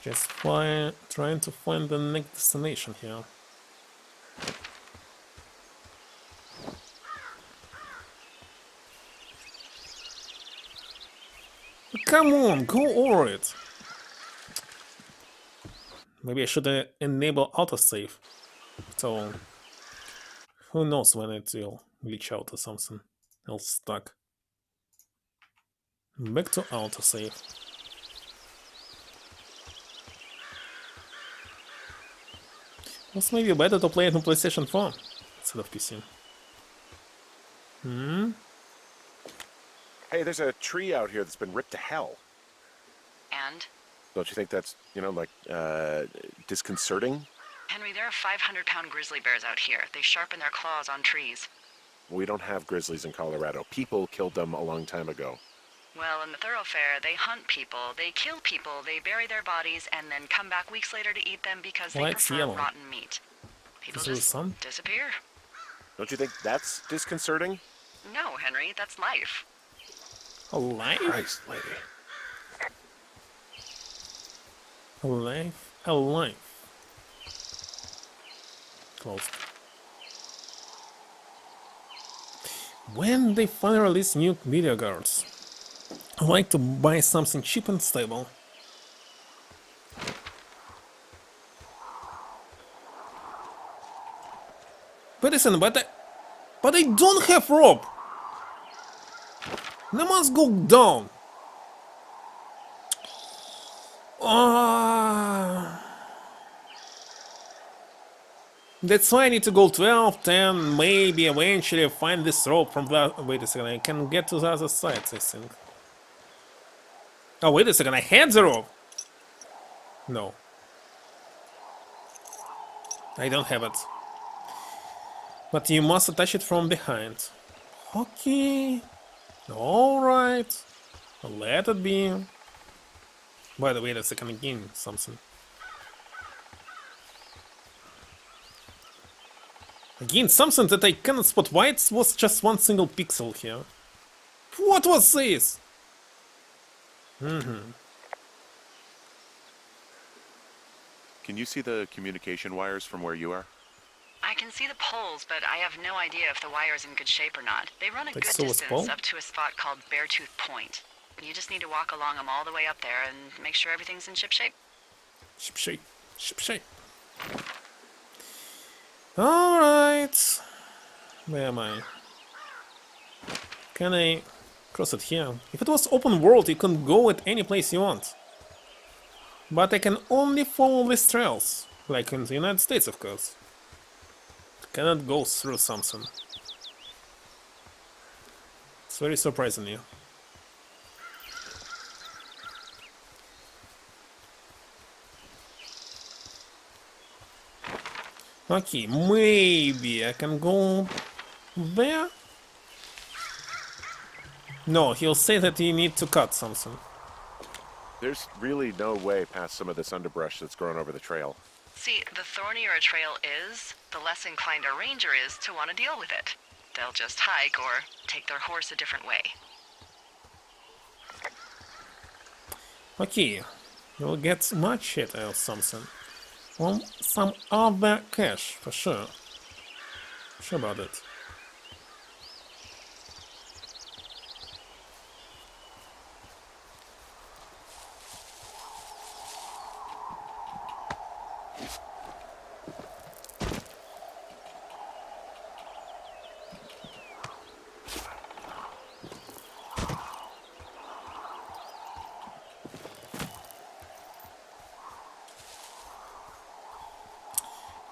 Just trying to find the next destination here. Come on, go over it. Maybe I should enable autosave. So who knows when it will glitch out or something else stuck. Back to autosave. It's maybe better to play it on PlayStation 4 instead of PC. Hey, there's a tree out here that's been ripped to hell. And? Don't you think that's, disconcerting? Henry, there are 500-pound grizzly bears out here. They sharpen their claws on trees. We don't have grizzlies in Colorado. People killed them a long time ago. Well, in the thoroughfare, they hunt people, they kill people, they bury their bodies, and then come back weeks later to eat them because they prefer rotten meat. People just disappear. Don't you think that's disconcerting? No, Henry, that's life. A life? Christ, lady. A life? A life. Closed. When they finally release new video cards, I like to buy something cheap and stable. But listen, but I don't have rope. They must go down. That's why I need to go 12, 10, maybe eventually find this rope from that. Wait a second, I can get to the other side, I think. Oh, wait a second, I had the rope! No. I don't have it. But you must attach it from behind. Okay. Alright. Let it be. By the way, that's a second again, something. Again, something that I cannot spot. Why it was just one single pixel here? What was this? Can you see the communication wires from where you are? I can see the poles, but I have no idea if the wire's in good shape or not. They run a Like good so is distance pole? up to a spot called Beartooth Point. You just need to walk along them all the way up there and make sure everything's in ship shape. Ship shape. Ship shape. Alright. Where am I? Can I cross it here? If it was open world, you can go at any place you want. But I can only follow these trails. Like in the United States, of course. Cannot go through something. It's very surprising, yeah. Okay, maybe I can go there? No, he'll say that you need to cut something. There's really no way past some of this underbrush that's grown over the trail. See, the thornier a trail is, the less inclined a ranger is to want to deal with it. They'll just hike or take their horse a different way. Okay, you'll get much shit out of something. Well, some other cash, for sure. Sure about it.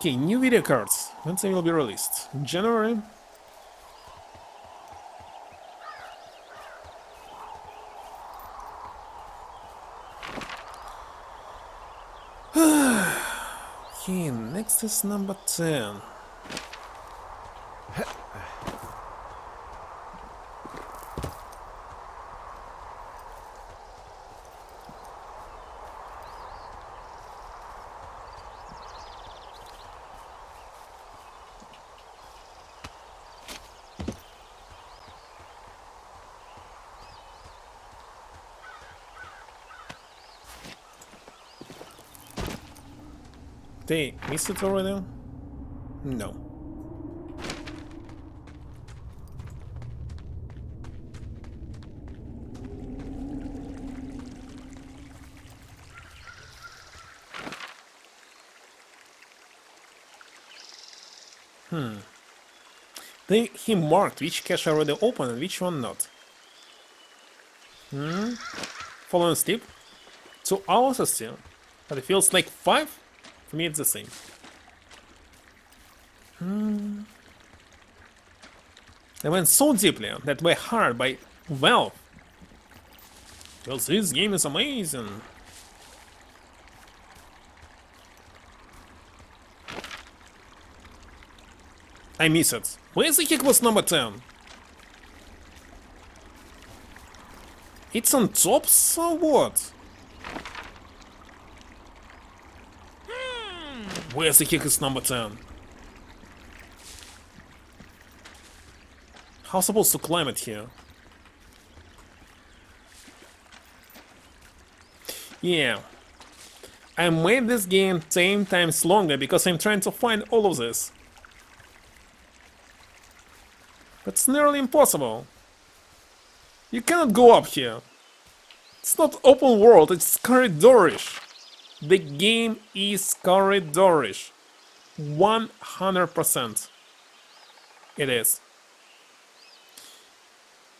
Okay, new video cards. When they will be released? January? Okay, next is number 10. They missed it already? No. He marked which cache already open and which one not. Following step? 2 hours still. But it feels like 5? For me it's the same. I went so deeply that we're hired by Valve. Because this game is amazing. I miss it. Where's the heck was number 10? It's on top, so what? Where's the heck is number 10? How supposed to climb it here? Yeah. I made this game 10 times longer because I'm trying to find all of this. It's nearly impossible. You cannot go up here. It's not open world, it's corridorish. The game is corridorish. 100%. It is.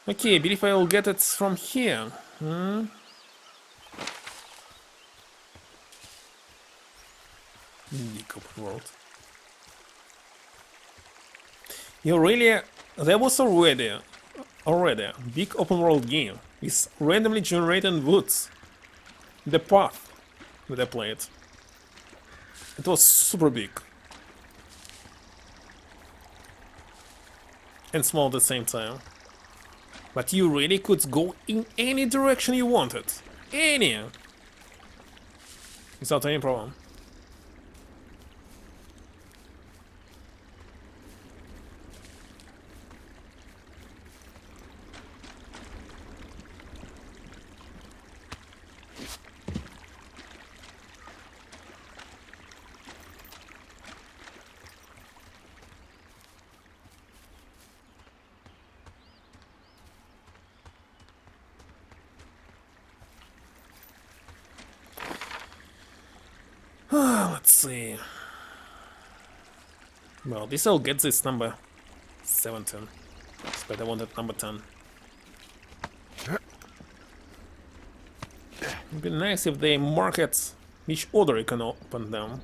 Okay, I believe I will get it from here. Open world. You really... There was already a big open world game with randomly generated woods the path that I played. It was super big. And small at the same time. But you really could go in any direction you wanted. Any! Without any problem. Let's see. Well, this all gets this number 17. But I wanted number 10. It'd be nice if they market which order you can open them.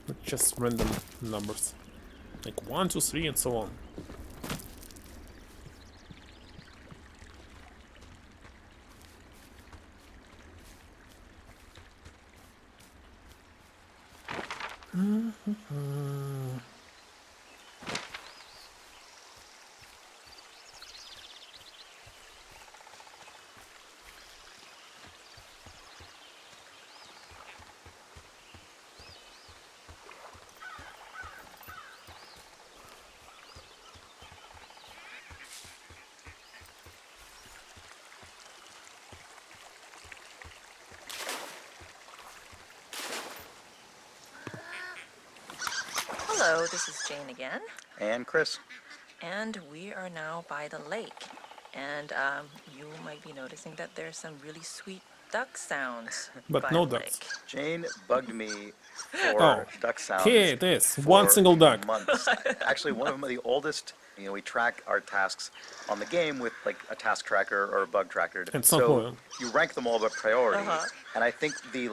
Not just random numbers. Like 1, 2, 3 and so on. Hello, this is Jane again. And Chris. And we are now by the lake. And you might be noticing that there's some really sweet duck sounds. But by no the ducks. lake. Jane bugged me for Oh, duck sounds. here it is. for One single duck. months. Actually, one of the oldest. You know, we track our tasks on the game with like a task tracker or a bug tracker. And some so point. you rank them all by priority. Uh-huh. And I think the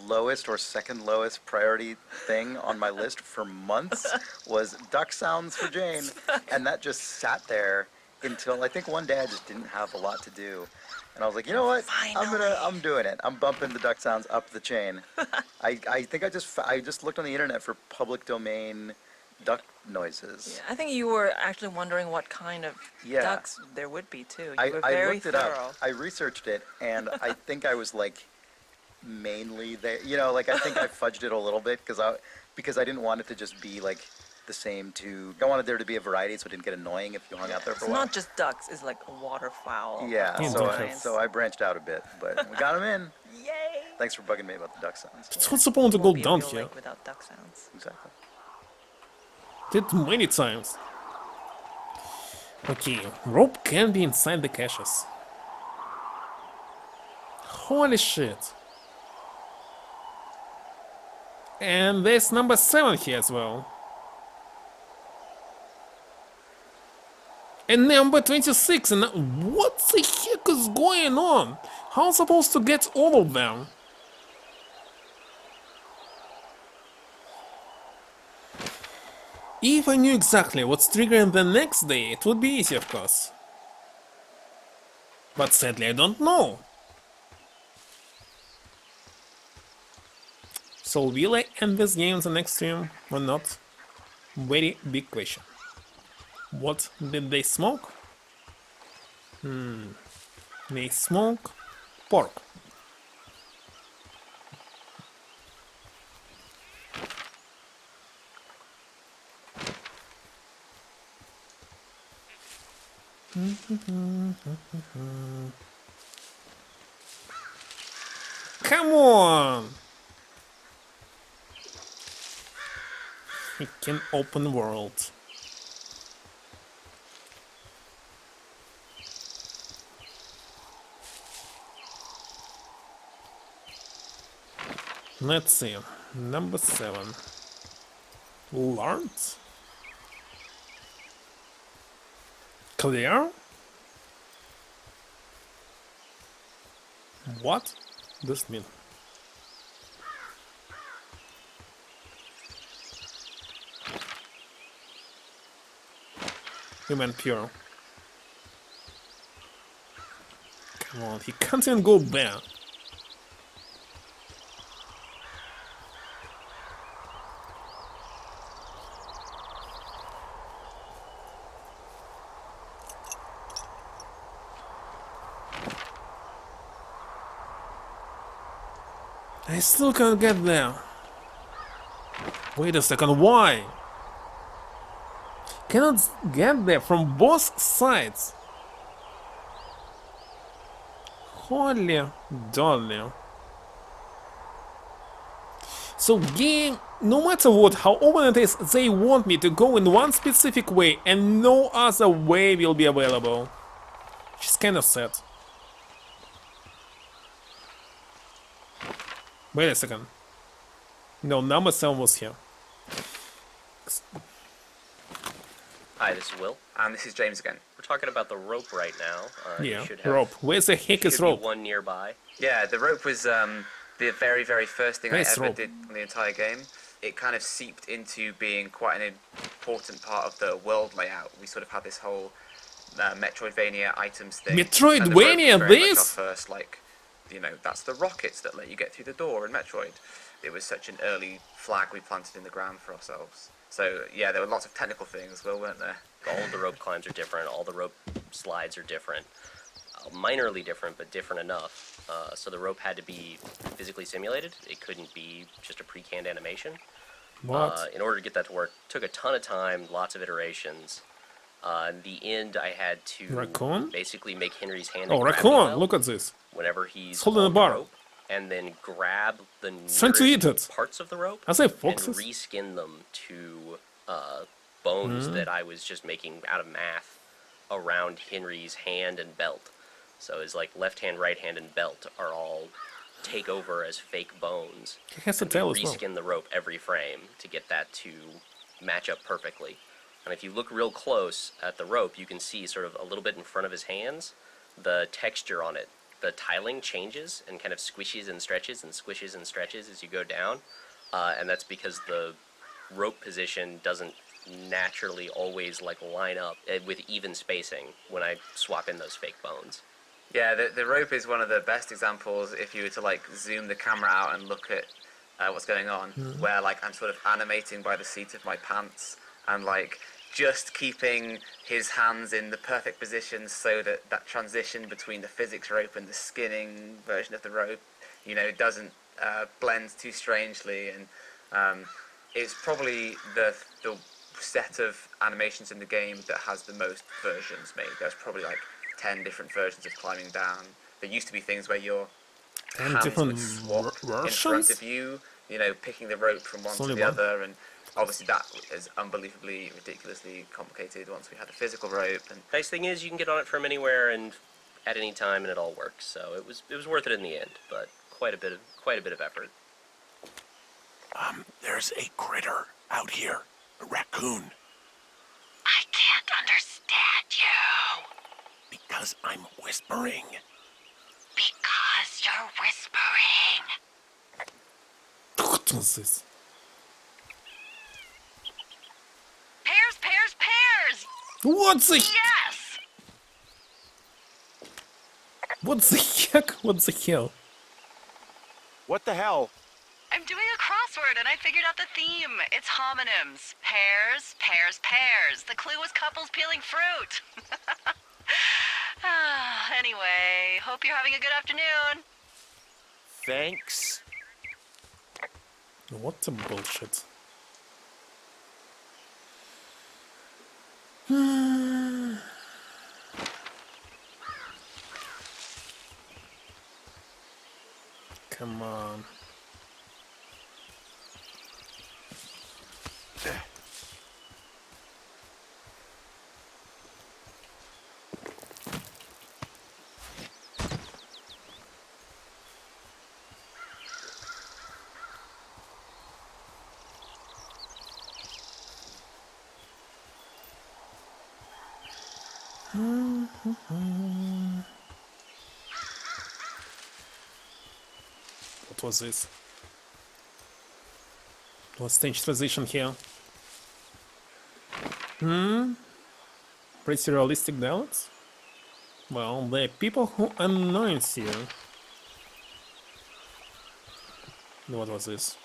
lowest or second lowest priority thing on my list for months was duck sounds for Jane, and that just sat there until I think one day I just didn't have a lot to do, and I was like, you know what, I'm doing it. I'm bumping the duck sounds up the chain. I think I just looked on the internet for public domain duck noises. Yeah, I think you were actually wondering what kind of Yeah. ducks there would be too. You I were very looked it thorough. up. I researched it, and I think I was mainly there. You know, I think I fudged it a little bit because I didn't want it to just be the same two. I wanted there to be a variety so it didn't get annoying if you hung out there for It's a while. not just ducks, it's like waterfowl. Yeah, of all so so I branched out a bit, but we got them in. Yay! Thanks for bugging me about the duck sounds. It's what's the point to go Won't be a down real here? lake without duck sounds. Exactly. Did many times. Okay, rope can be inside the caches. Holy shit. And there's number 7 here as well. And number 26, and what the heck is going on? How am I supposed to get all of them? If I knew exactly what's triggering the next day, it would be easy, of course. But sadly, I don't know. So will I end this game in the next stream or not? Very big question. What did they smoke? They smoke pork. Come on! It can open world. Let's see. Number 7. Learned? Clear? What does it mean? Human pure. Come on, he can't even go there. I still can't get there. Wait a second, why? Cannot get there from both sides. Holy dolly. So game, no matter what, how often it is, they want me to go in one specific way and no other way will be available. Which is kind of sad. Wait a second. No, number 7 was here. Hi, this is Will. And this is James again. We're talking about the rope right now. Yeah, you should have, rope. Where's the heck is should be rope? one nearby. Yeah, the rope was the very, very first thing Nice I ever rope. did on the entire game. It kind of seeped into being quite an important part of the world layout. We sort of had this whole Metroidvania items thing. Metroidvania, and the rope was very much this? our first, like, you know, that's the rockets that let you get through the door in Metroid. It was such an early flag we planted in the ground for ourselves. So yeah, there were lots of technical things, well, weren't there? All of the rope climbs are different. All the rope slides are different. Minorly different, but different enough. So the rope had to be physically simulated. It couldn't be just a pre-canned animation. What? In order to get that to work, took a ton of time, lots of iterations. In the end, I had to Raccoon? basically make Henry's hand. Oh, a grabbing raccoon! belt Look at this. Whenever he's holding on a bar. the rope, and then grab the Trying to eat nearest it. parts of the rope Are they and foxes? reskin them to bones that I was just making out of math around Henry's hand and belt. So his like left hand, right hand, and belt are all take over as fake bones. He has a And we tail as well. reskin the rope every frame to get that to match up perfectly. And if you look real close at the rope, you can see sort of a little bit in front of his hands, the texture on it. The tiling changes and kind of squishes and stretches and squishes and stretches as you go down. And that's because the rope position doesn't naturally always like line up with even spacing when I swap in those fake bones. Yeah, the rope is one of the best examples if you were to like zoom the camera out and look at what's going on, where like I'm sort of animating by the seat of my pants and like just keeping his hands in the perfect position so that that transition between the physics rope and the skinning version of the rope, you know, doesn't blend too strangely. And it's probably the set of animations in the game that has the most versions made. There's probably like 10 different versions of climbing down. There used to be things where your 10 hands different would swap in front versions? of you, you know, picking the rope from one It's to only the one. other, and obviously that is unbelievably, ridiculously complicated once we had a physical rope. And Nice thing is you can get on it from anywhere and at any time, and it all works. So it was worth it in the end, but quite a bit of effort. There's a critter out here. A raccoon. I can't understand you. Because I'm whispering. Because you're whispering. What was this? Pears, pears, pears! What the? Yes! What the heck? What the hell? What the hell? I'm doing a crossword and I figured out the theme. It's homonyms. Pears, pears, pears. The clue was couples peeling fruit. Anyway, hope you're having a good afternoon. Thanks. What the bullshit? Come on. What was this? What stage transition here? Pretty realistic dialogues? Well, the people who announce you. What was this?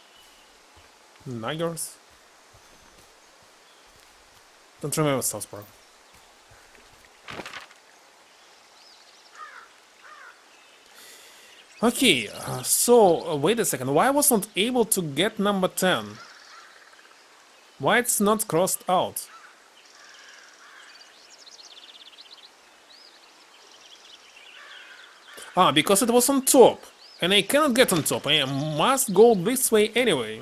Nigers? Don't remember South Park. Okay, so wait a second. Why I wasn't able to get number 10? Why it's not crossed out? Ah, because it was on top. And I cannot get on top. I must go this way anyway.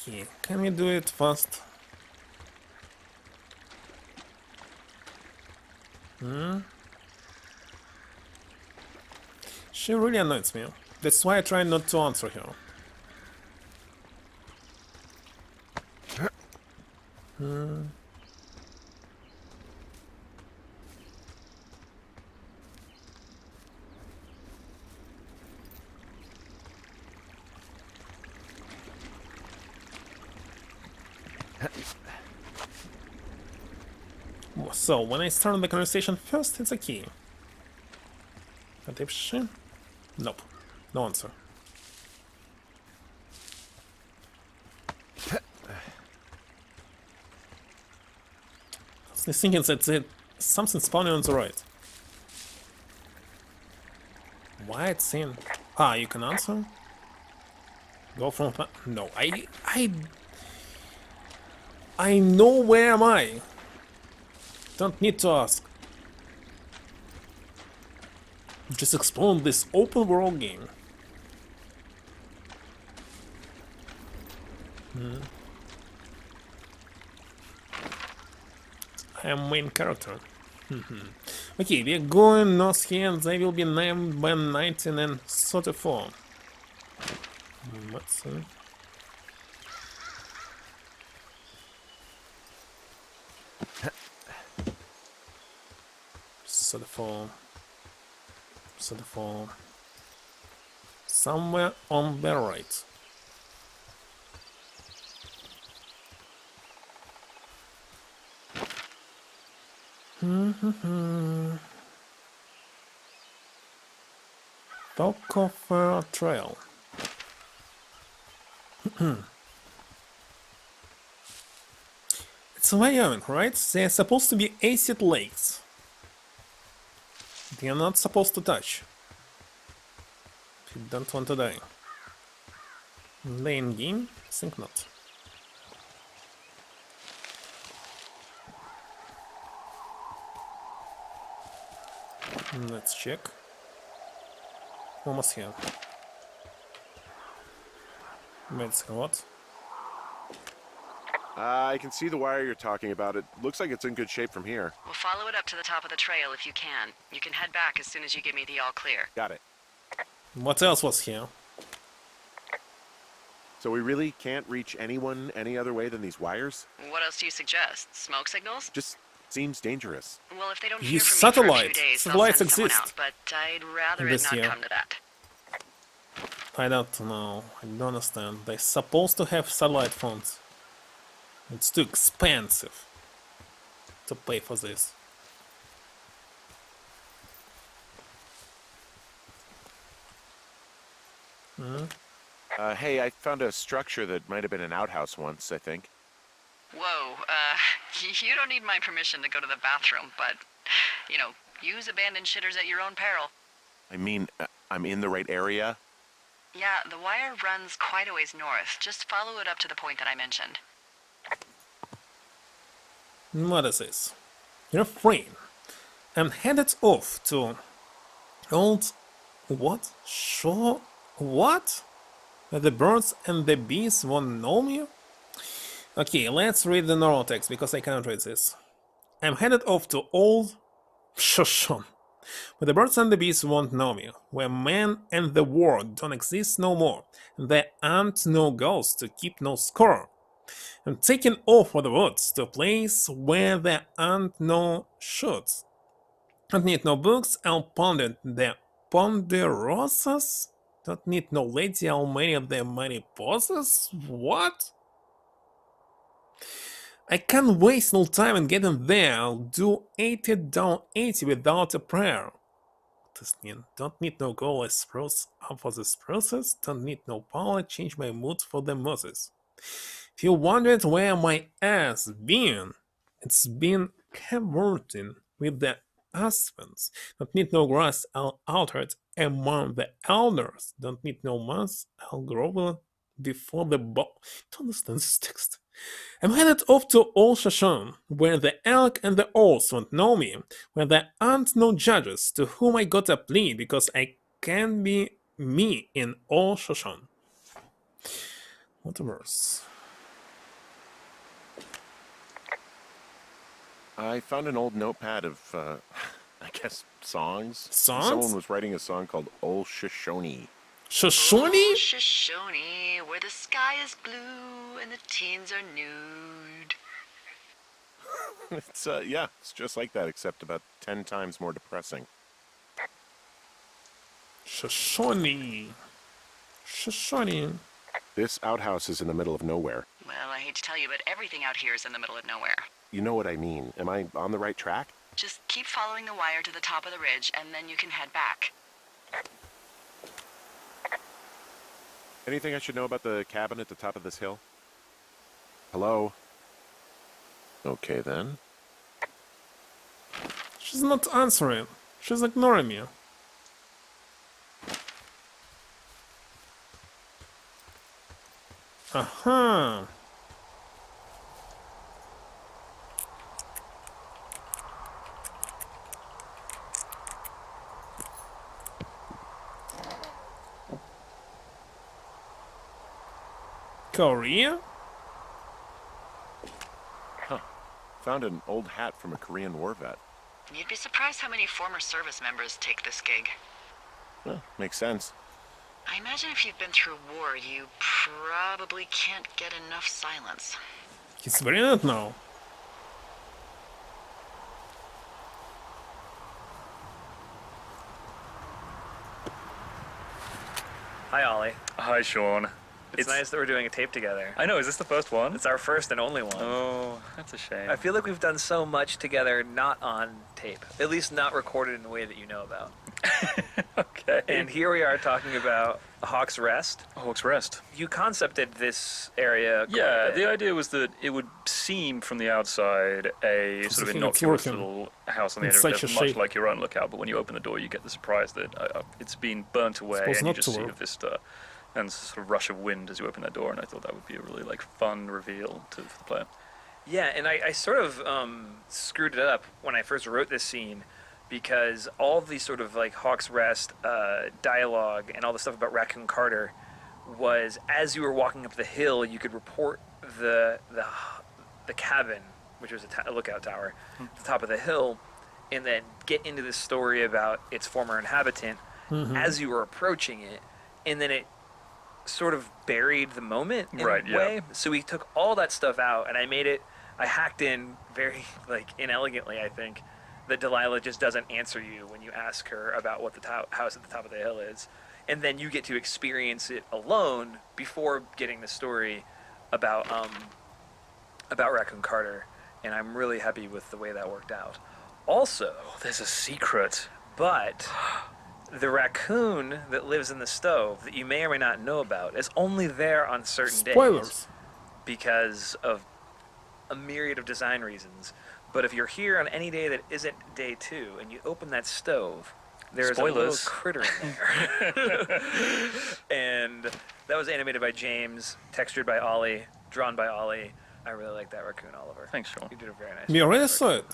Okay, can we do it fast? She really annoys me. That's why I try not to answer her. So, when I start the conversation first, it's a key. But if she... Nope. No answer. The thing is that something spawning on the right. Why it's saying... Ah, you can answer? Go from... No, I know where am I. Don't need to ask. Just explore this open world game. I am main character. Okay, we're going north here and they will be named by 19 and 34. What's 34. Somewhere on the right. Tocopher Trail. It's Wyoming, right? They're supposed to be acid lakes. They're not supposed to touch. If you don't want to die. Lane game? Think not. Let's check. Almost here. Wait a second, what? I can see the wire you're talking about. It looks like it's in good shape from here. We'll follow it up to the top of the trail if you can. You can head back as soon as you give me the all clear. Got it. What else was here? So we really can't reach anyone any other way than these wires? What else do you suggest? Smoke signals? Just seems dangerous. Well, if they don't Use hear from me for a few satellite. days, they'll Satellites send someone exist. out, but I'd rather it This not year. come to that. I don't know. I don't understand. They're supposed to have satellite phones. It's too expensive to pay for this. Hey, I found a structure that might have been an outhouse once, I think. Whoa, you don't need my permission to go to the bathroom, but, use abandoned shitters at your own peril. I mean, I'm in the right area. Yeah, the wire runs quite a ways north. Just follow it up to the point that I mentioned. What is this? Refrain. I'm headed off to old... What? Sure... What? The birds and the bees won't know me? Okay, let's read the normal text, because I cannot read this. I'm headed off to old... Shoshone. But the birds and the bees won't know me, where man and the world don't exist no more, and there aren't no ghosts to keep no score. I'm taking off for the woods, to a place where there aren't no shoots. Don't need no books, I'll ponder the ponderosas. Don't need no lady, how many of the mariposas? What? I can't waste no time in getting there. I'll do 80 down 80 without a prayer. Don't need no goal, I spruce up for this process. Don't need no power, change my mood for the Moses. If you wondered where my ass been, it's been cavorting with the husbands. Don't need no grass altered among the elders. Don't need no moss I'll grovel before the bow. Don't understand this text. I'm headed off to Old Shoshan, where the elk and the owls won't know me, where there aren't no judges to whom I got a plea because I can be me in Old Shoshan. What a verse. I found an old notepad of, I guess, songs. Songs? Someone was writing a song called Old Shoshone. Shoshone? Oh, Shoshone, where the sky is blue and the teens are nude. It's, yeah, it's just like that, except about 10 times more depressing. Shoshone. Shoshone. This outhouse is in the middle of nowhere. Well, I hate to tell you, but everything out here is in the middle of nowhere. You know what I mean. Am I on the right track? Just keep following the wire to the top of the ridge, and then you can head back. Anything I should know about the cabin at the top of this hill? Hello? Okay, then. She's not answering. She's ignoring me. Aha. Korea? Huh. Found an old hat from a Korean war vet. You'd be surprised how many former service members take this gig. Well, makes sense. I imagine if you've been through war, you probably can't get enough silence. He's very not now. Hi, Ollie. Hi, Sean. It's nice that we're doing a tape together. I know, is this the first one? It's our first and only one. Oh, that's a shame. I feel like we've done so much together not on tape. At least not recorded in a way that you know about. Okay. And here we are talking about Hawk's Rest. Hawk's Rest. You concepted this area quite a Yeah, bit. the idea was that it would seem from the outside a Just sort of think it's innocuous working. little house on the In edge of such a a cliff, much shape. like your own lookout, but when you open the door you get the surprise that it's been burnt away Supposed and you not just to see a work. vista and sort of rush of wind as you open that door, and I thought that would be a really like fun reveal for the player. Yeah, and I sort of screwed it up when I first wrote this scene because all the sort of like Hawk's Rest dialogue and all the stuff about Raccoon Carter was as you were walking up the hill, you could report the cabin, which was a lookout tower, at the top of the hill, and then get into this story about its former inhabitant as you were approaching it, and then it sort of buried the moment in Right, a yeah. way. So we took all that stuff out, and I hacked in very like inelegantly, I think, that Delilah just doesn't answer you when you ask her about what the house at the top of the hill is, and then you get to experience it alone before getting the story about Raccoon Carter, and I'm really happy with the way that worked out. Also, There's a secret. but the raccoon that lives in the stove that you may or may not know about is only there on certain days Spoilers. because of a myriad of design reasons. But if you're here on any day that isn't day 2 and you open that stove, there's a little Spoilers. critter in there. And that was animated by James, textured by Ollie, drawn by Ollie. I really like that raccoon, Oliver. Thanks, Sean. You did a very nice We job. already saw it.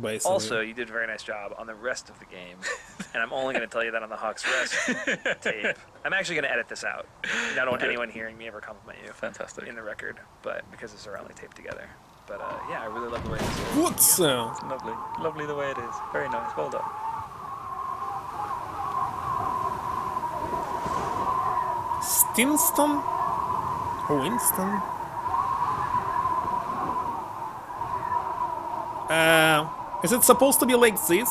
Basically. Also, you did a very nice job on the rest of the game, and I'm only going to tell you that on the Hawk's Rest tape. I'm actually going to edit this out. I don't want Okay. anyone hearing me ever compliment you Fantastic. in the record, but because it's our only tape together. But yeah, I really love the way this is. What's Lovely. Lovely the way it is. Very nice. Well done. Stinston? Winston? Is it supposed to be like this?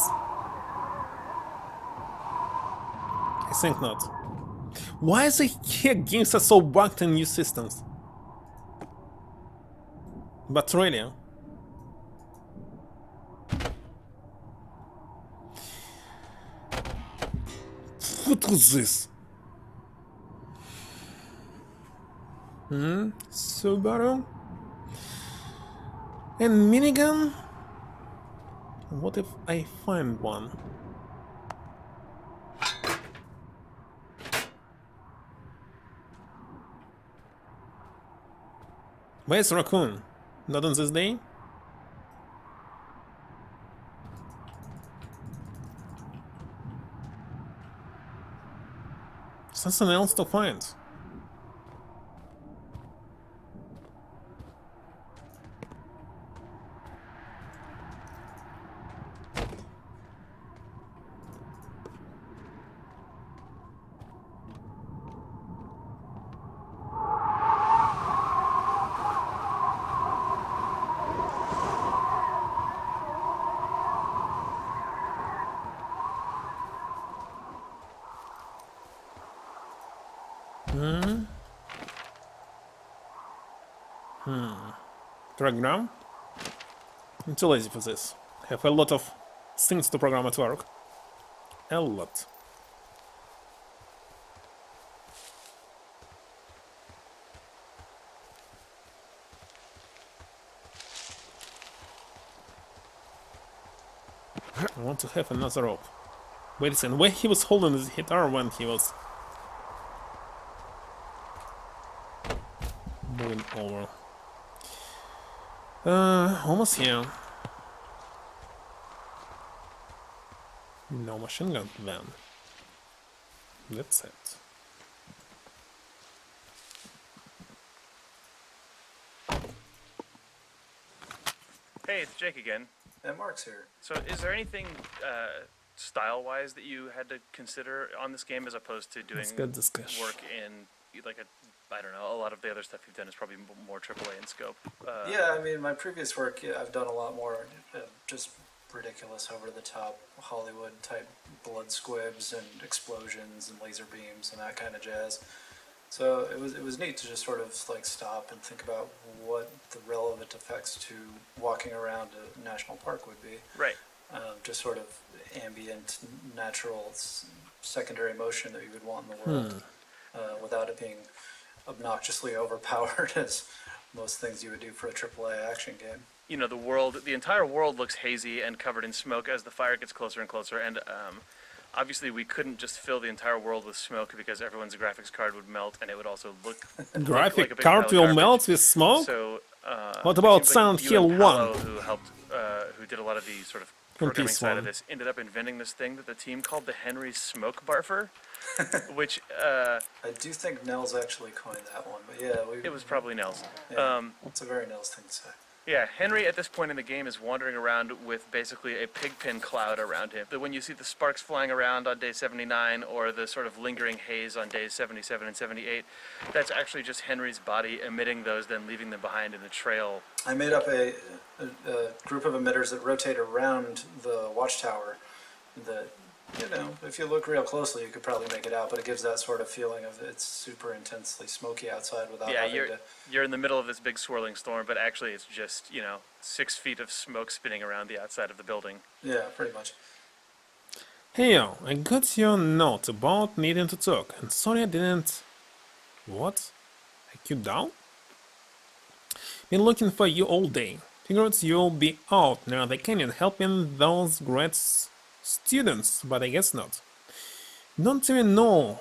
I think not. Why is it here games are so bugged in new systems? But really. What was this? Subaru? And minigun? What if I find one? Where's Raccoon? Not on this day? Something else to find. Program? I'm too lazy for this. Have a lot of things to program at work. A lot. I want to have another rope. Wait a second, where he was holding his guitar when he was moving over. Almost here. No machine gun then. That's it. Hey, it's Jake again. And Mark's here. So, is there anything style-wise that you had to consider on this game as opposed to doing good discussion. work in like I don't know, a lot of the other stuff you've done is probably more AAA in scope. Yeah, I mean, my previous work, I've done a lot more just ridiculous, over-the-top Hollywood-type blood squibs and explosions and laser beams and that kind of jazz. So it was neat to just sort of like stop and think about what the relevant effects to walking around a national park would be. Right. Just sort of ambient, natural, secondary motion that you would want in the world, without it being obnoxiously overpowered as most things you would do for a AAA action game. You know, the entire world looks hazy and covered in smoke as the fire gets closer and closer, and obviously we couldn't just fill the entire world with smoke because everyone's graphics card would melt and it would also look Graphic like a big card pile of will melt with smoke? So, what about it seems Silent you Hill and 1? Paolo, who helped, who did a lot of the sort of programming Peace side one. of this, ended up inventing this thing that the team called the Henry Smoke Barfer, which I do think Nels actually coined that one, but yeah, it was probably Nels. Yeah, it's a very Nels thing to say. Yeah, Henry at this point in the game is wandering around with basically a pigpen cloud around him. When you see the sparks flying around on day 79 or the sort of lingering haze on days 77 and 78, that's actually just Henry's body emitting those, then leaving them behind in a trail. I made up a group of emitters that rotate around the watchtower that, you know, if you look real closely, you could probably make it out, but it gives that sort of feeling of it's super intensely smoky outside without having to... You're in the middle of this big swirling storm, but actually it's just, 6 feet of smoke spinning around the outside of the building. Yeah, pretty much. Hey yo, I got your note about needing to talk, and sorry I didn't... What? Hack you down? Been looking for you all day. Figured you'll be out near the canyon helping those grad students, but I guess not. Don't even know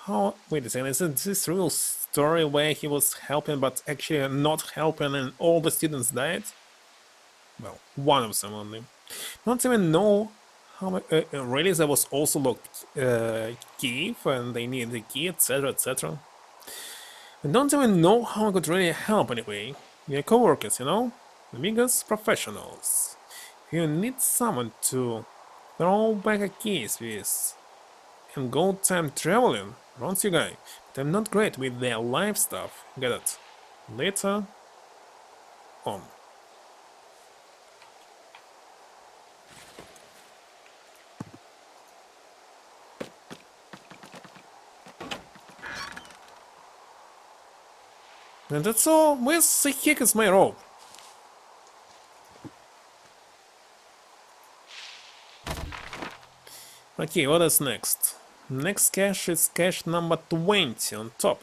how... Wait a second, is it this real story where he was helping but actually not helping and all the students died? Well, one of them only. Don't even know how... really, there was also locked key and they needed the key, etc, etc. I don't even know how I could really help anyway. We're co-workers, you know? The biggest professionals. You need someone to throw back a keys with and go time traveling. Runs you guy. But I'm not great with their life stuff. Get it? Later on. And that's all. Where the heck is my rope? Okay, what is next? Next cache is cache number 20 on top.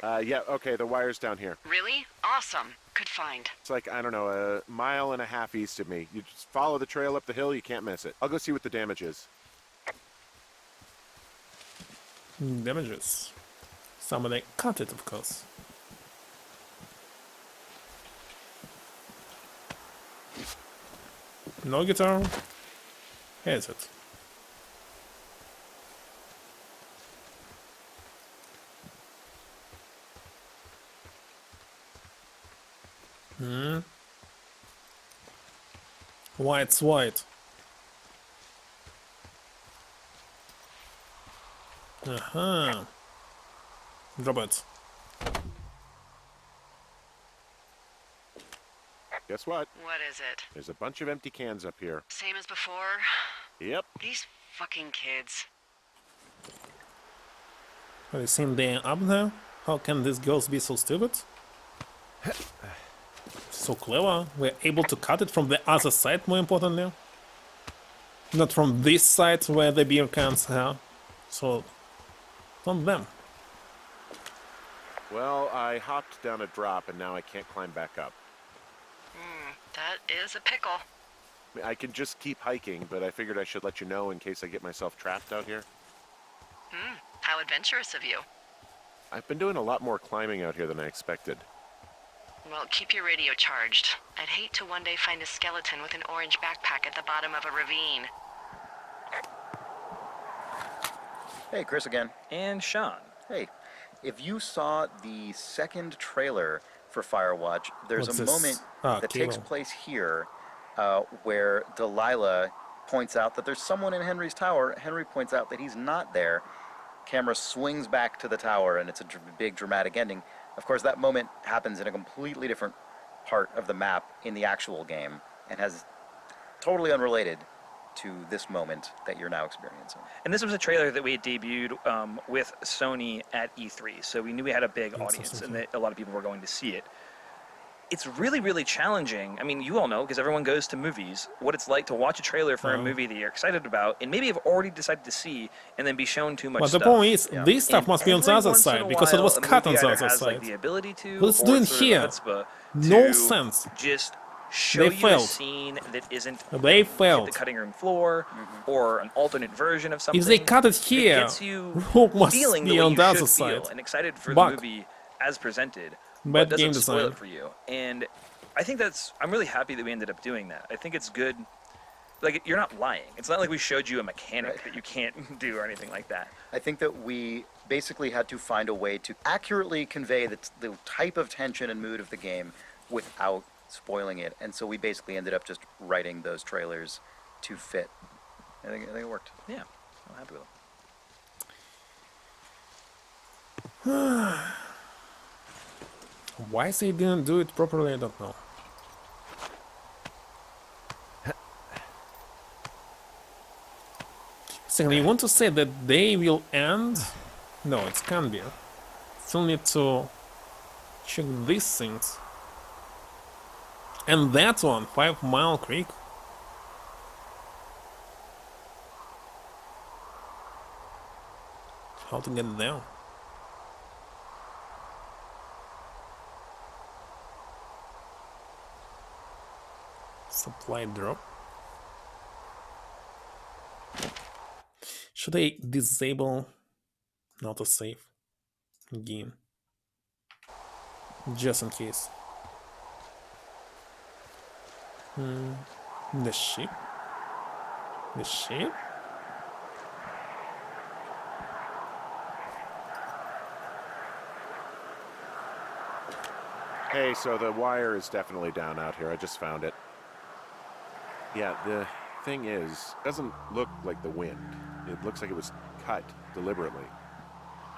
Yeah, okay, the wire's down here. Really? Awesome. Good find. It's like, I don't know, a mile and a half east of me. You just follow the trail up the hill, you can't miss it. I'll go see what the damage is. Damages. Somebody cut it, of course. No guitar? Here's it. White's white. Uh-huh. Drop it. Guess what? What is it? There's a bunch of empty cans up here. Same as before? Yep. These fucking kids. Have you seen the up there? How can these girls be so stupid? So clever. We're able to cut it from the other side, more importantly. Not from this side where the beer cans are. So, from them. Well, I hopped down a drop and now I can't climb back up. That is a pickle. I mean, I can just keep hiking, but I figured I should let you know in case I get myself trapped out here. How adventurous of you. I've been doing a lot more climbing out here than I expected. Well, keep your radio charged. I'd hate to one day find a skeleton with an orange backpack at the bottom of a ravine. Hey, Chris again. And Sean. Hey, if you saw the second trailer for Firewatch, there's What's a this? moment Ah, that takes cable. place here where Delilah points out that there's someone in Henry's tower. Henry points out that he's not there. Camera swings back to the tower, and it's a big dramatic ending. Of course, that moment happens in a completely different part of the map in the actual game and has totally unrelated to this moment that you're now experiencing. And this was a trailer that we had debuted with Sony at E3, so we knew we had a big audience and that a lot of people were going to see it. It's really, really challenging. I mean, you all know, because everyone goes to movies, what it's like to watch a trailer for a movie that you're excited about and maybe have already decided to see and then be shown too much But stuff. the problem is, this stuff must be on the Every other once in side, a because it while, was a cut on movie the either other has, like, side. the ability to, What it's or doing sort of here? chutzpah No to sense. Just show They you failed. a scene that isn't They hit failed. the cutting room floor or an alternate version of something. If they cut it here, gets you Rogue must feeling be the way on you the other should side. feel and excited for Bug. the movie as presented, Bad but doesn't game spoil design. it for you. And I think I'm really happy that we ended up doing that. I think it's good. Like, you're not lying. It's not like we showed you a mechanic that you can't do or anything like that. I think that we basically had to find a way to accurately convey the type of tension and mood of the game without spoiling it, and so we basically ended up just writing those trailers to fit. I think it worked. Yeah, I'm happy with it. Why they didn't do it properly, I don't know. Second, you want to say that they will end? No, it can't be. Still need to check these things. And that one, 5 Mile Creek. How to get there? Supply drop. Should I disable autosave again? Just in case. The ship? The ship? Hey, so the wire is definitely down out here. I just found it. Yeah, the thing is, it doesn't look like the wind. It looks like it was cut deliberately.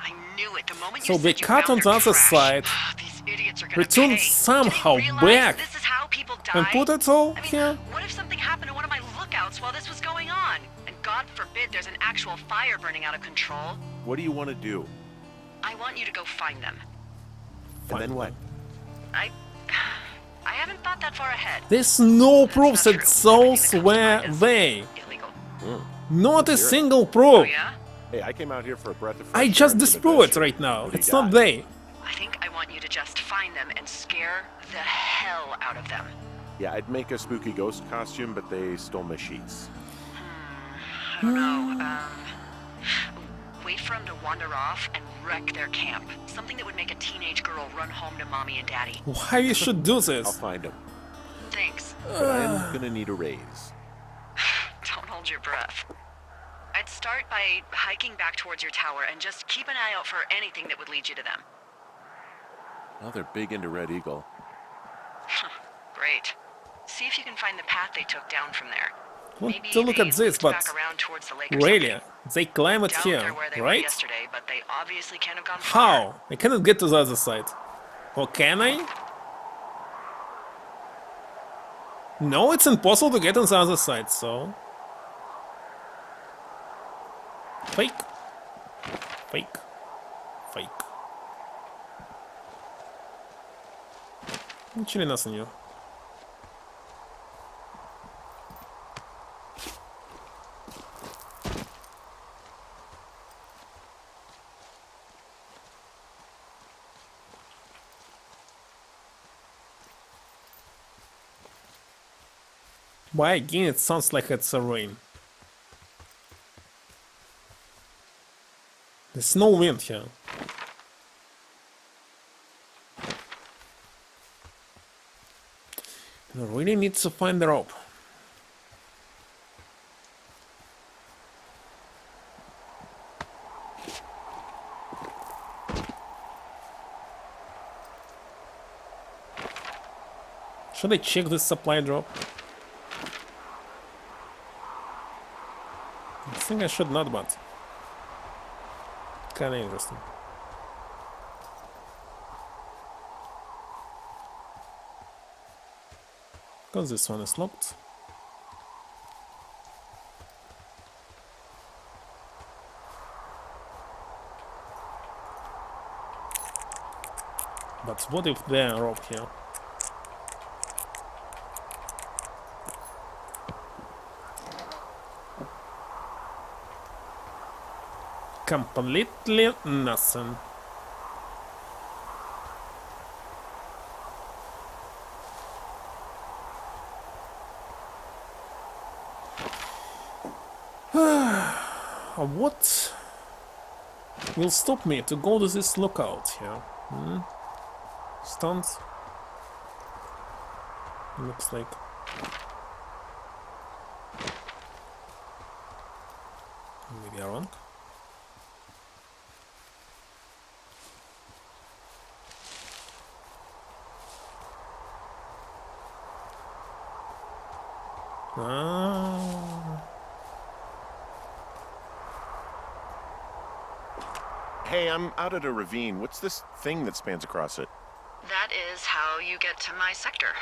I knew it the moment So you they said you cut found on the your other trash. side, These idiots are gonna return pay. somehow Do they realize back, this is how people die? and put it all I mean, here. what if something happened to one of my lookouts while this was going on? And God forbid there's an actual fire burning out of control. What do you want to do? I want you to go find them. And then what? I haven't thought that far ahead. There's no proof that those were they. Illegal. Not a Sure. single proof. Oh, yeah? Hey, I came out here for a breath of fresh I air just and some disprove it adventure. right now. What do you It's not got? they. I think I want you to just find them and scare the hell out of them. Yeah, I'd make a spooky ghost costume, but they stole my sheets. I don't know. Wait for them to wander off and wreck their camp. Something that would make a teenage girl run home to mommy and daddy. Why you should do I'll this? find them. Thanks. But I'm gonna need a raise. Don't hold your breath. I'd start by hiking back towards your tower and just keep an eye out for anything that would lead you to them. Well, they're big into Red Eagle. Great. See if you can find the path they took down from there. I want Maybe to look they at this, looped but back around towards the lake or really, something. they climb it Doubt here, they're where they were right? yesterday, but they obviously can't have gone far. How? I cannot get to the other side. Or can I? No, it's impossible to get on the other side, so... Fake. Fake. Fake. Ничего нас у нее. Why again it sounds like it's a rain? There's no wind here. I really need to find the rope. Should I check this supply drop? I think I should not, but kinda interesting. Because this one is locked. But what if there are rope here? Completely nothing. What will stop me to go to this lookout here? Stunt? Looks like. Maybe I'm wrong. Hey, I'm out at a ravine. What's this thing that spans across it? That is how you get to my sector.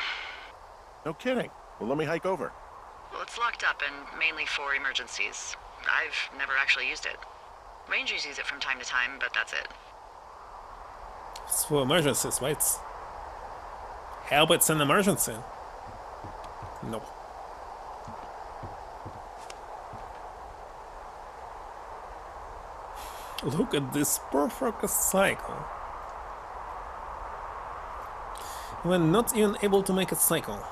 No kidding. Well, let me hike over. Well, it's locked up and mainly for emergencies. I've never actually used it. Rangers use it from time to time, but that's it. It's for emergencies, right? Help, it's an emergency. Nope. Look at this perfect cycle. We're not even able to make it cycle.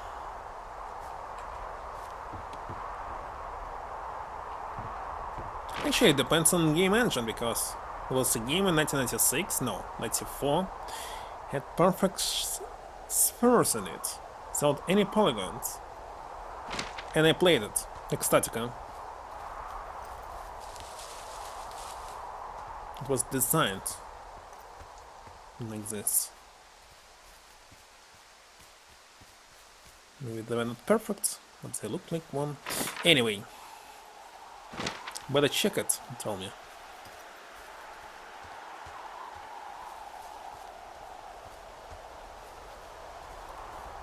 Actually, it depends on game engine, because it was a game in 1996, no, 94, had perfect spheres in it, without any polygons. And I played it, like Statica. It was designed like this. Maybe they were not perfect, but they look like one. Anyway, better check it and tell me.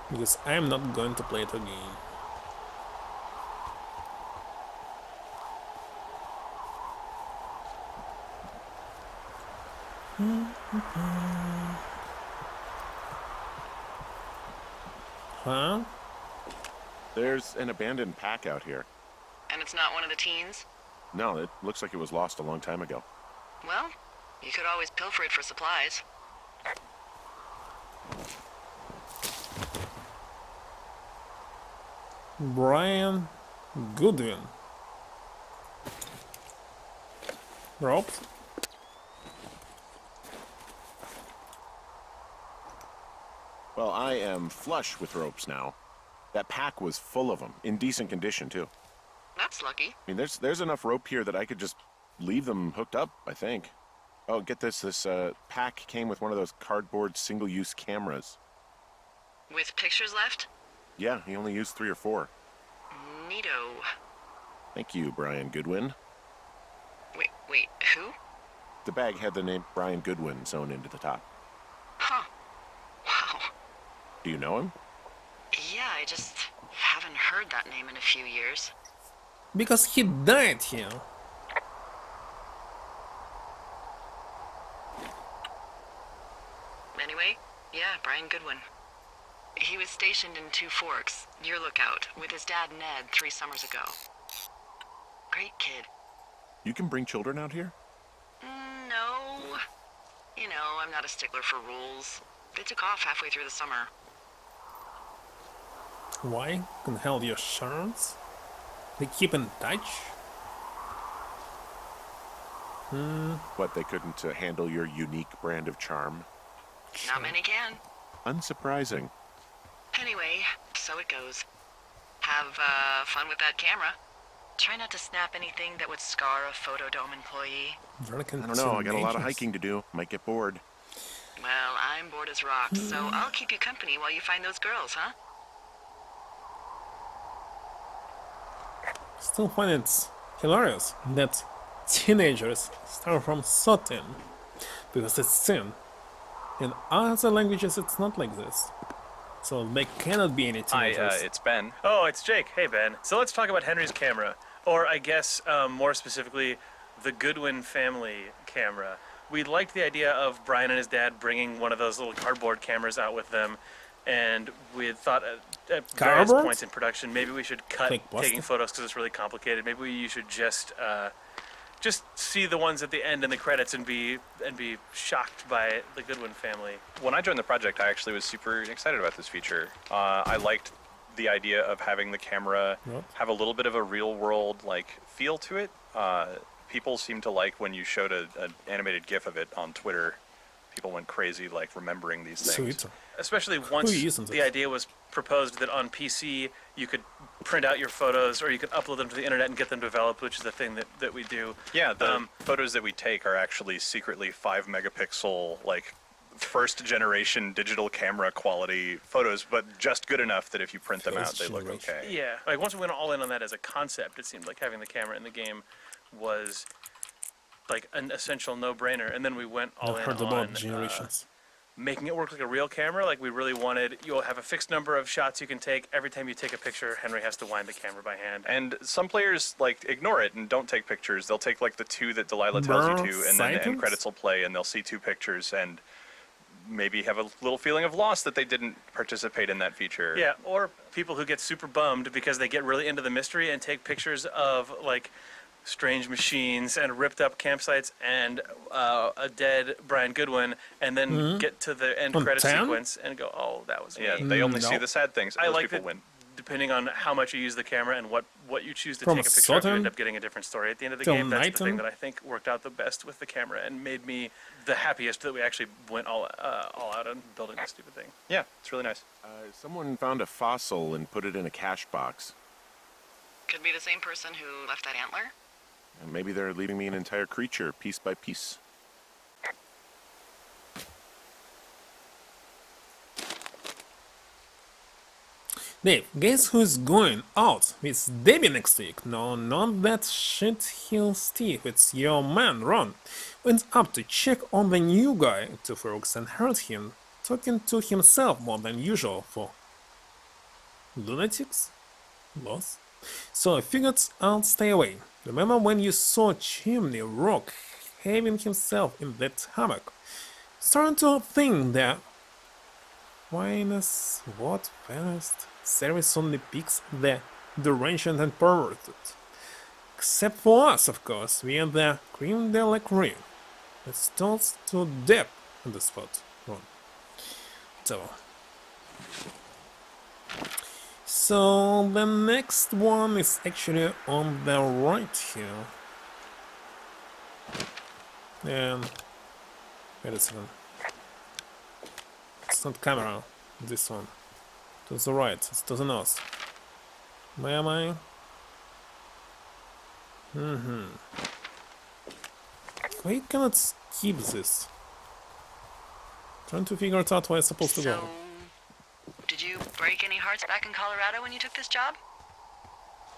Because I'm not going to play it again. Huh? There's an abandoned pack out here. And it's not one of the teens? No, it looks like it was lost a long time ago. Well, you could always pilfer it for supplies. Brian Goodwin. Rope. Well, I am flush with ropes now. That pack was full of them, in decent condition, too. That's lucky. I mean, there's enough rope here that I could just leave them hooked up, I think. Oh, get this. This pack came with one of those cardboard single-use cameras. With pictures left? Yeah, he only used 3 or 4. Neato. Thank you, Brian Goodwin. Wait, who? The bag had the name Brian Goodwin sewn into the top. Huh. Wow. Do you know him? Yeah, I just haven't heard that name in a few years. Because he died here. Anyway, yeah, Brian Goodwin. He was stationed in Two Forks, your lookout, with his dad Ned 3 summers ago. Great kid. You can bring children out here? No. You know, I'm not a stickler for rules. They took off halfway through the summer. Why? Can hell your charms? They keep in touch? What, they couldn't handle your unique brand of charm? Not many can. Unsurprising. Anyway, so it goes. Have fun with that camera. Try not to snap anything that would scar a Photodome employee. I don't know, I got a lot of hiking to do. Might get bored. Well, I'm bored as rocks, so I'll keep you company while you find those girls, huh? Still find it hilarious that teenagers start from Sotin because it's sin. In other languages it's not like this. So there cannot be any teenagers. It's Ben. Oh, it's Jake. Hey, Ben. So let's talk about Henry's camera. Or I guess more specifically, the Goodwin family camera. We liked the idea of Brian and his dad bringing one of those little cardboard cameras out with them. And we had thought at various points in production, maybe we should cut taking photos because it's really complicated. Maybe you should just see the ones at the end in the credits and be shocked by the Goodwin family. When I joined the project, I actually was super excited about this feature. I liked the idea of having the camera have a little bit of a real-world feel to it. People seem to like when you showed an animated GIF of it on Twitter. People went crazy remembering these things. Sweet. Especially once the idea was proposed that on PC you could print out your photos or you could upload them to the internet and get them developed, which is the thing that we do. Yeah, the photos that we take are actually secretly 5 megapixel, first generation digital camera quality photos, but just good enough that if you print them out, they look okay. Yeah, once we went all in on that as a concept, it seemed like having the camera in the game was an essential no-brainer, and then we went all in on generations. Making it work like a real camera. We really wanted, you'll have a fixed number of shots you can take. Every time you take a picture, Henry has to wind the camera by hand. And some players ignore it and don't take pictures. They'll take the 2 that Delilah tells you to, and then the end credits will play, and they'll see 2 pictures and maybe have a little feeling of loss that they didn't participate in that feature. Yeah, or people who get super bummed because they get really into the mystery and take pictures of strange machines and ripped up campsites and a dead Brian Goodwin, and then get to the end credit sequence and go, oh, that was me. Yeah, they only see the sad things. I Those like people that win. Depending on how much you use the camera and what you choose to From take a picture of, you Sotin end up getting a different story at the end of the game. That's the thing that I think worked out the best with the camera and made me the happiest that we actually went all out on building this stupid thing. Yeah, it's really nice. Someone found a fossil and put it in a cache box. Could be the same person who left that antler. And maybe they're leaving me an entire creature, piece by piece. Dave, guess who's going out with Debbie next week? No, not that shit heel Steve, it's your man Ron. Went up to check on the new guy to Forks and heard him talking to himself more than usual for lunatics? Loss? So I figured I'll stay away. Remember when you saw Chimney Rock having himself in that hammock? Starting to think that finest, what finest service only picks the deranged and perverted. Except for us, of course, we are the creme de la creme. Let's toast to Deb on the spot. Wrong. So. So the next one is actually on the right here. And wait a second. It's not camera, this one. To the right, it's to the north. Where am I? I cannot skip this. Trying to figure it out where I'm supposed to go. Did you break any hearts back in Colorado when you took this job?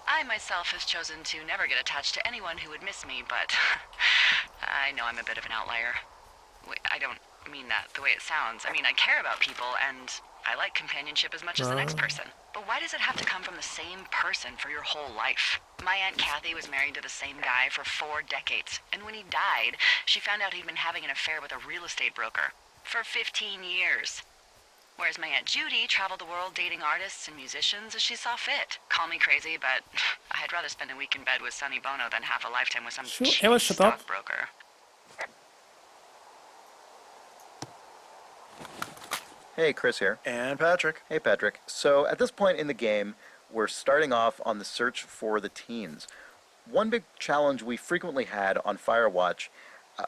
I myself have chosen to never get attached to anyone who would miss me, but I know I'm a bit of an outlier. I don't mean that the way it sounds. I mean, I care about people, and I like companionship as much as the next person. But why does it have to come from the same person for your whole life? My Aunt Kathy was married to the same guy for 4 decades, and when he died, she found out he'd been having an affair with a real estate broker for 15 years. Whereas my Aunt Judy traveled the world dating artists and musicians as she saw fit. Call me crazy, but I'd rather spend a week in bed with Sonny Bono than have a lifetime with some cheap stockbroker. Hey, Chris here. And Patrick. Hey, Patrick. So at this point in the game, we're starting off on the search for the teens. One big challenge we frequently had on Firewatch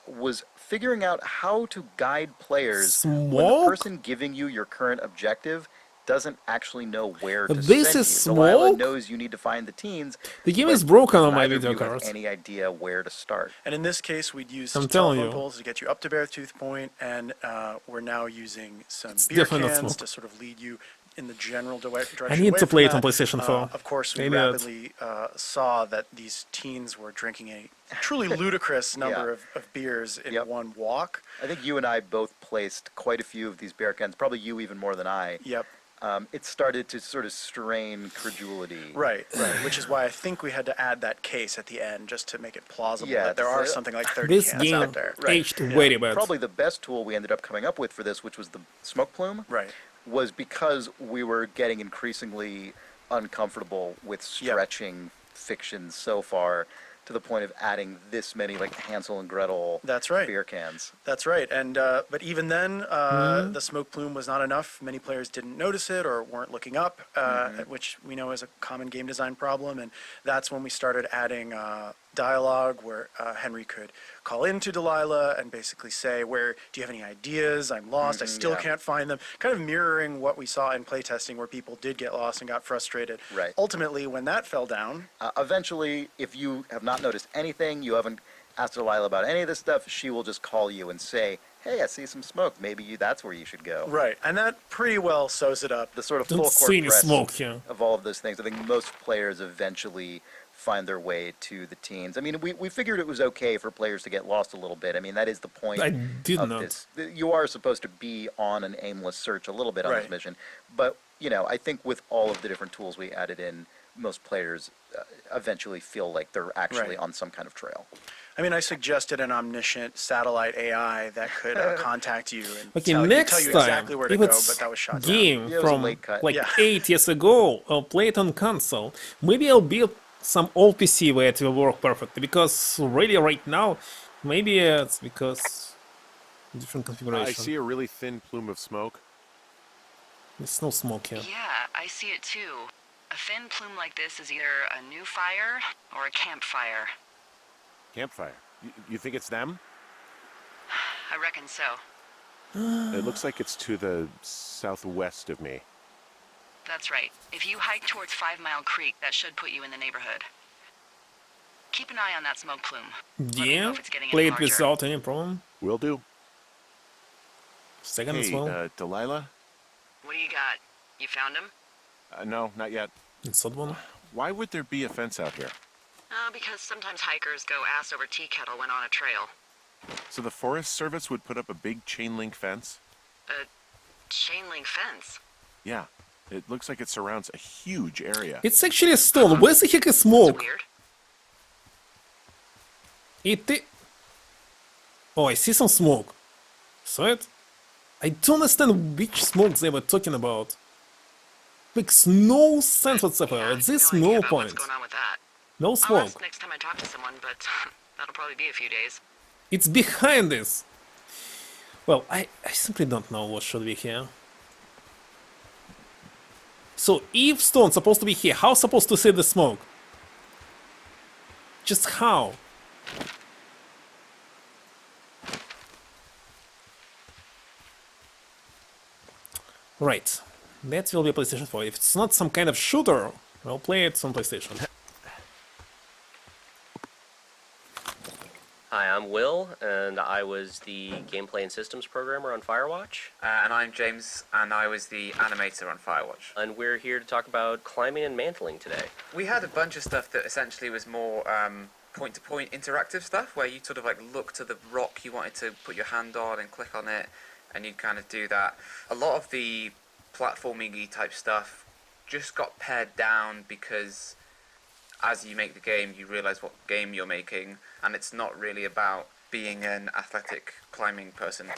was figuring out how to guide players when the person giving you your current objective doesn't actually know where to this send is you. Delilah smoke? knows you need to find the teens. The game is broken on my neither of video you have card. any idea where to start. And in this case, we'd use I'm telling telephone you. poles to get you up to Beartooth Point, and we're now using some It's beer definitely not cans smoke. to sort of lead you in the general direction. I need away to from play it that. on PlayStation 4. Of course, we Maybe that's- rapidly saw that these teens were drinking a truly ludicrous number of beers in one walk. I think you and I both placed quite a few of these beer cans, probably you even more than I. Yep. It started to sort of strain credulity. Right, which is why I think we had to add that case at the end just to make it plausible Yeah, that there are it's, something like 30 This cans game out there. aged very bad. Probably the best tool we ended up coming up with for this, which was the smoke plume, was because we were getting increasingly uncomfortable with stretching fiction so far to the point of adding this many like Hansel and Gretel beer cans. That's right, and but even then, the smoke plume was not enough. Many players didn't notice it or weren't looking up, which we know is a common game design problem. And that's when we started adding dialogue, where Henry could call into Delilah and basically say, "Where do you have any ideas? I'm lost. I still can't find them." Kind of mirroring what we saw in playtesting, where people did get lost and got frustrated. Right. Ultimately, when that fell down, eventually, if you have not noticed anything, you haven't asked Delilah about any of this stuff, she will just call you and say, "Hey, I see some smoke. Maybe that's where you should go." Right, and that pretty well sews it up. The sort of Don't full see court any press smoke here. of all of those things. I think most players eventually find their way to the teens. I mean, we figured it was okay for players to get lost a little bit. I mean, that is the point I did of not. this. You are supposed to be on an aimless search a little bit on this mission. But, you know, I think with all of the different tools we added in, most players eventually feel like they're actually on some kind of trail. I mean, I suggested an omniscient satellite AI that could contact you and Okay, tell next you time, exactly where to if go, it's but that was shot game down. from like 8 years ago, I'll play it on console. Maybe I'll build some old PC where it will work perfectly, because really right now, maybe it's because different configuration. I see a really thin plume of smoke. There's no smoke here. Yeah, I see it too. A thin plume like this is either a new fire or a campfire. Campfire. You think it's them? I reckon so. It looks like it's to the southwest of me. That's right. If you hike towards 5 Mile Creek, that should put you in the neighborhood. Keep an eye on that smoke plume. Yeah, play it without any problem. Will do. Second hey, as well. Delilah? What do you got? You found him? No, not yet. It's that one. Why would there be a fence out here? Because sometimes hikers go ass over tea kettle when on a trail. So the Forest Service would put up a big chain link fence? A chain link fence? Yeah. It looks like it surrounds a huge area. It's actually a stone. Where's the heck is smoke? Weird. Oh, I see some smoke. Saw it? I don't understand which smoke they were talking about. Makes no sense whatsoever. At this no point. What's going on with that? No I'll smoke. ask next time I talk to someone, but that'll probably be a few days. It's behind this. Well, I simply don't know what should be here. So if stone's supposed to be here, how supposed to see the smoke? Just how? Right. That will be a PlayStation 4. If it's not some kind of shooter, I'll play it on PlayStation. Hi, I'm Will, and I was the gameplay and systems programmer on Firewatch. And I'm James, and I was the animator on Firewatch. And we're here to talk about climbing and mantling today. We had a bunch of stuff that essentially was more point-to-point interactive stuff, where you sort of like look to the rock you wanted to put your hand on and click on it, and you'd kind of do that. A lot of the platforming-y type stuff just got pared down because as you make the game, you realize what game you're making, and it's not really about being an athletic climbing person.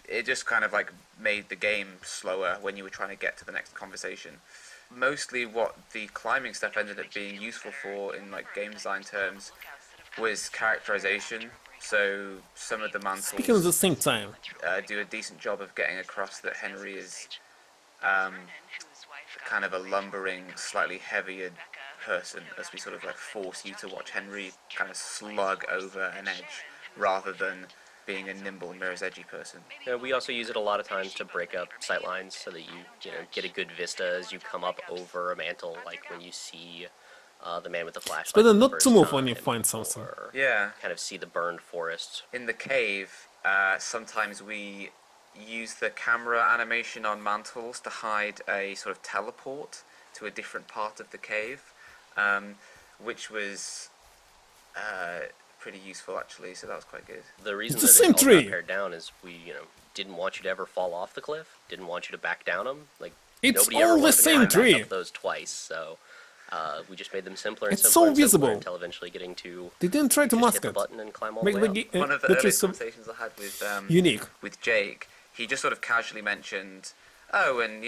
It just kind of like made the game slower when you were trying to get to the next conversation. Mostly what the climbing stuff ended up being useful for in like game design terms was characterization. So some of the mantles Speaking at the same time. Do a decent job of getting across that Henry is kind of a lumbering, slightly heavier person, as we sort of like force you to watch Henry kind of slug over an edge rather than being a nimble, mirror's edgy person. We also use it a lot of times to break up sightlines so that you get a good vista as you come up over a mantle, like when you see the man with the flashlight. It's better for the not first to move time, when you find something. or Yeah. kind of see the burned forest. In the cave, sometimes we use the camera animation on mantles to hide a sort of teleport to a different part of the cave, which was pretty useful actually, so that was quite good. The reason It's the that same it all tree. got pared down is we didn't want you to ever fall off the cliff, didn't want you to back down them. Like, It's nobody all ever the wanted to same climb back tree. up those twice, so we just made them simpler and It's simpler so and simpler visible. until eventually getting to They didn't try to just mask hit the it. button and climb all Make the way the up. ga- One of the the tree earliest so conversations I had unique. with Jake, he just sort of casually mentioned, oh, and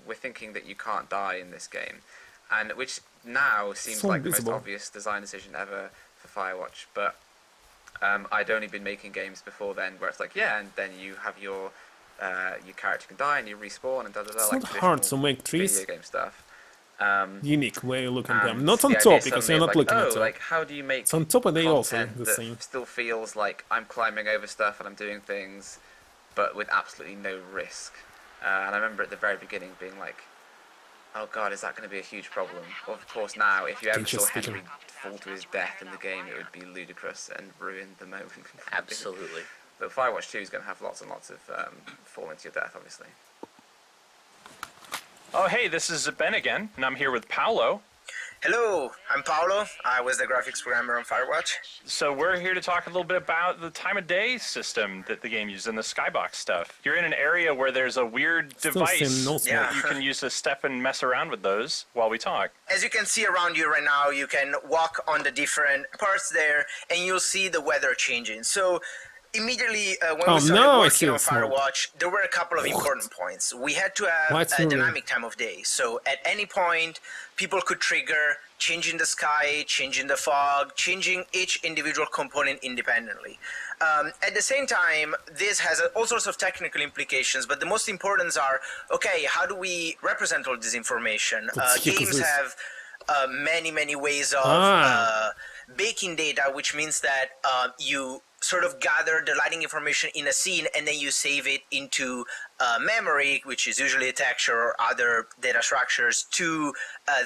we're thinking that you can't die in this game, and which now seems So like the visible. most obvious design decision ever for Firewatch, but I'd only been making games before then where it's like, yeah, and then you have your character can die and you respawn and da da da. It's like not hard to traditional make trees video game stuff. unique where you look at them. And Not on the top, idea because suddenly you're of not like, looking oh, at top. like how do you make It's on top and they also content the that same. still feels like I'm climbing over stuff and I'm doing things, but with absolutely no risk. And I remember at the very beginning being like, oh god, is that going to be a huge problem? Well, of course now, if you ever Teacher saw speaking. Henry fall to his death in the game, it would be ludicrous and ruin the moment. Absolutely. But Firewatch 2 is going to have lots and lots of falling to your death, obviously. Oh, hey, this is Ben again, and I'm here with Paolo. Hello, I'm Paolo. I was the graphics programmer on Firewatch. So we're here to talk a little bit about the time of day system that the game uses and the skybox stuff. You're in an area where there's a weird Still device seem no smoke. that you can use to step and mess around with those while we talk. As you can see around you right now, you can walk on the different parts there, and you'll see the weather changing. So immediately when Oh, we started now I see working on the smoke. Firewatch, there were a couple of important points. We had to have What's a moving? dynamic time of day. So at any point, people could trigger changing the sky, changing the fog, changing each individual component independently. At the same time, this has all sorts of technical implications, but the most important are, okay, how do we represent all this information? Let's kick Games this. have many ways of baking data, which means that you sort of gather the lighting information in a scene and then you save it into memory, which is usually a texture or other data structures, to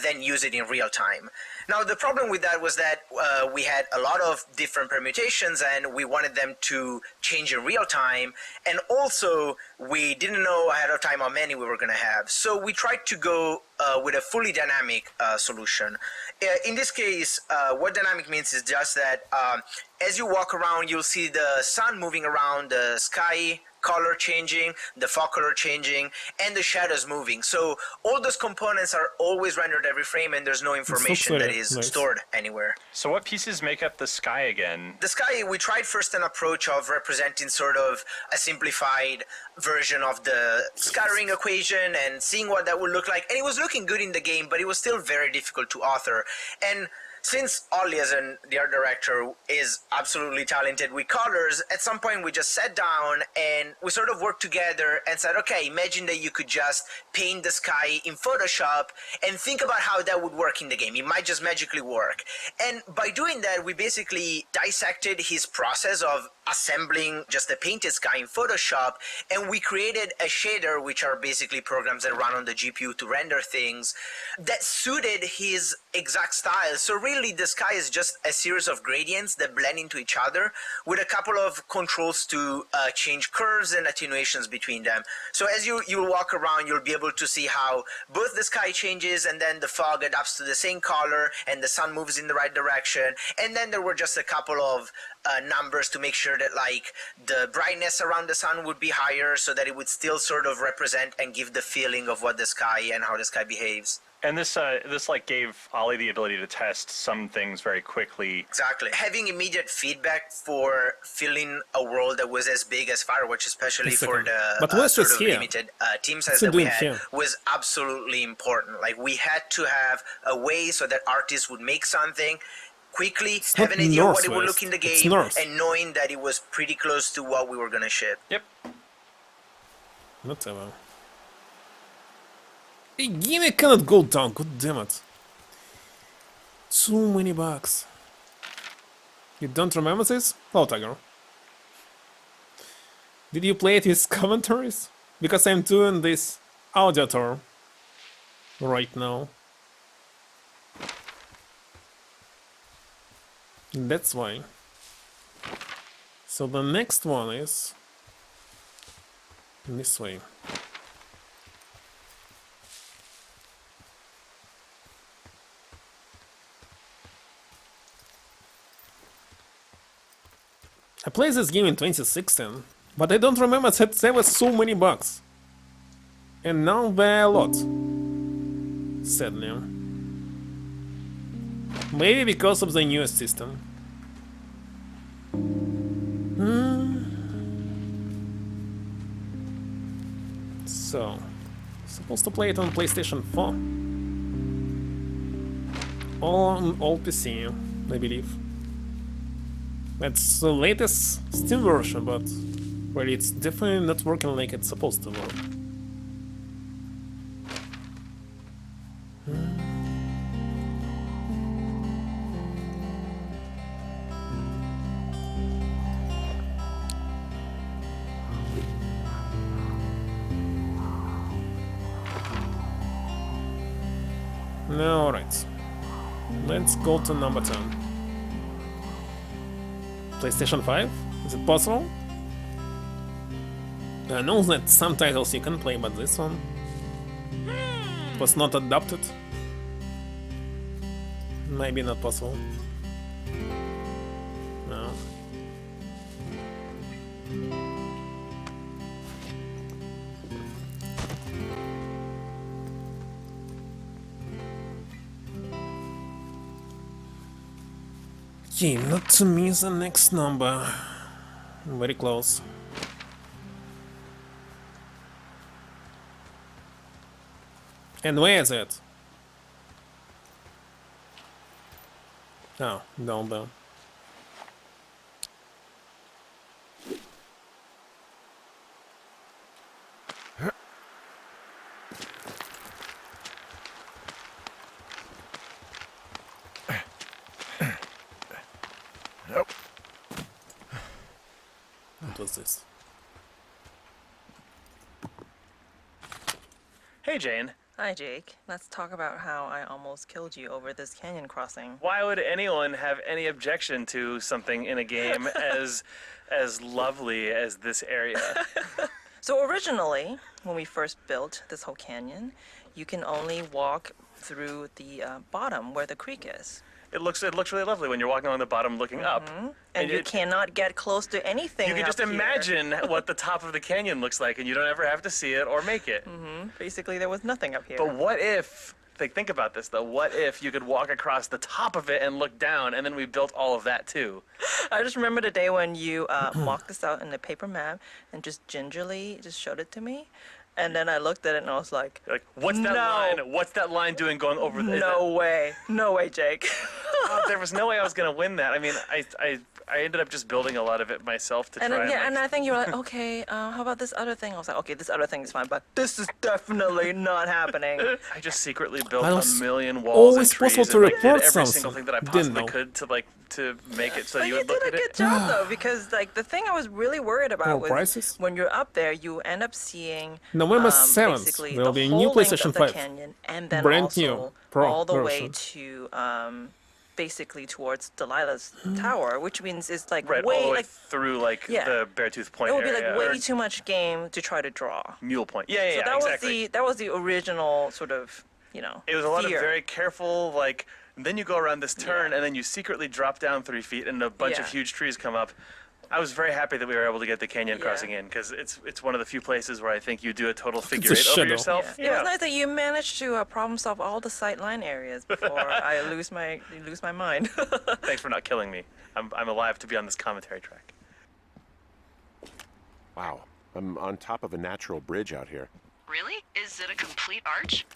then use it in real time. Now, the problem with that was that we had a lot of different permutations and we wanted them to change in real time. And also, we didn't know ahead of time how many we were going to have. So we tried to go with a fully dynamic solution. In this case, what dynamic means is just that as you walk around, you'll see the sun moving around, the sky color changing, the fog color changing, and the shadows moving. So all those components are always rendered every frame, and there's no information that is stored anywhere. So what pieces make up the sky again? The sky, we tried first an approach of representing sort of a simplified version of the scattering equation and seeing what that would look like. And it was looking good in the game, but it was still very difficult to author. And since Ollie as the art director is absolutely talented with colors, at some point we just sat down and we sort of worked together and said, okay, imagine that you could just paint the sky in Photoshop and think about how that would work in the game. It might just magically work. And by doing that, we basically dissected his process of assembling just a painted sky in Photoshop, and we created a shader, which are basically programs that run on the GPU to render things, that suited his exact style. So really the sky is just a series of gradients that blend into each other with a couple of controls to change curves and attenuations between them. So as you'll walk around, you'll be able to see how both the sky changes and then the fog adapts to the same color and the sun moves in the right direction. And then there were just a couple of numbers to make sure that like the brightness around the sun would be higher so that it would still sort of represent and give the feeling of what the sky and how the sky behaves. And this like gave Ollie the ability to test some things very quickly. Exactly. Having immediate feedback for filling a world that was as big as Firewatch, especially for the sort of limited team size that we had, was absolutely important. Like we had to have a way so that artists would make something quickly, have an idea of what it would look in the game, and knowing that it was pretty close to what we were going to ship. Yep. Whatever. The game cannot go down, god damn it. Too many bugs. You don't remember this? Oh, Tiger. Did you play it with commentaries? Because I'm doing this audio tour right now. That's why. So the next one is this way. I played this game in 2016, but I don't remember that there were so many bugs. And now there are a lot. Sadly. Maybe because of the newest system. So, supposed to play it on PlayStation 4. Or on old PC, I believe. It's the latest Steam version, but well, it's definitely not working like it's supposed to work. Alright, let's go to number 10. PlayStation 5? Is it possible? I know that some titles you can play, but this one was not adapted. Maybe not possible. No. Okay, not to miss the next number. Very close. And where is it? Oh, down there. Nope. What was this? Hey, Jane. Hi, Jake. Let's talk about how I almost killed you over this canyon crossing. Why would anyone have any objection to something in a game as lovely as this area? So originally, when we first built this whole canyon, you can only walk through the bottom where the creek is. It looks really lovely when you're walking along the bottom looking up. And you cannot get close to anything. You can just imagine what the top of the canyon looks like, and you don't ever have to see it or make it. Basically, there was nothing up here. But what if, think about this though, what if you could walk across the top of it and look down, and then we built all of that too? I just remember the day when you mocked this out in the paper map and just gingerly just showed it to me. And then I looked at it and I was like, what's that line? What's that line doing going over there? No way. No way, Jake. There was no way I was gonna win that. I mean, I ended up just building a lot of it myself to And try then, yeah, and and I think you were like, okay, how about this other thing? I was like, okay, this other thing is fine, but this is definitely not happening. I just secretly built I a was million walls always and trees possible to and like, report did every something. single thing that I Didn't possibly know. could to make it so But you you would look did a at good it. job though, because like the thing I was really worried about More was prices? when you're up there, you end up seeing November 7th, basically there will the be a new whole length PlayStation of the 5. canyon, and then Brand also new Pro all the way version. to basically towards Delilah's tower, which means it's like Right, way all the way like through like Yeah. the Beartooth Point it would be area. like way too much game to try to draw. Mule Point. Yeah, So yeah, that exactly. was the original sort of It was a lot of fear. very careful, like, then you go around this turn, and then you secretly drop down 3 feet, and a bunch of Yeah. huge trees come up. I was very happy that we were able to get the canyon Yeah. crossing in, because it's one of the few places where I think you do a total a figure 8 over shadow. yourself. It was nice that you managed to problem solve all the sightline areas before I lose my mind. Thanks for not killing me. I'm alive to be on this commentary track. Wow, I'm on top of a natural bridge out here. Really? Is it a complete arch?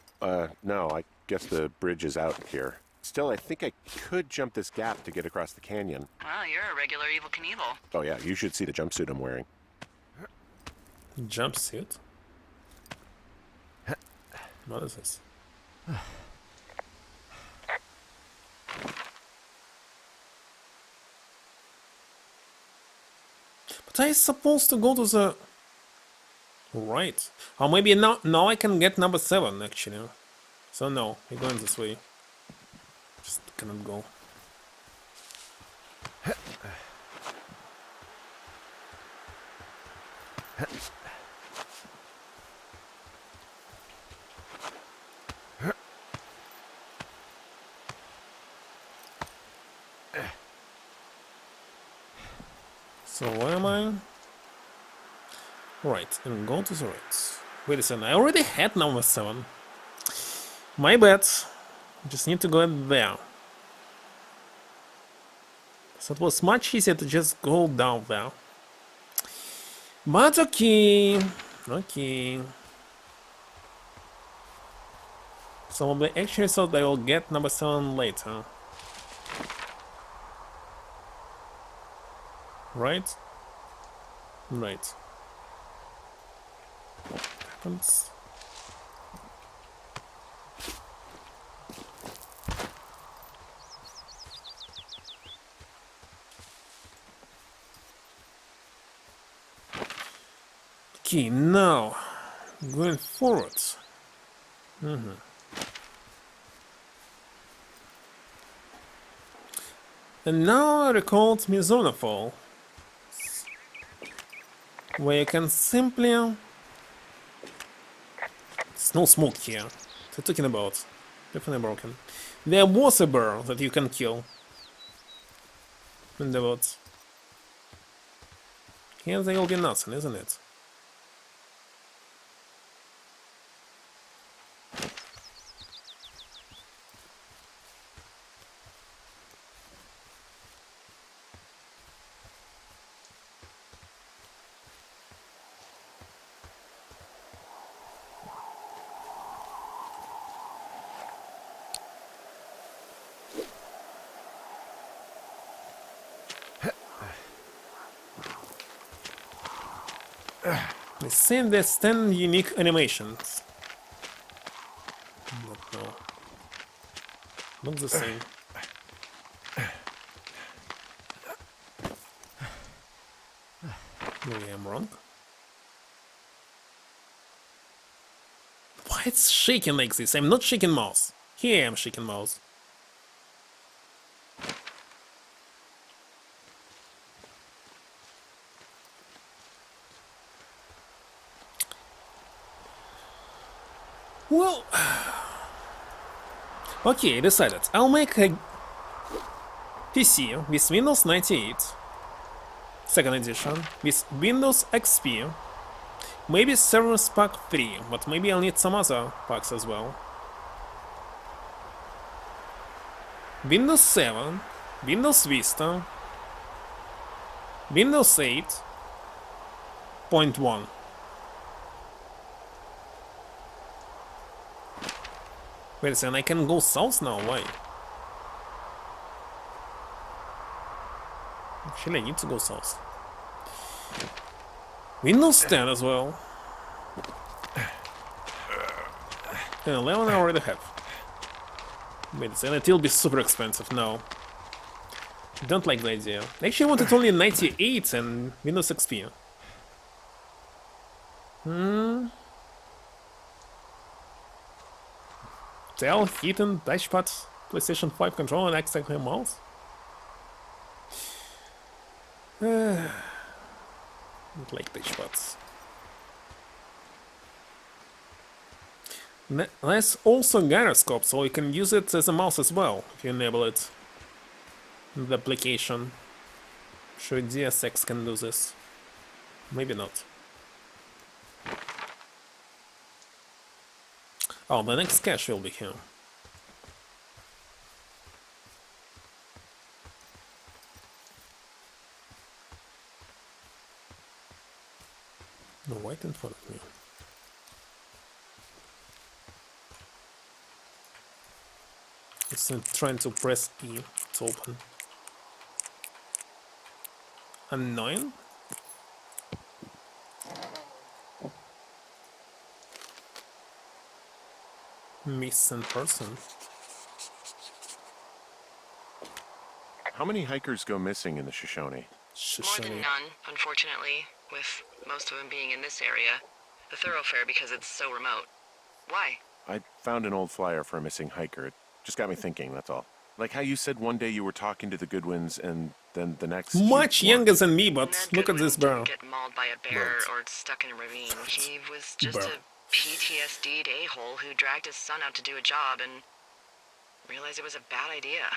No, I guess the bridge is out here. Still, I think I could jump this gap to get across the canyon. Well, you're a regular Evil Knievel. Oh yeah, you should see the jumpsuit I'm wearing. Jumpsuit? What is this? But I supposed to go to the right. Or maybe now I can get number 7 actually. So no, we're going this way. Just cannot go. So where am I? Right, and go to the right. Wait a second, I already had number 7. My bad. Just need to go there. So it was much easier to just go down there. But okay. Okay. So I actually thought I will get number 7 later. Right? Right. What happens? Okay, now going forwards. And now I recalled Mizona Fall, where you can simply. It's no smoke here. What are you talking about? Definitely broken. There was a bird that you can kill in the woods. Here there will be nothing, isn't it? They say there's 10 unique animations. But no. Not the same. Maybe I'm wrong. Why it's shaking like this? I'm not shaking mouse. Here I am shaking mouse. Well, okay, I decided. I'll make a PC with Windows 98, second edition, with Windows XP, maybe Service Pack 3, but maybe I'll need some other packs as well. Windows 7, Windows Vista, Windows 8.1. Wait a second, I can go south now, why? Actually, I need to go south. Windows 10 as well. And 11 I already have. Wait a second, it'll be super expensive now. Don't like the idea. Actually, I wanted only 98 and Windows XP. Dell, heating, touchpad, PlayStation 5 controller, and exactly mouse. Don't like touchpads. There's also gyroscope, so you can use it as a mouse as well if you enable it. The application. Sure, DSX can do this. Maybe not. Oh, the next cache will be here. No white in front of me. It's trying to press E to open. Annoying? Missing person. How many hikers go missing in the Shoshone? More than none, unfortunately, with most of them being in this area. The thoroughfare because it's so remote. Why? I found an old flyer for a missing hiker. It just got me thinking, that's all. Like how you said one day you were talking to the Goodwins and then the next... Much younger than me, but look at this barrel. Get mauled by a bear or stuck in a ravine. He was just a PTSD'd a-hole who dragged his son out to do a job and realized it was a bad idea.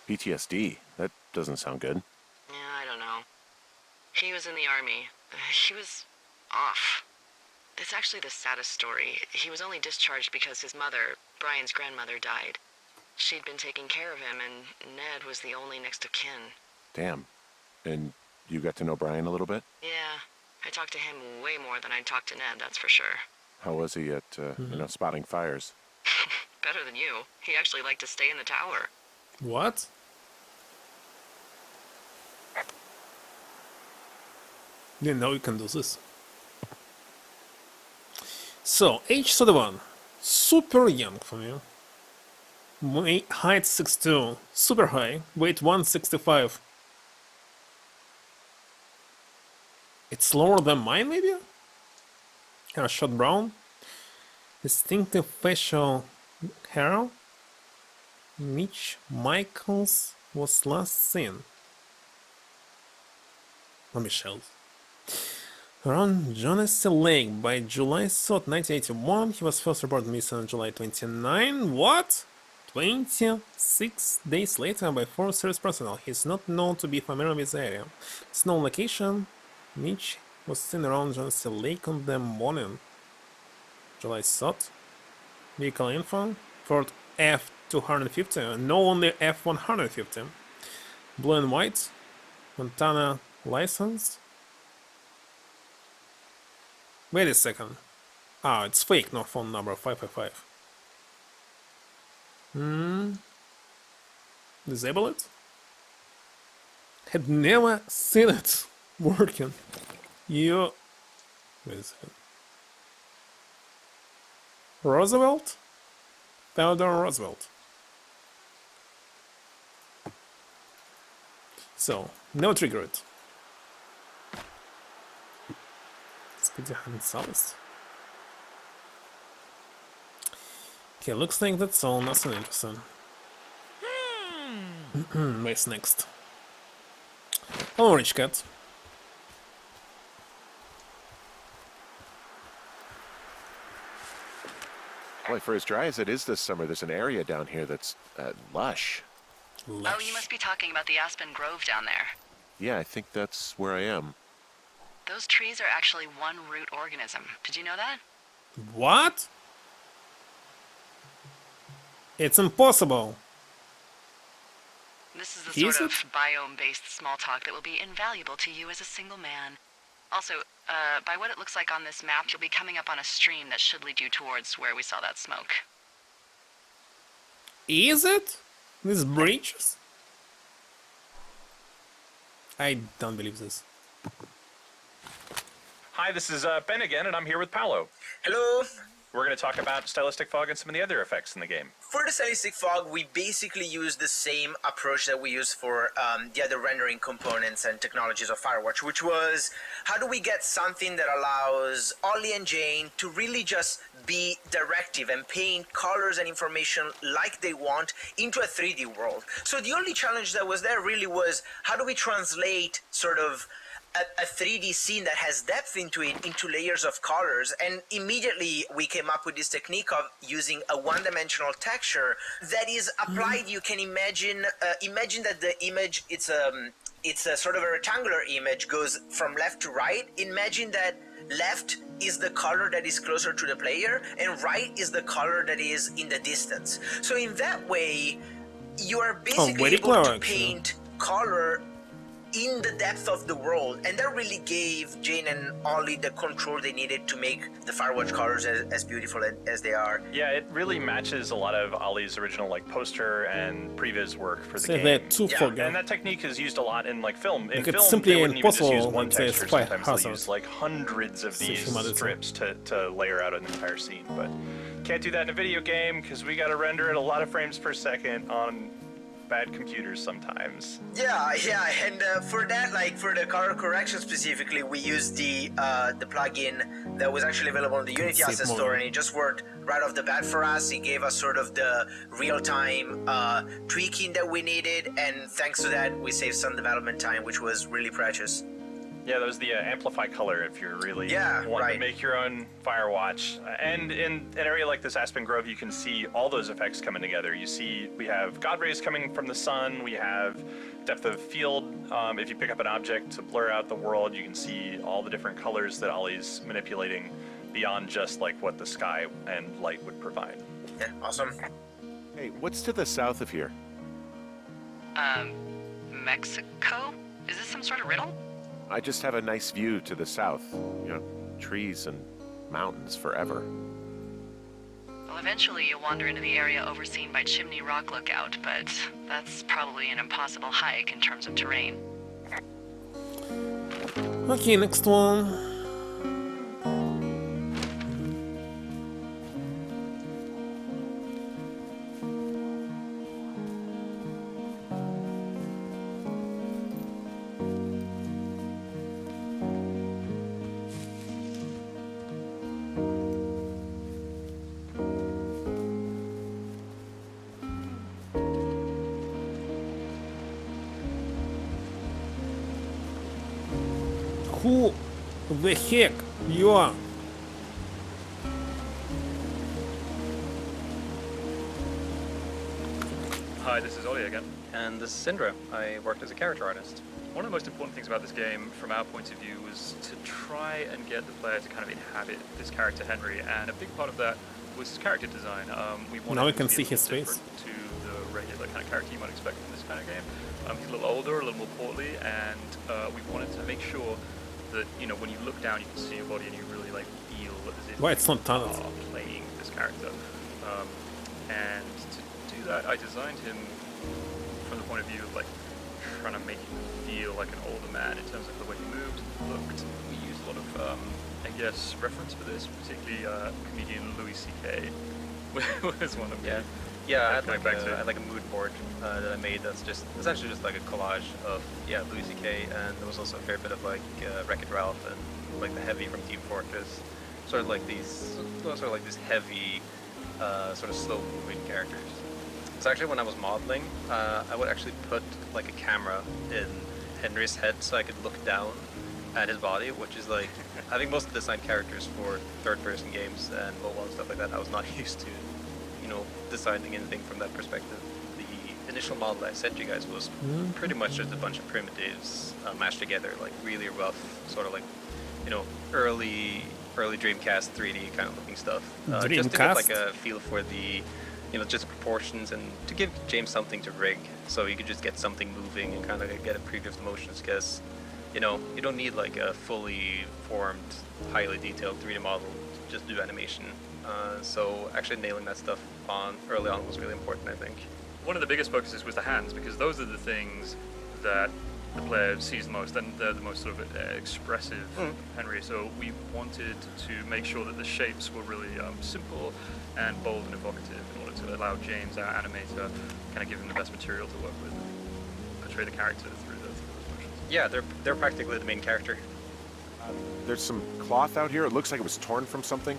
PTSD? That doesn't sound good. Yeah, I don't know. He was in the army. He was off. It's actually the saddest story. He was only discharged because his mother, Brian's grandmother, died. She'd been taking care of him, and Ned was the only next of kin. Damn. And you got to know Brian a little bit? Yeah, I talked to him way more than I'd talked to Ned, that's for sure. How was he at, spotting fires? Better than you. He actually liked to stay in the tower. What? Didn't know you can do this. So, age 31. Super young for me. Height 6'2". Super high. Weight 165. It's lower than mine, maybe? Short brown. Distinctive facial hair. Mitch Michaels was last seen. Or Michelle. Around Jonesy Lake by July 3rd, 1981. He was first reported missing on July 29. What? 26 days later by 4 service personnel. He's not known to be familiar with the area. It's no location. Mitch was seen around Jonesy Lake on the morning. July 3rd. Vehicle info. Ford F-250. No, only F-150. Blue and white. Montana license. Wait a second. Ah, it's fake, no phone number, 555. Disable it? Had never seen it working. Wait a second. Roosevelt? Theodore Roosevelt. So, no trigger it. South. Okay, looks like that's all. Nothing interesting. What's next? Oh, Rich Cat. Boy, for as dry as it is this summer, there's an area down here that's lush. Oh, you must be talking about the Aspen Grove down there. Yeah, I think that's where I am. Those trees are actually one root organism. Did you know that? What? It's impossible. This is the sort of biome-based small talk that will be invaluable to you as a single man. Also, by what it looks like on this map, you'll be coming up on a stream that should lead you towards where we saw that smoke. Is it? These bridges? I don't believe this. Hi, this is Ben again, and I'm here with Paolo. Hello. We're going to talk about stylistic fog and some of the other effects in the game. For the stylistic fog, we basically use the same approach that we use for the other rendering components and technologies of Firewatch, which was how do we get something that allows Ollie and Jane to really just be directive and paint colors and information like they want into a 3D world. So the only challenge that was there really was how do we translate sort of a 3D scene that has depth into it, into layers of colors, and immediately we came up with this technique of using a one-dimensional texture that is applied. You can imagine that the image it's a sort of a rectangular image, goes from left to right. Imagine that left is the color that is closer to the player, and right is the color that is in the distance. So in that way, you are basically able to paint color in the depth of the world, and that really gave Jane and Ollie the control they needed to make the Firewatch colors as beautiful as they are. Yeah, it really matches a lot of Ollie's original like poster and previs work for the game. And that technique is used a lot in like film. In film, it's simply they wouldn't even just use impossible one to texture. Sometimes they use like hundreds of these strips to layer out an entire scene. But can't do that in a video game because we got to render at a lot of frames per second on bad computers sometimes. Yeah, and for that, like for the color correction specifically, we used the plugin that was actually available in the Unity Asset Store, and it just worked right off the bat for us. It gave us sort of the real-time tweaking that we needed, and thanks to that, we saved some development time, which was really precious. Yeah, that was the amplify color if you're really wanting to make your own Firewatch. And in an area like this Aspen Grove, you can see all those effects coming together. You see we have God rays coming from the sun, we have depth of field. If you pick up an object to blur out the world, you can see all the different colors that Ollie's manipulating beyond just like what the sky and light would provide. Yeah, awesome. Hey, what's to the south of here? Mexico? Is this some sort of riddle? I just have a nice view to the south. You know, trees and mountains forever. Well, eventually you'll wander into the area overseen by Chimney Rock Lookout, but that's probably an impossible hike in terms of terrain. Okay, next one. Who the heck you are? Hi, this is Ollie again. And this is Syndra. I worked as a character artist. One of the most important things about this game, from our point of view, was to try and get the player to kind of inhabit this character Henry, and a big part of that was his character design. We wanted Now we him can to be see a little his face. different to the regular kind of character you might expect from this kind of game. He's a little older, a little more portly, and we wanted to make sure that, you know, when you look down, you can see your body and you really like feel as if Why it's not you tunnels? are playing this character. And to do that, I designed him from the point of view of like trying to make him feel like an older man in terms of the way he moved, looked. We used a lot of, I guess, reference for this, particularly comedian Louis C.K. was one of them. Yeah, I had like a mood board that I made that's just essentially just like a collage of Louis C.K. and there was also a fair bit of like Wreck-It Ralph and like the Heavy from Team Fortress, sort of like these heavy sort of slow moving characters. So actually when I was modeling, I would actually put like a camera in Henry's head so I could look down at his body, which is like I think most of the design characters for third person games and mobile and stuff like that I was not used to, you know, designing anything from that perspective. The initial model I sent you guys was pretty much just a bunch of primitives mashed together, like really rough, sort of like, you know, early Dreamcast 3D kind of looking stuff. Just to get like a feel for the, you know, just proportions and to give James something to rig, so he could just get something moving and kind of get a preview of the motions. Because you know, you don't need like a fully formed, highly detailed 3D model to just do animation. So actually nailing that stuff early on was really important, I think. One of the biggest focuses was the hands, because those are the things that the player sees the most, and they're the most sort of expressive Henry. So we wanted to make sure that the shapes were really simple and bold and evocative in order to allow James, our animator, kind of give him the best material to work with and portray the character through those motions. Yeah, they're practically the main character. There's some cloth out here. It looks like it was torn from something.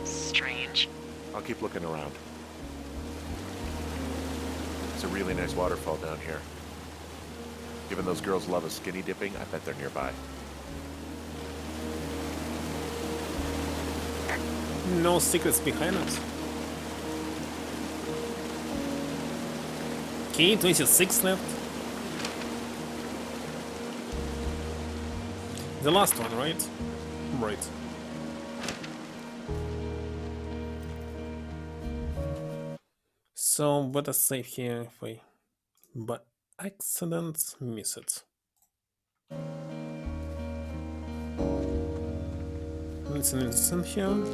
Strange. I'll keep looking around. It's a really nice waterfall down here. Given those girls love a skinny dipping, I bet they're nearby. No secrets behind it. Okay, 26 left. The last one, right? Right. So, let us save here if I, by accident, miss it. It's an instant here.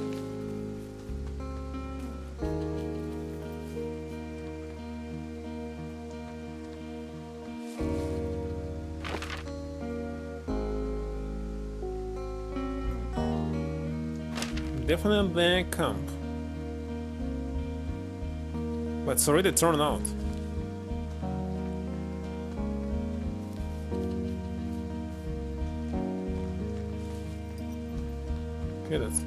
Definitely a camp. But it's already turned out. Okay, that's...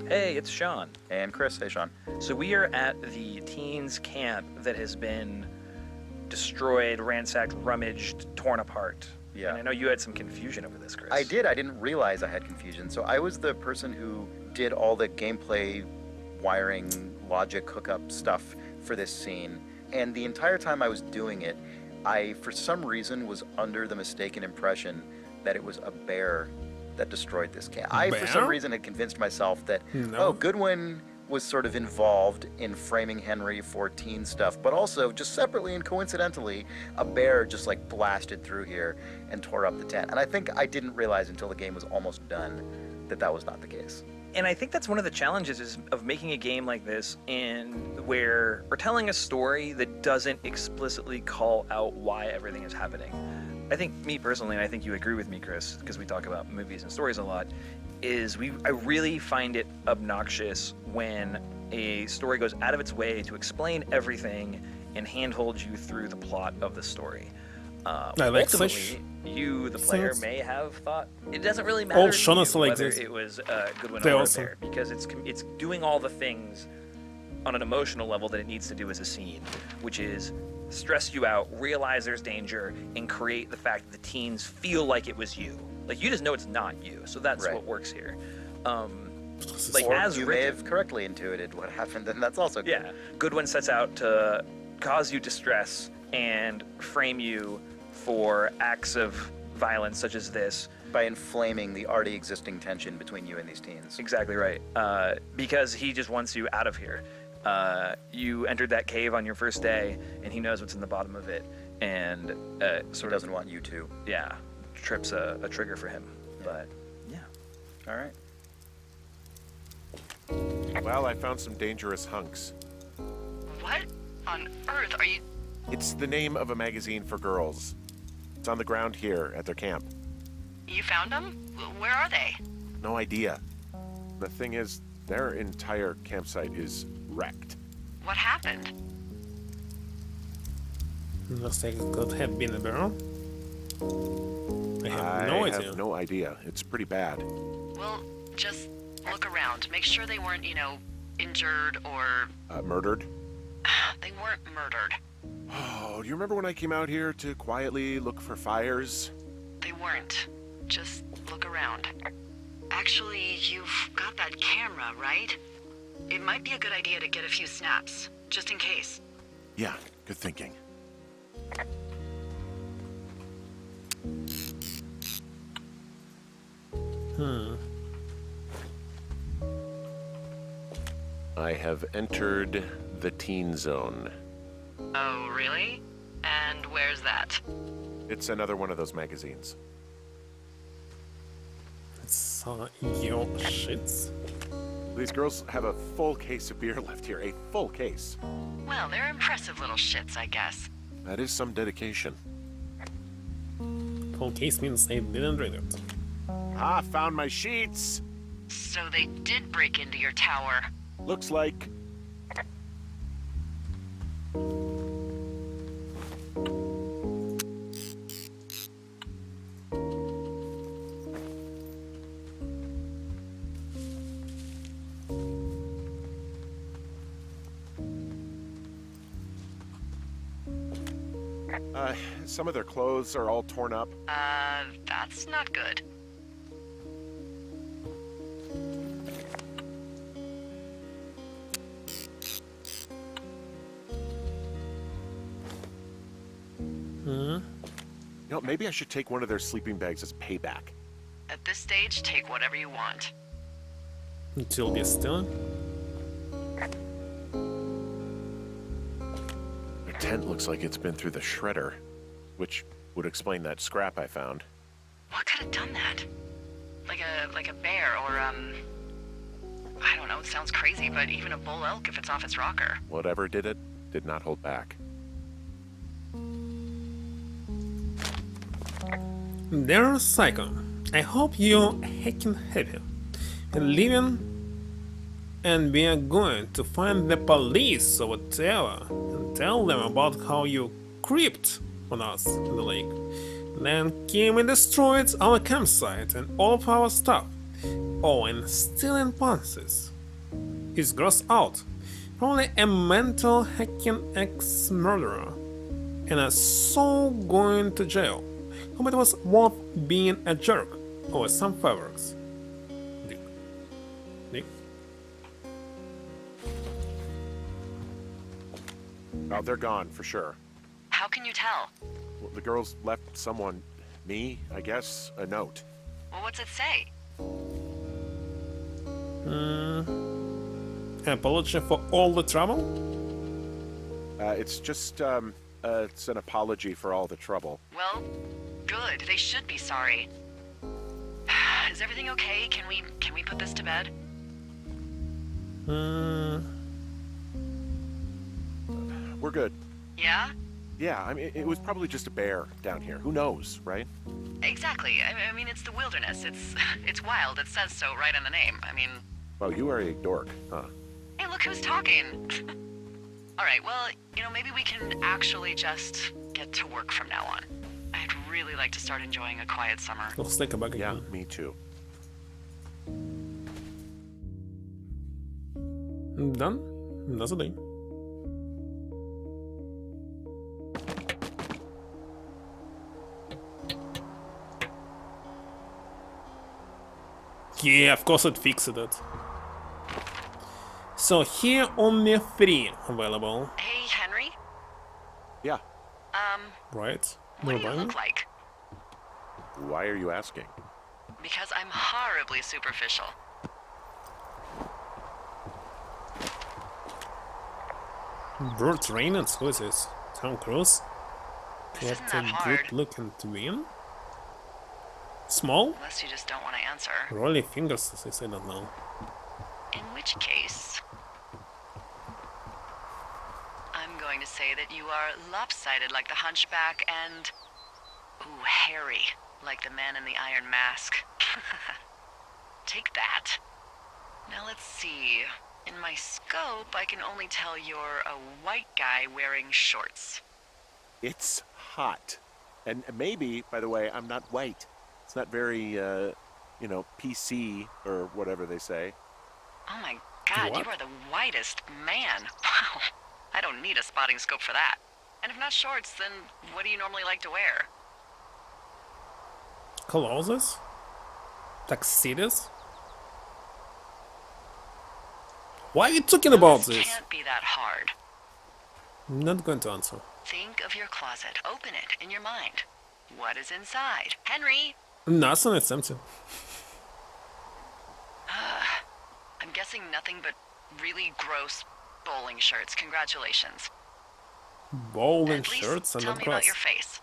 Hey, it's Sean. And Chris. Hey, Sean. So we are at the teens camp that has been destroyed, ransacked, rummaged, torn apart. Yeah. And I know you had some confusion over this, Chris. I did. I didn't realize I had confusion. So I was the person who did all the gameplay, wiring, logic, hookup stuff for this scene. And the entire time I was doing it, I, for some reason, was under the mistaken impression that it was a bear that destroyed this camp. I, for some reason, had convinced myself that, oh, Goodwin was sort of involved in framing Henry for teen stuff, but also, just separately and coincidentally, a bear just like blasted through here and tore up the tent. And I think I didn't realize until the game was almost done that that was not the case. And I think that's one of the challenges of making a game like this, and where we're telling a story that doesn't explicitly call out why everything is happening. I think, me personally, and I think you agree with me, Chris, because we talk about movies and stories a lot, is I really find it obnoxious when a story goes out of its way to explain everything and handhold you through the plot of the story. Ultimately, you, the player, may have thought it doesn't really matter whether it was Goodwin or a bear, because it's doing all the things on an emotional level that it needs to do as a scene, which is stress you out, realize there's danger, and create the fact that the teens feel like it was you. Like, you just know it's not you, so that's what works here. Like, or as you may have correctly intuited what happened, and that's also good. Yeah, Goodwin sets out to cause you distress and frame you for acts of violence such as this. By inflaming the already existing tension between you and these teens. Exactly right. Because he just wants you out of here. You entered that cave on your first day, and he knows what's in the bottom of it, and he doesn't want you to. Yeah, trips a trigger for him. Yeah. But yeah. All right. Well, I found some dangerous hunks. What on earth are you? It's the name of a magazine for girls. It's on the ground here at their camp. You found them? Where are they? No idea. The thing is, their entire campsite is wrecked. What happened? Looks like it could have been a barrel. I have no idea. It's pretty bad. Well, just look around. Make sure they weren't, injured or... Murdered? They weren't murdered. Oh, do you remember when I came out here to quietly look for fires? They weren't. Just look around. Actually, you've got that camera, right? It might be a good idea to get a few snaps, just in case. Yeah, good thinking. I have entered the teen zone. Oh, really? And where's that? It's another one of those magazines. It's your shits. These girls have a full case of beer left here. A full case. Well, they're impressive little shits, I guess. That is some dedication. Full case means they didn't read it. Ah, found my sheets! So they did break into your tower. Looks like... some of their clothes are all torn up. That's not good. You know, maybe I should take one of their sleeping bags as payback. At this stage, take whatever you want. Until they're still. Their tent looks like it's been through the shredder, which would explain that scrap I found. What could have done that? Like a bear or, I don't know, it sounds crazy, but even a bull elk if it's off its rocker. Whatever did it, did not hold back. They're psycho. I hope you're heckin' happy and living, and we are going to find the police or whatever and tell them about how you creeped on us in the lake, then came and destroyed our campsite and all of our stuff. Oh, and stealing pansies. He's grossed out. Probably a mental hacking ex-murderer and is so going to jail. Hope it was worth being a jerk or some fireworks. Dick. Dick. Oh, they're gone for sure. How can you tell? Well, the girls left someone, me, I guess, a note. Well, what's it say? Apology for all the trouble? It's just, it's an apology for all the trouble. Well, good. They should be sorry. Is everything okay? Can we put this to bed? We're good. Yeah? Yeah, I mean, it was probably just a bear down here. Who knows, right? Exactly. I mean, it's the wilderness. It's wild. It says so right in the name. I mean... Well, you are a dork, huh? Hey, look who's talking. All right, well, you know, maybe we can actually just get to work from now on. I'd really like to start enjoying a quiet summer. Looks like a bug Yeah, again. me too. Done? That's a day. Yeah, of course it fixed it. So here only 3 available. Hey, Henry? Yeah. Right? What do you look like? Why are you asking? Because I'm horribly superficial. Burt Reynolds, who is this? Tom Cruise? This isn't Captain that hard. Good looking twin? Small? Unless you just don't want to answer. Rolly fingers, says I don't know. In which case... I'm going to say that you are lopsided like the hunchback and... ooh, hairy like the man in the iron mask. Take that. Now let's see. In my scope, I can only tell you're a white guy wearing shorts. It's hot. And maybe, by the way, I'm not white. It's not very, you know, PC or whatever they say. Oh my god, you are the whitest man. Wow. I don't need a spotting scope for that. And if not shorts, then what do you normally like to wear? Clothes? Tuxedos? Why are you talking about This this? can't be that hard. I'm not going to answer. Think of your closet. Open it in your mind. What is inside? Henry! Nothing, it's empty. I'm guessing nothing but really gross bowling shirts. Congratulations. Bowling Please shirts and tell me about across. your face.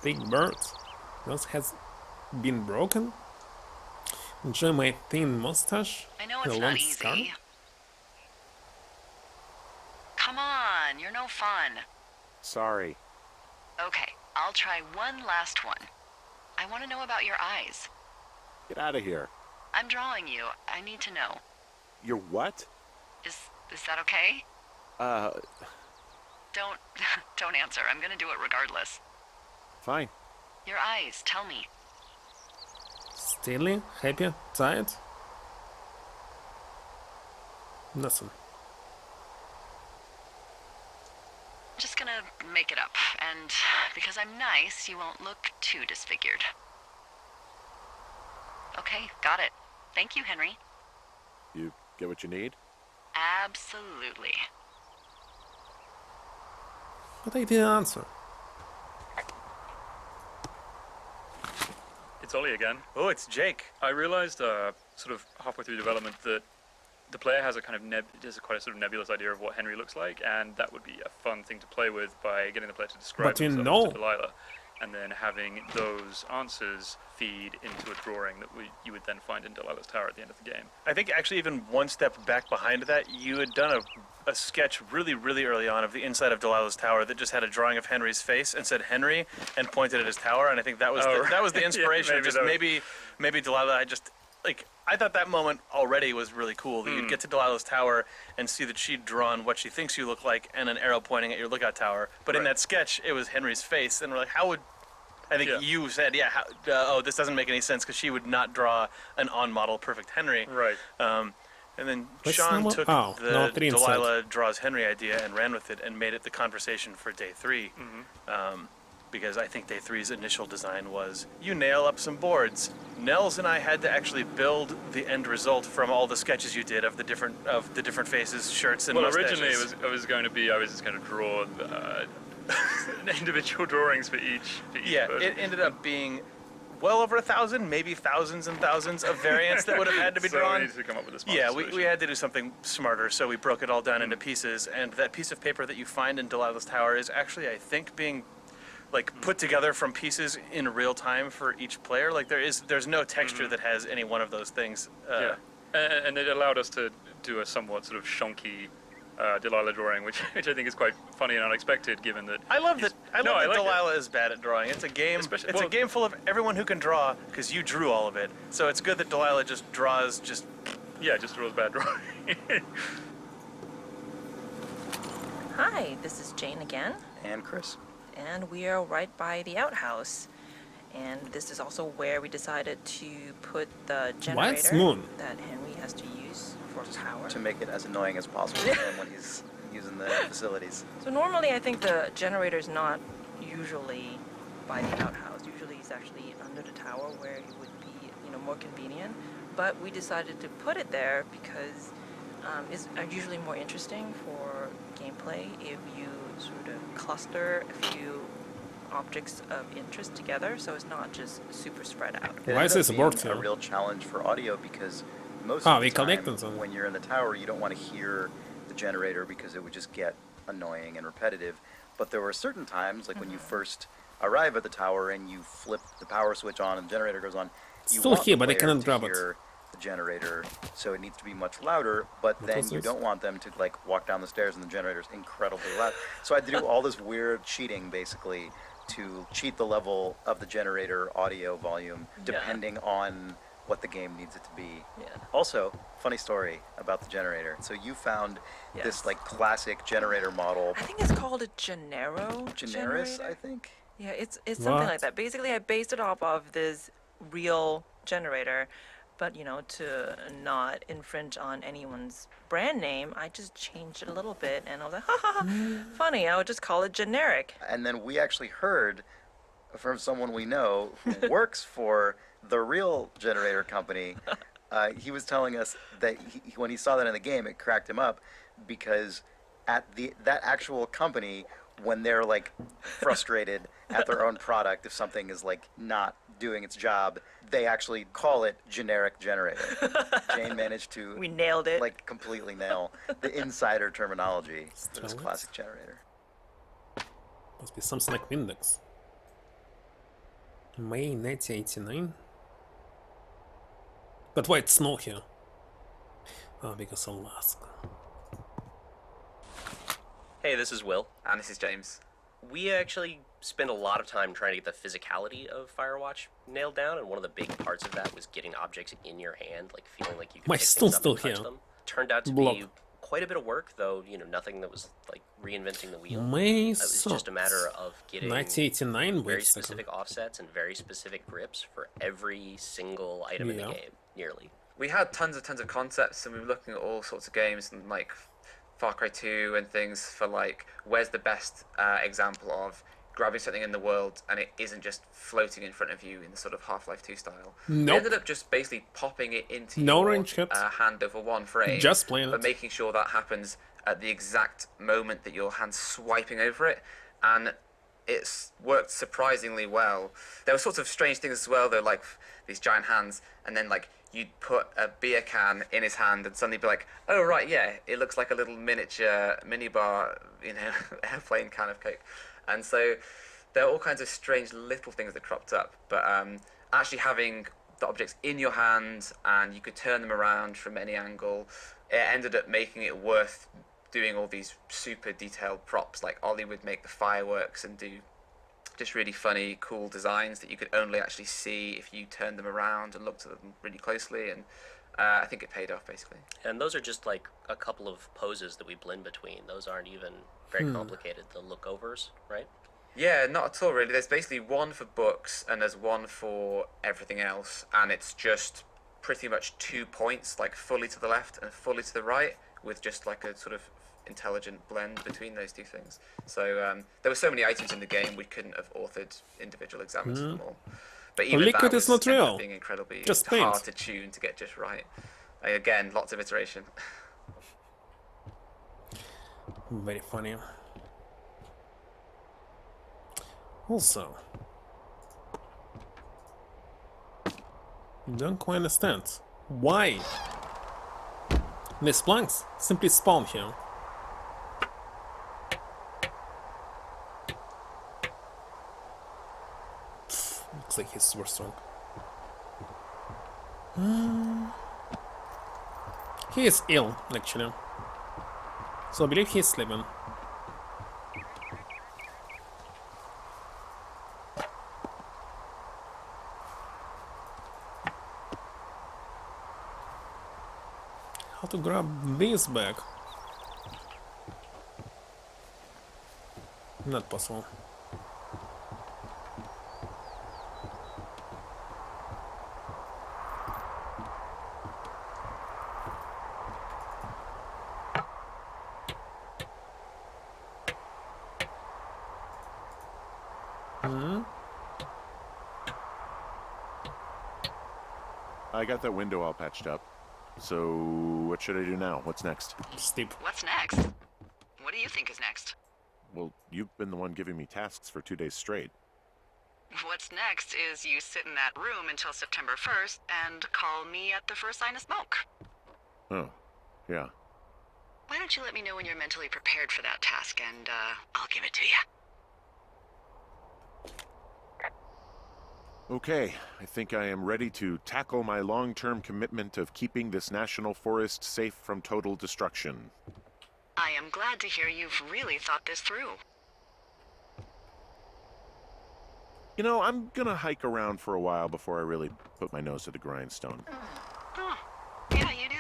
Big bird. Nose has been broken. Enjoy my thin mustache I know and it's a not long scar. easy. Come on, you're no fun. Sorry. Okay, I'll try one last one. I want to know about your eyes. Get out of here. I'm drawing you. I need to know. You're what? Is that okay? Don't don't answer. I'm gonna do it regardless. Fine. Your eyes, tell me. Steely, happy, tired. Nothing. I'm just gonna make it up, and because I'm nice, you won't look too disfigured. Okay, got it. Thank you, Henry. You get what you need? Absolutely. But I didn't answer. It's Ollie again. Oh, it's Jake. I realized sort of halfway through development that the player has a kind of quite a sort of nebulous idea of what Henry looks like, and that would be a fun thing to play with by getting the player to describe But you themselves know. to Delilah, and then having those answers feed into a drawing that you would then find in Delilah's tower at the end of the game. I think actually even one step back behind that, you had done a sketch really, really early on of the inside of Delilah's tower that just had a drawing of Henry's face and said Henry and pointed at his tower, and I think that was that was the inspiration. Yeah, maybe Delilah. I thought that moment already was really cool. That you'd get to Delilah's tower and see that she'd drawn what she thinks you look like and an arrow pointing at your lookout tower. But in that sketch, it was Henry's face, and we're like, how would? I think you said, this doesn't make any sense because she would not draw an on-model perfect Henry. Right. And then What's Sean number? took Oh, no, the three inside. Delilah draws Henry idea and ran with it and made it the conversation for day 3. Because I think day 3's initial design was, you nail up some boards. Nels and I had to actually build the end result from all the sketches you did of the different faces, shirts, and mustaches. Originally I was just going to draw individual drawings for each person. It ended up being well over 1,000, maybe thousands and thousands of variants that would have had to be drawn. So we needed to come up with a smart solution. We had to do something smarter, so we broke it all down into pieces, and that piece of paper that you find in Delilah's tower is actually, I think, being put together from pieces in real time for each player. There's no texture that has any one of those things. And it allowed us to do a somewhat sort of shonky Delilah drawing, which I think is quite funny and unexpected, given that. I love that Delilah is bad at drawing. It's a game. A game full of everyone who can draw, because you drew all of it. So it's good that Delilah just draws just draws bad drawing. Hi, this is Jane again. And Chris. And we are right by the outhouse. And this is also where we decided to put the generator that Henry has to use for power. To make it as annoying as possible for him when he's using the facilities. So normally I think the generator is not usually by the outhouse. Usually it's actually under the tower where it would be, more convenient. But we decided to put it there because it's usually more interesting for gameplay if you sort of cluster a few objects of interest together, so it's not just super spread out. Why is this working? A real challenge for audio because most of the time when you're in the tower, you don't want to hear the generator because it would just get annoying and repetitive. But there were certain times, like when you first arrive at the tower and you flip the power switch on and the generator goes on, you still want here, the but I player cannot to grab hear the generator, so it needs to be much louder. But then you don't want them to walk down the stairs and the generator's incredibly loud. So I had to do all this weird cheating, basically, to cheat the level of the generator audio volume depending on what the game needs it to be. Also, funny story about the generator. So you found this classic generator model. I think it's called a Genero. Generis, I think. Yeah, it's something like that. Basically, I based it off of this real generator, but to not infringe on anyone's brand name, I just changed it a little bit, and I was like, ha ha ha, funny, I would just call it generic. And then we actually heard from someone we know who works for the real generator company. He was telling us that when he saw that in the game, it cracked him up because at that actual company, when they're frustrated, at their own product if something is like not doing its job. They actually call it generic generator. Jane managed to We nailed it. like completely nail the insider terminology for this classic generator. Must be something like Windex. May 1989. But why it's snow here? Oh, because Alaska. Hey, this is Will. And this is James. We actually spent a lot of time trying to get the physicality of Firewatch nailed down, and one of the big parts of that was getting objects in your hand, like feeling like you could My pick stone's things up still and touch here. them. Turned out to Block. be quite a bit of work, though, you know, nothing that was like reinventing the wheel. May It was just a matter of getting 1989, very wait a second. specific offsets and very specific grips for every single item in the game, nearly. We had tons of concepts, and we were looking at all sorts of games and like Far Cry 2 and things for like where's the best example of grabbing something in the world and it isn't just floating in front of you in the sort of Half-Life 2 style. We Nope. ended up just basically popping it into No your range hit. hand over one frame, Just playing but it. making sure that happens at the exact moment that your hand's swiping over it, and it's worked surprisingly well. There were sorts of strange things as well, though, like these giant hands, and then like you'd put a beer can in his hand and suddenly be like, oh right, yeah, it looks like a little miniature minibar, you know, airplane can of Coke. And so there are all kinds of strange little things that cropped up, but actually having the objects in your hand and you could turn them around from any angle, it ended up making it worth doing all these super detailed props. Like Ollie would make the fireworks and do just really funny, cool designs that you could only actually see if you turned them around and looked at them really closely, and I think it paid off, basically. And those are just like a couple of poses that we blend between. Those aren't even very complicated, the lookovers, right? Yeah, not at all, really. There's basically one for books, and there's one for everything else, and it's just pretty much 2 points, like fully to the left and fully to the right, with just like a sort of intelligent blend between those two things. So there were so many items in the game, we couldn't have authored individual examples of them all. But even Liquid that is was not ended up real. being incredibly Just paint. hard to tune to get just right. Again, lots of iteration. Very funny. Also, don't quite understand why these planks simply spawn here. Looks like he's super strong. He is ill, actually. So I believe he's sleeping. How to grab this back? Not possible. I got that window all patched up. So, what should I do now? What's next? Steep. What's next? What do you think is next? Well, you've been the one giving me tasks for 2 days straight. What's next is you sit in that room until September 1st and call me at the first sign of smoke. Oh, yeah. Why don't you let me know when you're mentally prepared for that task, and I'll give it to you. Okay, I think I am ready to tackle my long-term commitment of keeping this national forest safe from total destruction. I am glad to hear you've really thought this through. You know, I'm gonna hike around for a while before I really put my nose to the grindstone. Oh, yeah, you do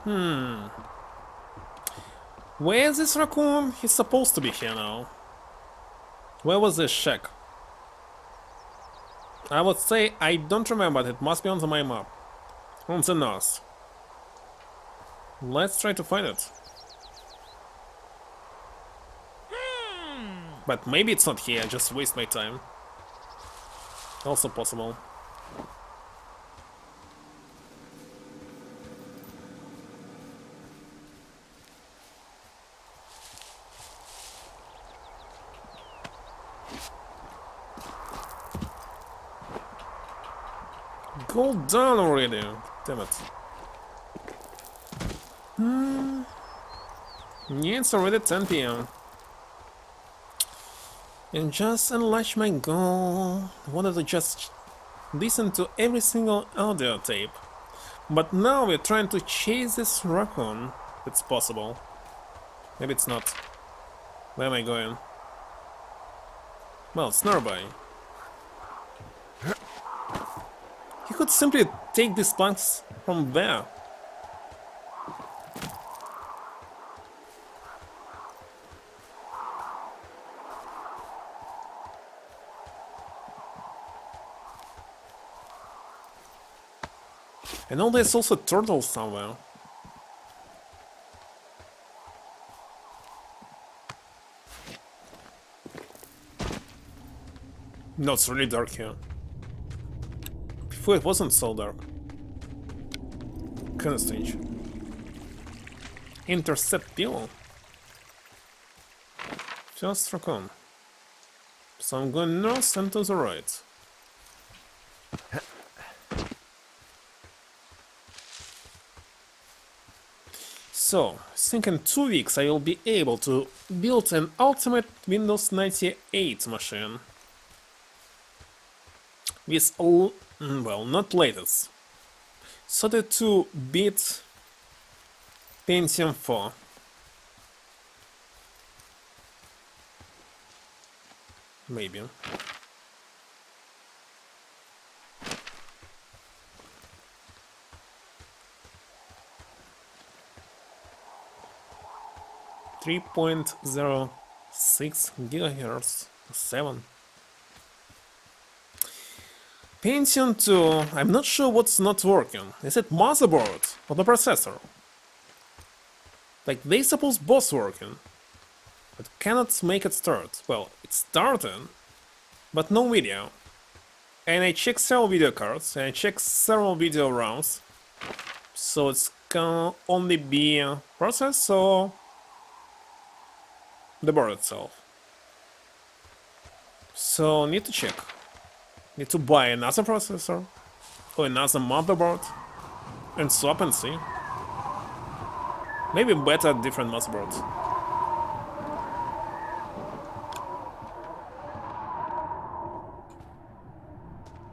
that. Where is this raccoon? He's supposed to be here now. Where was this shack? I would say I don't remember. It must be on my map. On the north. Let's try to find it. But maybe it's not here, I just waste my time. Also possible. Cool down already. Damn it. Yeah, it's already 10 p.m. And just unlatch my goal. I wanted to just listen to every single audio tape. But now we're trying to chase this raccoon. It's possible. Maybe it's not. Where am I going? Well, it's nearby. He could simply take these planks from there. I know there's also turtles somewhere. No, it's really dark here. Before it wasn't so dark. Kinda strange. Intercept deal. Just raccoon. So I'm going north and to the right. So, I think in 2 weeks I will be able to build an ultimate Windows 98 machine. With all, well, not latest. 32-bit Pentium 4. Maybe. .06 gigahertz 7. Pentium 2, I'm not sure what's not working. Is it motherboard or the processor? Like, they suppose both working, but cannot make it start. Well, it's starting, but no video. And I checked several video cards, and I checked several video rounds, so it's can only be process or the board itself. So need to check. Need to buy another processor or another motherboard and swap and see. Maybe better different motherboards.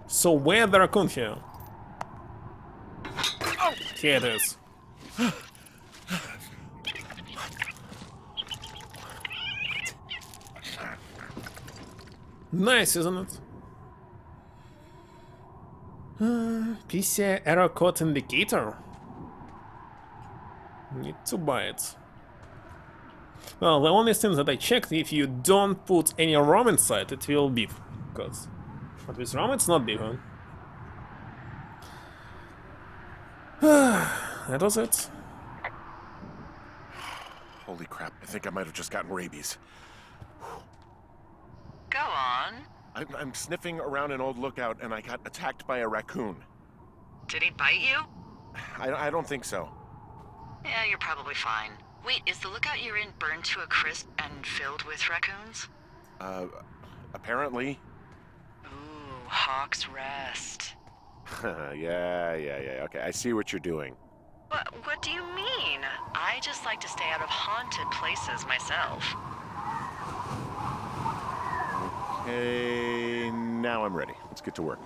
So where the raccoon here? Here it is. Nice, isn't it? PCI error code indicator. Need to buy it. Well, the only thing that I checked, if you don't put any ROM inside, it will beep. But with ROM, it's not beeping. That was it. Holy crap, I think I might have just gotten rabies. Go on. I'm sniffing around an old lookout and I got attacked by a raccoon. Did he bite you? I don't think so. Yeah, you're probably fine. Wait, is the lookout you're in burned to a crisp and filled with raccoons? Apparently. Ooh, Hawk's Rest. Yeah, okay, I see what you're doing. What do you mean? I just like to stay out of haunted places myself. Okay, now I'm ready. Let's get to work.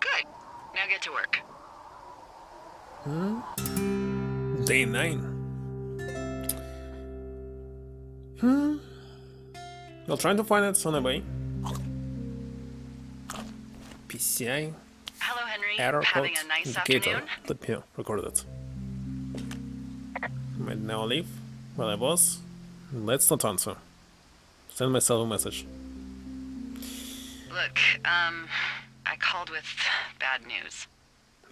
Good. Now get to work. Day 9. Well, trying to find it on the way. PCI. Hello, Henry. Error code Having a nice indicator. afternoon? Let me record it. Might now leave where I was. Let's not answer. Send myself a message. Look, I called with bad news.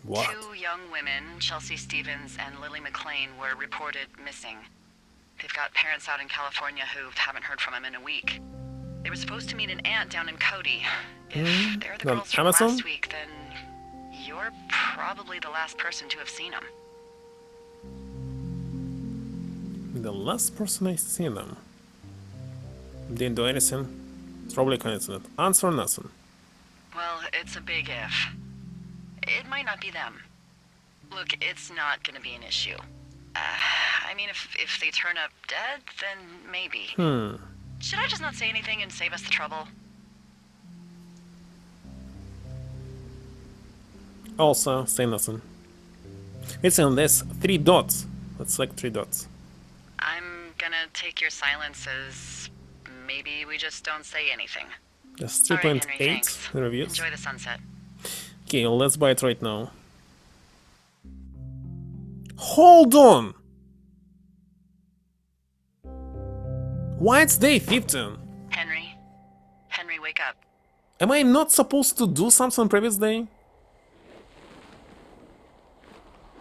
What? 2 young women, Chelsea Stevens and Lily McLean, were reported missing. They've got parents out in California who haven't heard from them in a week. They were supposed to meet an aunt down in Cody. If they're the girls from Amazon? last week, then you're probably the last person to have seen them. The last person I seen them. Didn't do anything. It's probably coincidence. Answer nothing. Well, it's a big if. It might not be them. Look, it's not gonna be an issue. I mean, if they turn up dead, then maybe. Should I just not say anything and save us the trouble? Also, say nothing. It's on this 3 dots. Let's select 3 dots. I'm gonna take your silence as maybe we just don't say anything. That's All right, 3.8 Henry, thanks. reviews. Enjoy the sunset. Okay, let's buy it right now. Hold on! Why it's day 15? Henry, wake up. Am I not supposed to do something previous day?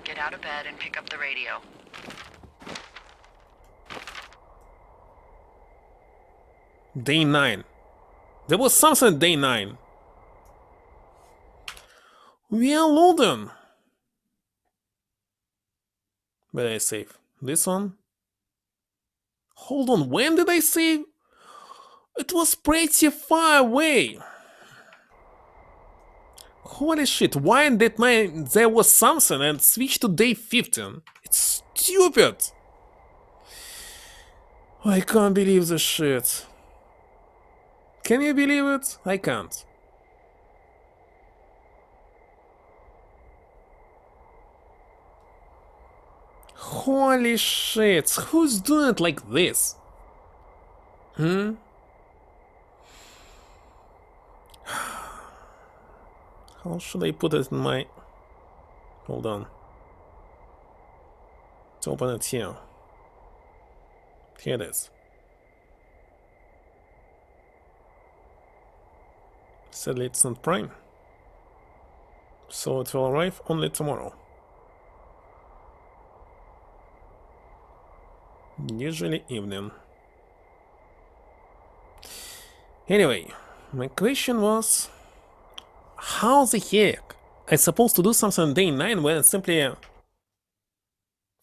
Get out of bed and pick up the radio. Day 9. There was something day 9. We are loading. Where did I save? This one? Hold on, when did I save? It was pretty far away. Holy shit, why did there was something and switch to day 15? It's stupid. I can't believe this shit. Can you believe it? I can't. Holy shit, who's doing it like this? How should I put it in my... Hold on. Let's open it here. Here it is. Sadly, it's not Prime. So it will arrive only tomorrow. Usually evening. Anyway, my question was... How the heck I supposed to do something on day 9 when it's simply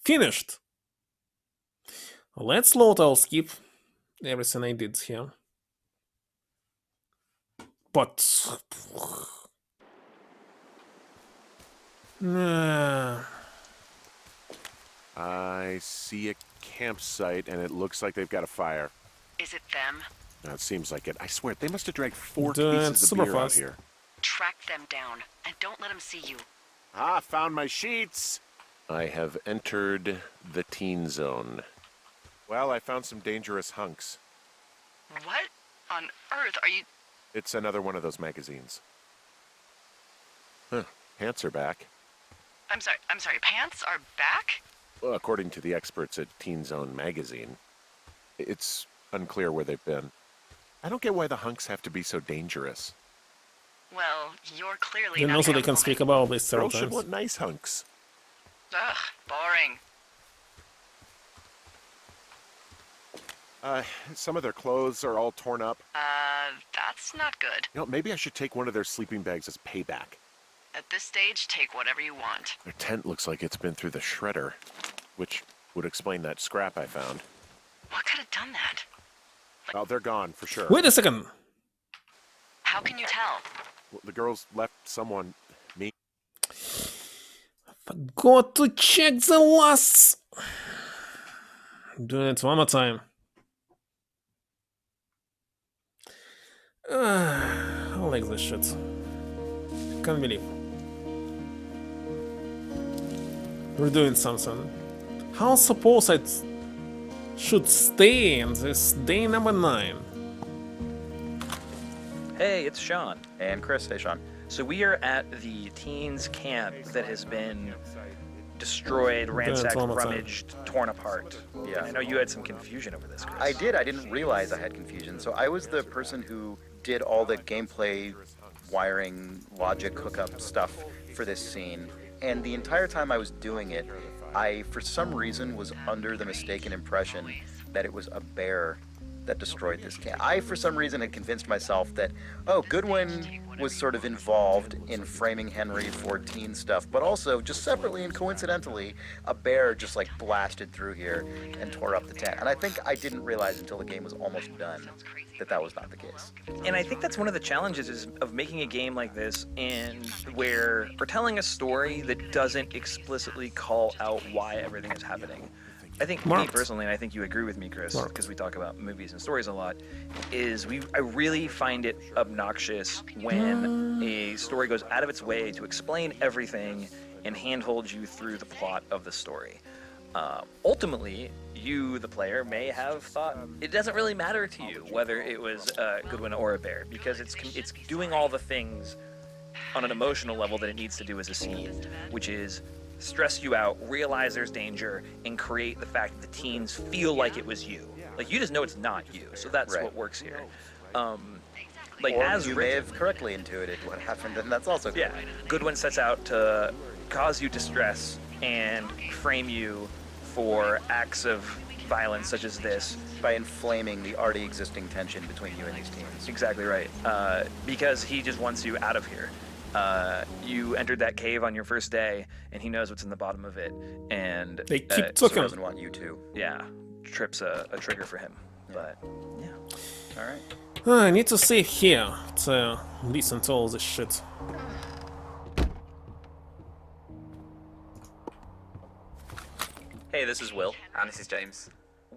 finished? Let's load. I'll skip everything I did here. But I see a campsite and it looks like they've got a fire. Is it them? No, it seems like it. I swear, they must have dragged 4 Doing cases of beer out fast. here. Track them down and don't let them see you. Ah, found my sheets! I have entered the teen zone. Well, I found some dangerous hunks. What on earth are you... It's another one of those magazines. Huh, pants are back. I'm sorry, pants are back? Well, according to the experts at Teen Zone magazine. It's unclear where they've been. I don't get why the hunks have to be so dangerous. Well, you're clearly then not also gonna they can have a speak woman. about this several Girls should times. want nice hunks. Ugh, boring. Some of their clothes are all torn up. That's not good. You know, maybe I should take one of their sleeping bags as payback. At this stage, take whatever you want. Their tent looks like it's been through the shredder, which would explain that scrap I found. What could have done that? Oh, they're gone for sure. Wait a second. How can you tell? Well, the girls left someone, me. Forgot to check the last. Doing it one more time. I like this shit. Can't believe we're doing something. How suppose I should stay in this day number 9? Hey, it's Sean. And Chris. Hey, Sean. So we are at the teens camp that has been destroyed, ransacked, one more time. rummaged, torn apart. Yeah. I know you had some confusion over this, Chris. I did. I didn't realize I had confusion. So I was the person who did all the gameplay, wiring, logic, hookup stuff for this scene. And the entire time I was doing it, I, for some reason, was under the mistaken impression that it was a bear that destroyed this game. I, for some reason, had convinced myself that, oh, Goodwin was sort of involved in framing Henry for teen stuff, but also, just separately and coincidentally, a bear just like blasted through here and tore up the tent. And I think I didn't realize until the game was almost done that that was not the case. And I think that's one of the challenges of making a game like this, and where we're telling a story that doesn't explicitly call out why everything is happening. I think me personally, and I think you agree with me, Chris, because we talk about movies and stories a lot, is I really find it obnoxious when a story goes out of its way to explain everything and handhold you through the plot of the story. Ultimately, you, the player, may have thought it doesn't really matter to you whether it was Goodwin or a bear, because it's doing all the things on an emotional level that it needs to do as a scene, which is stress you out, realize there's danger, and create the fact that the teens feel like it was you. Like, you just know it's not you, so that's what works here. Like, or as you may have correctly intuited what happened, and that's also good. Yeah, Goodwin sets out to cause you distress and frame you for acts of violence such as this. By inflaming the already existing tension between you and these teens. Exactly right. Because he just wants you out of here. You entered that cave on your first day, and he knows what's in the bottom of it, and they keep so doesn't want you to. Yeah, trips a trigger for him. But yeah, all right. I need to save here to listen to all this shit. Hey, this is Will. And this is James.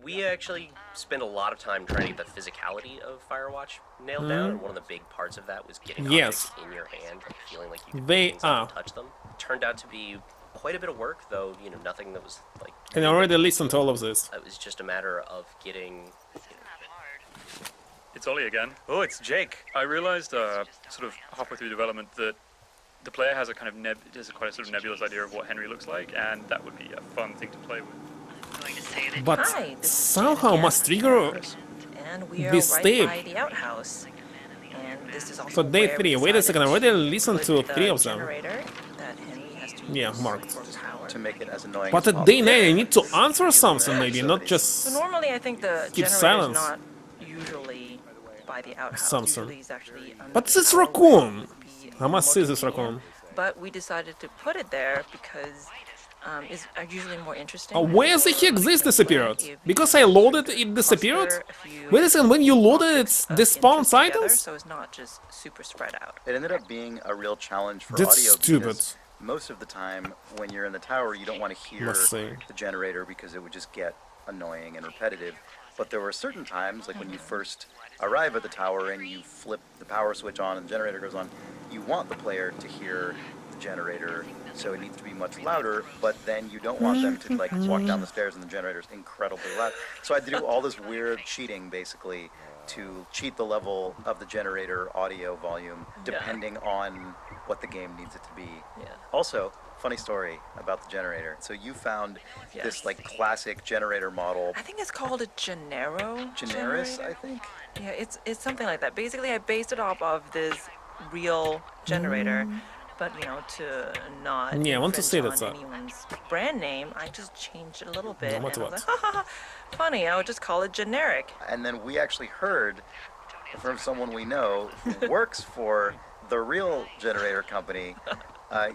We actually spent a lot of time trying to get the physicality of Firewatch nailed down, and one of the big parts of that was getting objects in your hand, like feeling like you could touch them. It turned out to be quite a bit of work, though, you know, nothing that was like... And I already listened to all of this. It was just a matter of getting... It's Ollie again. Oh, it's Jake. I realized sort of halfway through development that the player has a kind of quite a sort of nebulous idea of what Henry looks like, and that would be a fun thing to play with. But somehow must trigger and we are this right tape. by the outhouse. And this is also So day 3, wait a second, I already listened to 3 of them. That Henry has to Yeah, marked. To make it as annoying But as at day 9 possible. I need to answer something maybe, not just So normally I think the keep generator silence. is not usually by the outhouse. Something. Usually it's actually under But the it's tower, raccoon! which would be I must see more this convenient. raccoon. But we decided to put it there because it's usually more interesting. Where the heck this disappeared? Because I loaded, it disappeared? Wait a second, when you loaded it, despawns iteens? So it's not just super spread out. It ended up being a real challenge for That's audio stupid. because most of the time when you're in the tower you don't want to hear Must say. the generator because it would just get annoying and repetitive. But there were certain times, like when you first arrive at the tower and you flip the power switch on and the generator goes on, you want the player to hear the generator, so it needs to be much louder, but then you don't want them to like walk down the stairs and the generator's incredibly loud. So I had to do all this weird cheating basically to cheat the level of the generator audio volume depending on what the game needs it to be. Yeah. Also, funny story about the generator. So you found this like classic generator model. I think it's called a Genero. Generis, generator. I think. Yeah, it's something like that. Basically, I based it off of this real generator, but you know, to not Yeah, I want to say infringe that, on anyone's brand name, I just changed it a little bit. What, and I what? was like, ha, ha, ha, funny. I would just call it generic. And then we actually heard from someone we know who works for the real generator company.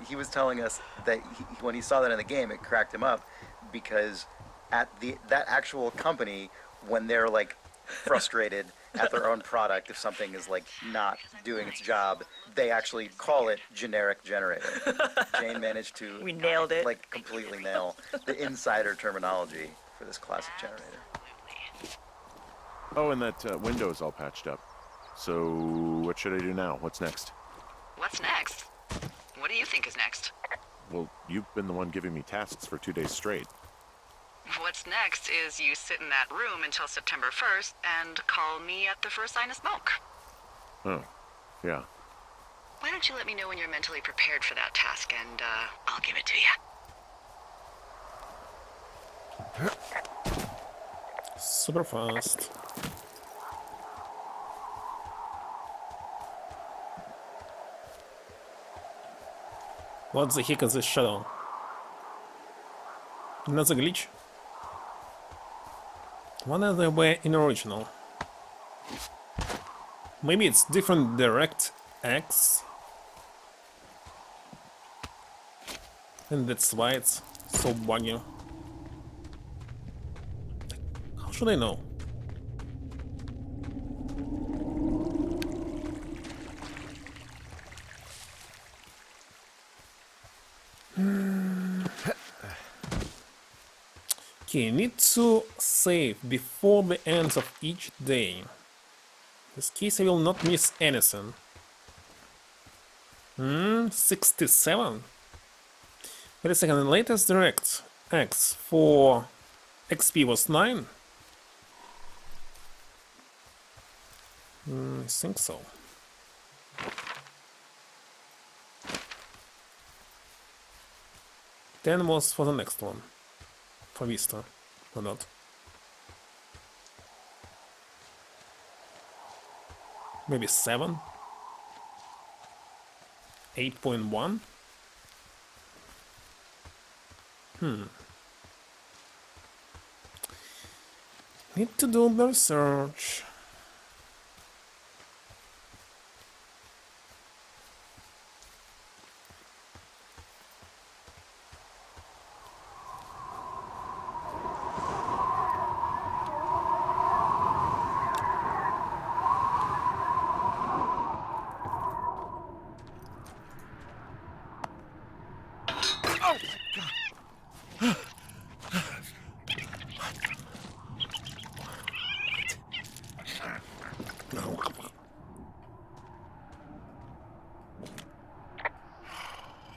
He was telling us that when he saw that in the game, it cracked him up because at that actual company, when they're like frustrated at their own product, if something is like not doing its job, they actually call it generic generator. Jane managed to We nailed it. like completely nail the insider terminology for this classic generator. Oh, and that window's all patched up. So what should I do now? What's next? What's next? What do you think is next? Well, you've been the one giving me tasks for 2 days straight. What's next is you sit in that room until September 1st and call me at the first sign of smoke. Oh, yeah. Why don't you let me know when you're mentally prepared for that task and I'll give it to you. super fast. What the heck is this shadow? Another glitch? One of them were in original. Maybe it's different direct X. And that's why it's so buggy. How should I know? Okay, need to save before the end of each day. In this case I will not miss anything. 67? Wait a second, the latest direct X for XP was 9? I think so. Then was for the next one. For Vista, or not. Maybe 7? 8.1? Need to do the research.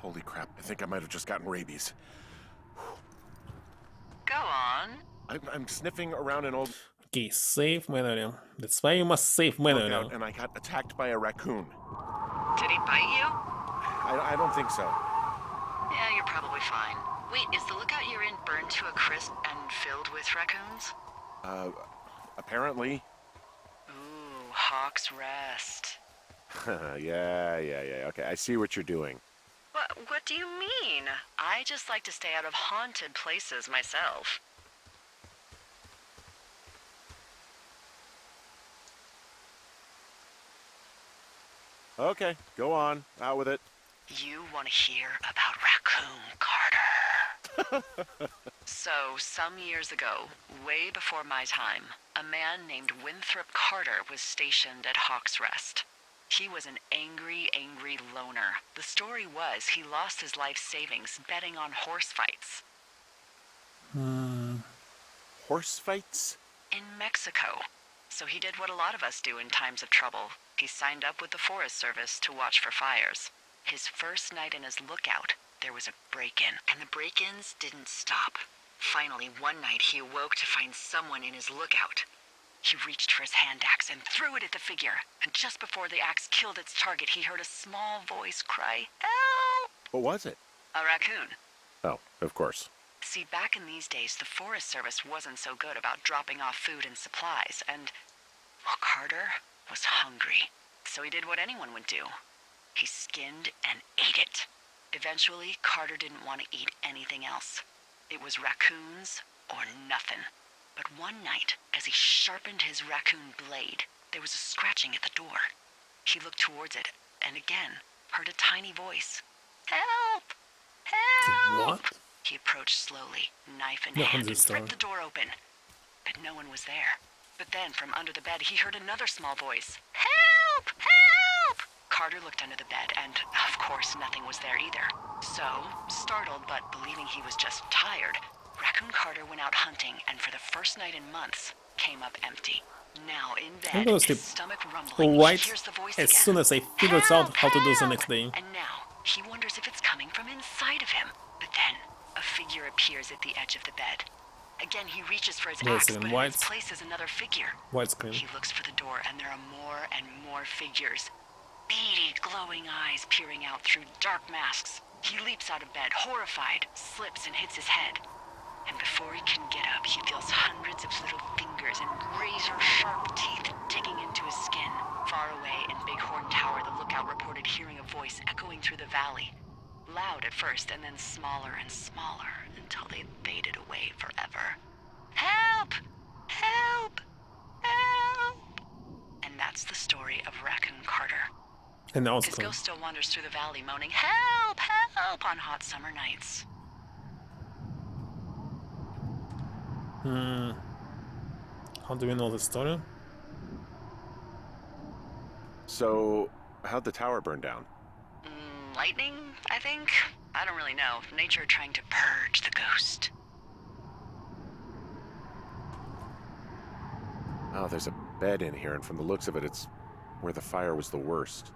Holy crap, I think I might have just gotten rabies. Go on. I'm sniffing around an old... Okay, save manually. That's why you must save manually. Lookout, and I got attacked by a raccoon. Did he bite you? I don't think so. Yeah, you're probably fine. Wait, is the lookout you're in burned to a crisp and filled with raccoons? Apparently. Ooh, Hawk's Rest. Yeah. Okay, I see what you're doing. What do you mean? I just like to stay out of haunted places myself. Okay, go on. Out with it. You want to hear about Raccoon Carter? So, some years ago, way before my time, a man named Winthrop Carter was stationed at Hawk's Rest. He was an angry loner. The story was he lost his life savings betting on horse fights. Horse fights? In Mexico. So he did what a lot of us do in times of trouble. He signed up with the Forest Service to watch for fires. His first night in his lookout, there was a break-in, and the break-ins didn't stop. Finally, one night he awoke to find someone in his lookout. He reached for his hand axe and threw it at the figure, and just before the axe killed its target, he heard a small voice cry, "Help!" What was it? A raccoon. Oh, of course. See, back in these days, the Forest Service wasn't so good about dropping off food and supplies, and, well, Carter was hungry. So he did what anyone would do. He skinned and ate it. Eventually, Carter didn't want to eat anything else. It was raccoons or nothing. But one night, as he sharpened his raccoon blade, there was a scratching at the door. He looked towards it, and again, heard a tiny voice. "Help! Help!" What? He approached slowly, knife in No, hand, this and ripped time. the door open. But no one was there. But then, from under the bed, he heard another small voice. "Help! Help!" Carter looked under the bed, and, of course, nothing was there either. So, startled but believing he was just tired, Raccoon Carter went out hunting, and for the first night in months, came up empty. Now, in I'm bed, gonna his sleep stomach rumbling, he right hears the voice as again. soon as I figure out how to do the Help! next day. And now, he wonders if it's coming from inside of him. But then, a figure appears at the edge of the bed. Again, he reaches for his Wait a axe, second, but why in its it's- place is another figure. Widescreen. He looks for the door, and there are more and more figures. Beady, glowing eyes peering out through dark masks. He leaps out of bed, horrified, slips and hits his head. And before he can get up, he feels hundreds of little fingers and razor-sharp teeth digging into his skin. Far away in Bighorn Tower, the lookout reported hearing a voice echoing through the valley. Loud at first, and then smaller and smaller, until they faded away forever. "Help! Help! Help!" It's the story of Raccoon Carter. And now it's His cool. ghost still wanders through the valley moaning, "Help! Help!" on hot summer nights. How do we know the story? So, how'd the tower burn down? Lightning, I think? I don't really know. Nature trying to purge the ghost. Oh, there's a bed in here, and from the looks of it, it's where the fire was the worst.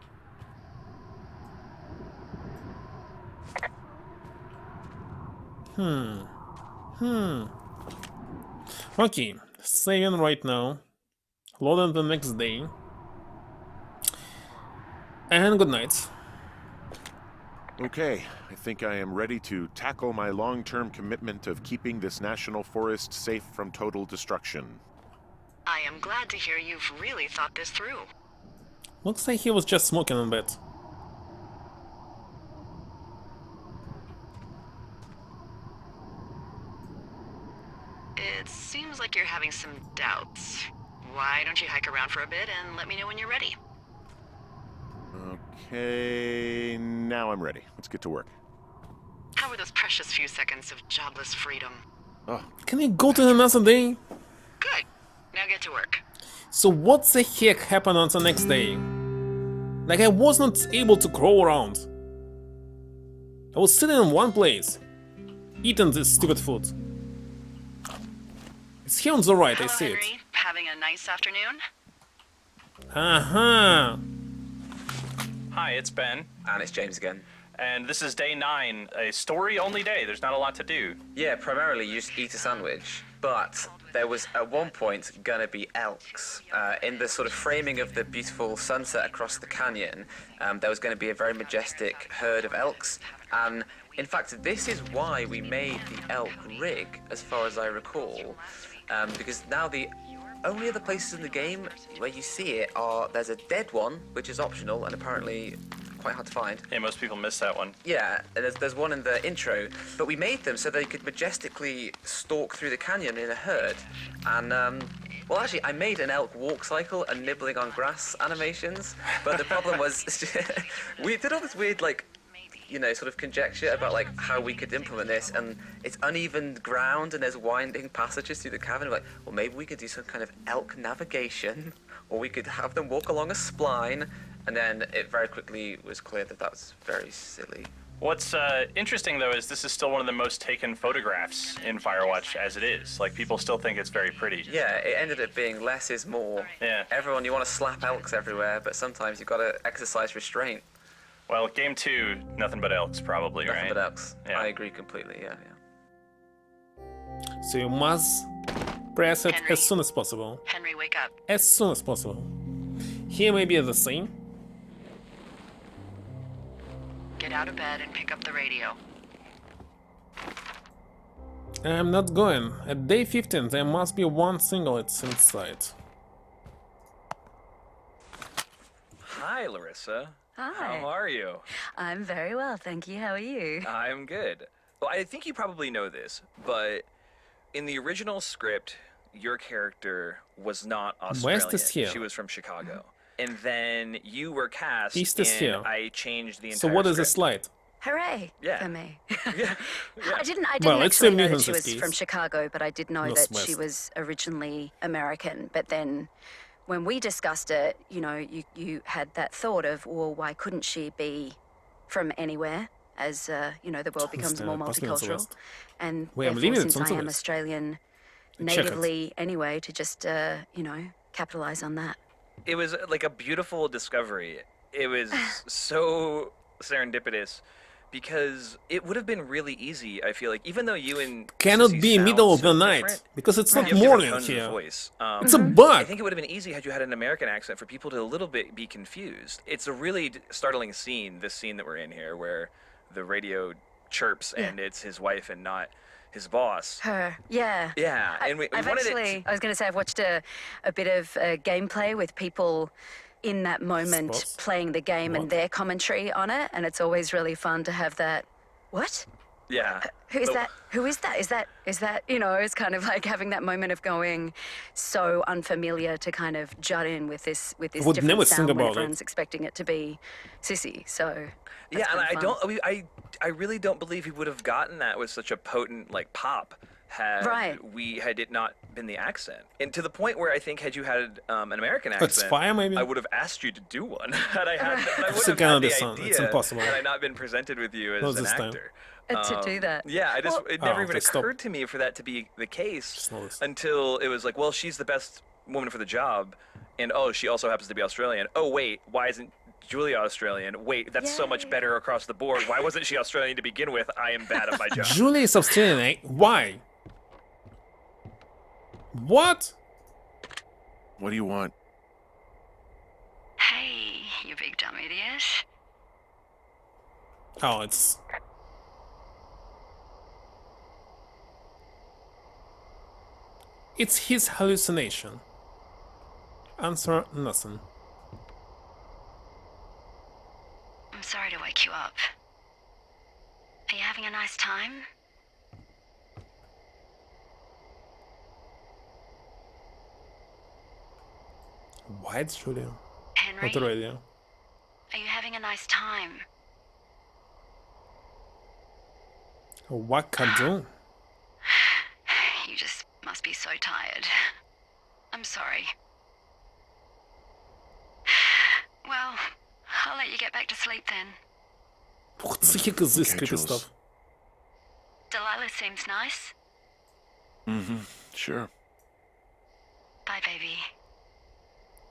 Okay, saving right now. Loading the next day. And good night. Okay, I think I am ready to tackle my long-term commitment of keeping this national forest safe from total destruction. I am glad to hear you've really thought this through. Looks like he was just smoking a bit. It seems like you're having some doubts. Why don't you hike around for a bit and let me know when you're ready? Okay, now I'm ready. Let's get to work. How were those precious few seconds of jobless freedom? Oh, Can he go to another day? Good. Now get to work. So what the heck happened on the next day? Like, I wasn't able to crawl around. I was sitting in one place, eating this stupid food. It's here on the right, I see it. Henry, having a nice afternoon? Uh-huh. Hi, it's Ben. And it's James again. And this is day 9, a story-only day. There's not a lot to do. Yeah, primarily you just eat a sandwich. But there was at one point gonna be elks. In the sort of framing of the beautiful sunset across the canyon, there was gonna be a very majestic herd of elks. And in fact, this is why we made the elk rig, as far as I recall. Because now the only other places in the game where you see it are, there's a dead one, which is optional and apparently quite hard to find. Yeah, most people miss that one. Yeah, there's one in the intro, but we made them so they could majestically stalk through the canyon in a herd. And, well, actually, I made an elk walk cycle and nibbling on grass animations, but the problem was, we did all this weird, like, you know, sort of conjecture about like how we could implement this, and it's uneven ground and there's winding passages through the cavern. We're like, well, maybe we could do some kind of elk navigation, or we could have them walk along a spline, and then it very quickly was clear that that was very silly. What's interesting, though, is this is still one of the most taken photographs in Firewatch as it is. Like, people still think it's very pretty. Yeah, it ended up being less is more. Yeah. Everyone, you want to slap elks everywhere, but sometimes you've got to exercise restraint. Well, game 2, nothing but elks, probably, right? Nothing but elks. Yeah. I agree completely, yeah. So you must press it Henry. as soon as possible. Henry, wake up. As soon as possible. Here may be the same. Get out of bed and pick up the radio. I'm not going. At day 15 there must be one singlet inside. Hi, Larissa. Hi. How are you? I'm very well, thank you. How are you? I'm good. Well, I think you probably know this, but in the original script, your character was not Australian. West is here. She was from Chicago. And then you were cast, East is and here. I changed the entire So what is the script. slide? Hooray Yeah. for me. Yeah. I didn't Well, it's actually the know that mutants she in was skis. from Chicago, but I did know that she Northwest. was originally American. But then when we discussed it, you know, you had that thought of, well, why couldn't she be from anywhere as, you know, the world becomes more multicultural. And Wait, I'm therefore, leaving it since I until am this. Australian Check it. natively anyway, to just, you know, capitalize on that. It was like a beautiful discovery. It was so serendipitous because it would have been really easy, I feel like, even though you and Cannot Sissy be sound middle of so the night different, because it's not you have different morning tones of here. voice. It's a bug. I think it would have been easy had you had an American accent for people to a little bit be confused. It's a really startling scene, this scene that we're in here, where the radio chirps and it's his wife and not his boss. Her, yeah. Yeah, and we I've wanted actually, I was going to say, I've watched a bit of gameplay with people in that moment Spots? playing the game and their commentary on it, and it's always really fun to have that. What? Yeah. Who is that? Who is that? Is that, it's kind of like having that moment of going so unfamiliar to kind of jut in with this would different never sound think when about everyone's expecting it to be sissy. So Yeah, and kind of fun. I really don't believe he would have gotten that with such a potent like pop had it not been the accent. And to the point where I think had you had an American accent, fire, maybe? I would have asked you to do one. Had I had, I would It's have a had the sound. idea It's impossible. had I not been presented with you Not as an this time. actor. To do that. Yeah, it never even just stop. occurred to me for that to be the case until it was like, well, she's the best woman for the job, and oh, she also happens to be Australian. Oh wait, why isn't Julia Australian? Wait, that's so much better across the board. Why wasn't she Australian to begin with? I am bad at my job. Julie is Australian, eh? Why? What? What do you want? Hey, you big dumb idiot. Oh, it's... It's his hallucination. Answer nothing. I'm sorry to wake you up. Are you having a nice time? Why it's Julia? Henry? Not the radio. Are you having a nice time? What can do? You just must be so tired. I'm sorry. Well, I'll let you get back to sleep then. What the heck is this creepy Jules. stuff? Delilah seems nice. Mm-hmm. Sure. Bye, baby.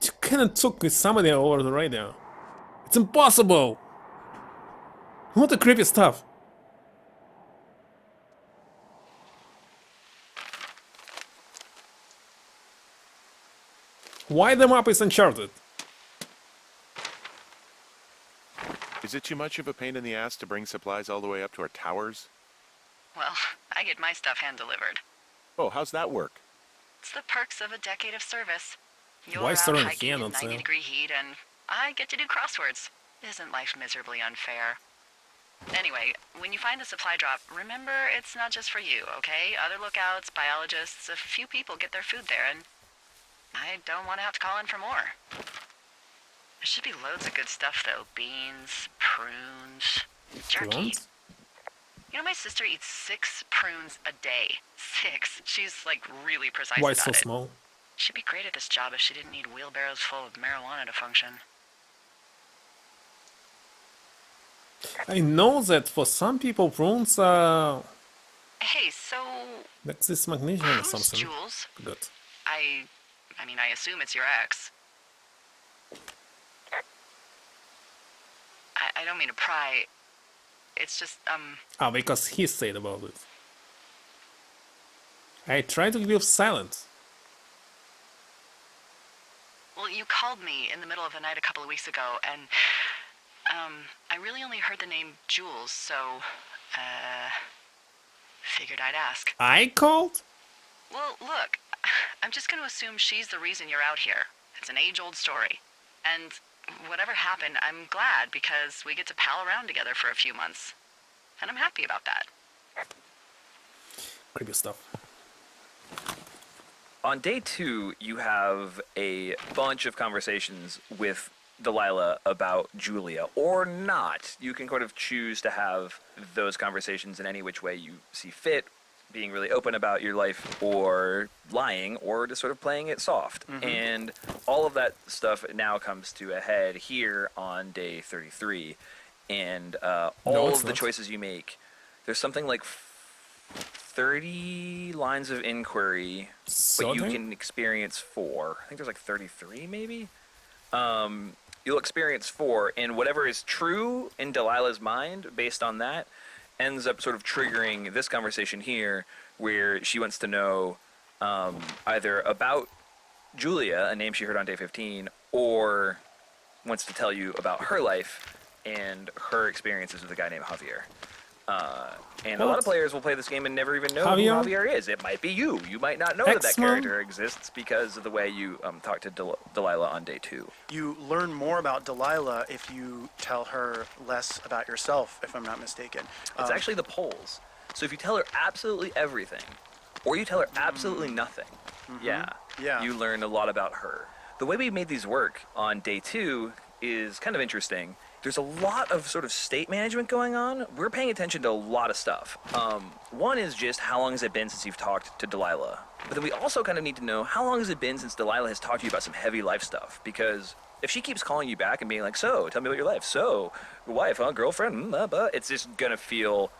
You cannot talk with somebody over the radio. It's impossible! What the creepy stuff? Why the map is uncharted? Is it too much of a pain in the ass to bring supplies all the way up to our towers? Well, I get my stuff hand-delivered. Oh, how's that work? It's the perks of a decade of service. You're Why out start on the hiking in hand, 90-degree heat, and I get to do crosswords. Isn't life miserably unfair? Anyway, when you find the supply drop, remember it's not just for you, okay? Other lookouts, biologists, a few people get their food there, and I don't want to have to call in for more. There should be loads of good stuff, though. Beans, prunes, jerky. Prunes? You know, my sister eats 6 prunes a day. 6. She's, like, really precise Why about so it. small? She'd be great at this job if she didn't need wheelbarrows full of marijuana to function. I know that for some people prunes are... Hey, so... That's this magnesium or who's something. Jules? Good. I mean, I assume it's your ex. I don't mean to pry. It's just, Ah, because he said about it. I tried to keep silent. Well, you called me in the middle of the night a couple of weeks ago, and, I really only heard the name Jules, so, figured I'd ask. I called? Well, look, I'm just going to assume she's the reason you're out here. It's an age-old story. And whatever happened, I'm glad because we get to pal around together for a few months. And I'm happy about that. Creepy stuff. On day 2, you have a bunch of conversations with Delilah about Julia, or not. You can kind of choose to have those conversations in any which way you see fit, being really open about your life, or lying, or just sort of playing it soft. Mhm. And all of that stuff now comes to a head here on day 33. And all it's of the not. choices you make, there's something like 30 lines of inquiry, but you Something? can experience 4. I think there's like 33 maybe. You'll experience 4, and whatever is true in Delilah's mind based on that ends up sort of triggering this conversation here, where she wants to know either about Julia, a name she heard on day 15, or wants to tell you about her life and her experiences with a guy named Javier. And a lot of players will play this game and never even know who Javier is. It might be you. You might not know that character exists because of the way you talk to Delilah on day 2. You learn more about Delilah if you tell her less about yourself, if I'm not mistaken. It's actually the polls. So if you tell her absolutely everything, or you tell her absolutely nothing, yeah, you learn a lot about her. The way we made these work on day 2 is kind of interesting. There's a lot of sort of state management going on. We're paying attention to a lot of stuff. One is just how long has it been since you've talked to Delilah? But then we also kind of need to know how long has it been since Delilah has talked to you about some heavy life stuff? Because if she keeps calling you back and being like, so, tell me about your life. So, your wife, huh? Girlfriend? It's just going to feel,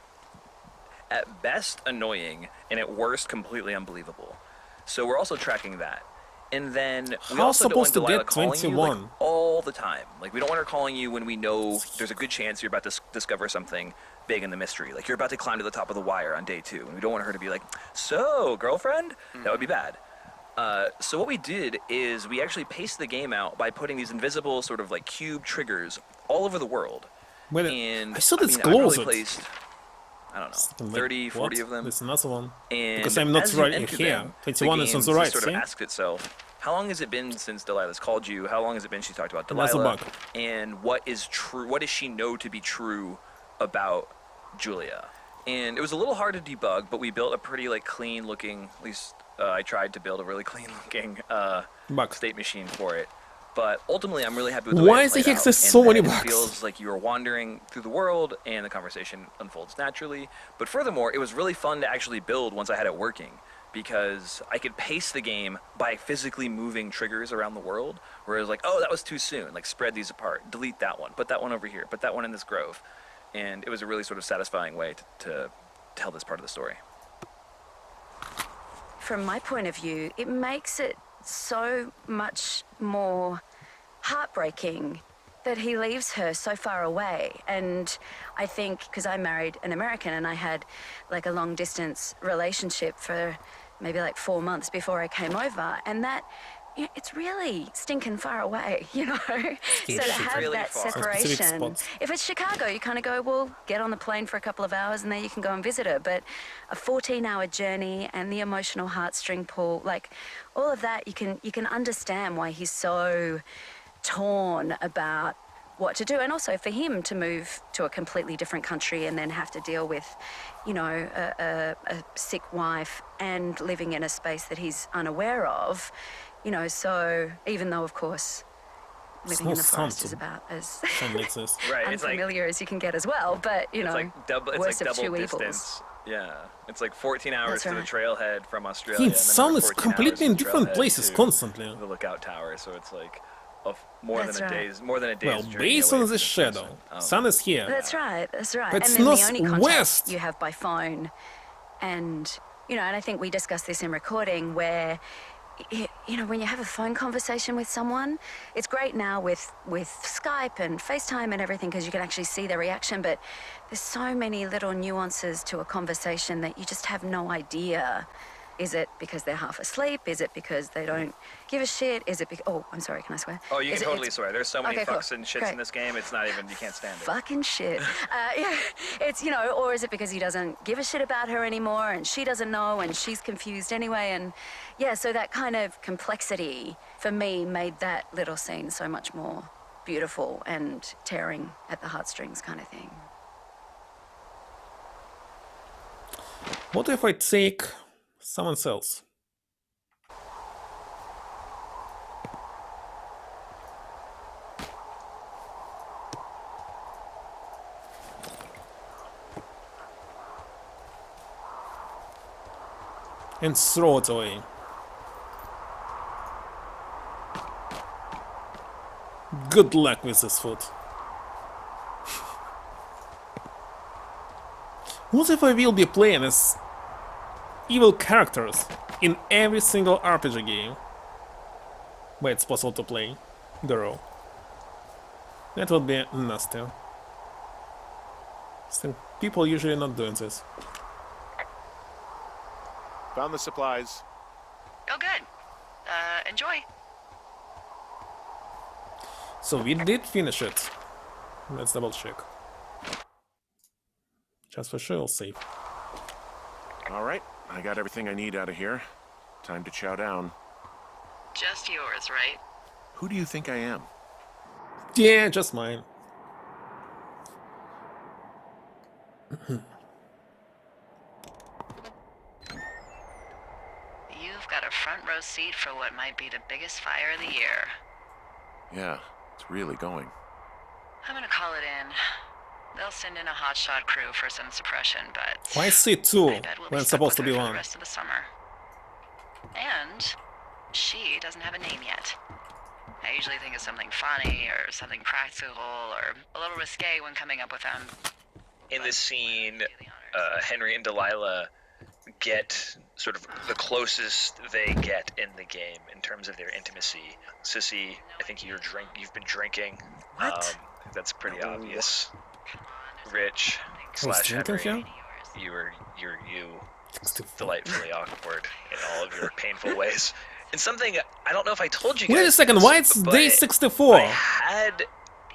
at best, annoying, and at worst, completely unbelievable. So we're also tracking that. And then we also don't want Delilah calling you like, all the time. Like, we don't want her calling you when we know there's a good chance you're about to discover something big in the mystery. Like, you're about to climb to the top of the wire on day 2. And we don't want her to be like, so, girlfriend? That would be bad. So what we did is we actually paced the game out by putting these invisible sort of like cube triggers all over the world. And I saw this I probably closet. placed, I don't know, 30, 40 of them. There's another one. And Because I'm not as you right enter here. them, 21 the is on game the right, sort see? of asks itself, how long has it been since Delilah's called you? How long has it been she talked about That's a Delilah? bug. And what is true? What does she know to be true about Julia? And it was a little hard to debug, but we built a pretty like clean looking, at least I tried to build a really clean looking state machine for it. But ultimately, I'm really happy with the way Why it is the played Higgs out, there's so and many that bugs? It feels like you are wandering through the world, and the conversation unfolds naturally. But furthermore, it was really fun to actually build once I had it working, because I could pace the game by physically moving triggers around the world, where it was like, oh, that was too soon. Like, spread these apart, delete that one, put that one over here, put that one in this grove. And it was a really sort of satisfying way to tell this part of the story. From my point of view, it makes it so much more heartbreaking that he leaves her so far away. And I think, because I married an American and I had like a long distance relationship for maybe like 4 months before I came over, and that, you know, it's really stinking far away, you know? So to have really that far. separation, Specific spots. if it's Chicago, you kind of go, well, get on the plane for a couple of hours and then you can go and visit her. But a 14-hour journey and the emotional heartstring pull, like all of that, you can understand why he's so torn about what to do. And also for him to move to a completely different country and then have to deal with, you know, a sick wife and living in a space that he's unaware of, you know. So even though, of course, living in the forest is about as Right, unfamiliar as you can get as well, but, you know, it's like double worst of two distance. evils. Yeah, it's like 14 hours That's to the right. trailhead from Australia. He and then sounds another 14 completely hours in from different trailhead places to constantly. The lookout tower, so it's like more That's than a right. day's Well, based on the shadow, sun is here. That's right, that's right. But And it's then not the only contact west. you have by phone. And, you know, and I think we discussed this in recording where, you know, when you have a phone conversation with someone, it's great now with Skype and FaceTime and everything because you can actually see their reaction, but there's so many little nuances to a conversation that you just have no idea. Is it because they're half asleep? Is it because they don't give a shit? Is it because... Oh, I'm sorry, can I swear? Oh, you Is can it- totally swear. There's so many Okay, cool. fucks and shits Great. in this game, it's not even, you can't stand it. Fucking shit. Yeah, it's, you know, or is it because he doesn't give a shit about her anymore and she doesn't know and she's confused anyway? And yeah, so that kind of complexity for me made that little scene so much more beautiful and tearing at the heartstrings kind of thing. What if I take someone else? And throw it away. Good luck with this food. What if I will be playing as evil characters in every single RPG game where it's possible to play the role? That would be nasty. Still, people usually not doing this. Found the supplies. Oh, good. Enjoy. So we did finish it. Let's double check. Just for sure, I'll save. Alright, I got everything I need out of here. Time to chow down. Just yours, right? Who do you think I am? Yeah, just mine. You've got a front row seat for what might be the biggest fire of the year. Yeah, it's really going. I'm gonna call it in. They'll send in a hotshot crew for some suppression, but Why seat 2 I bet we'll when be it's stuck supposed to with be her for 1? the rest of the summer. And she doesn't have a name yet. I usually think of something funny or something practical or a little risque when coming up with them. In this scene, Henry and Delilah get sort of the closest they get in the game in terms of their intimacy. Sissy, I think you've been drinking. What? That's pretty obvious. Rich I was / drinking Henry, here? you're delightfully awkward in all of your painful ways. And something I don't know if I told you guys. Wait a second, this, why it's but day 64? I had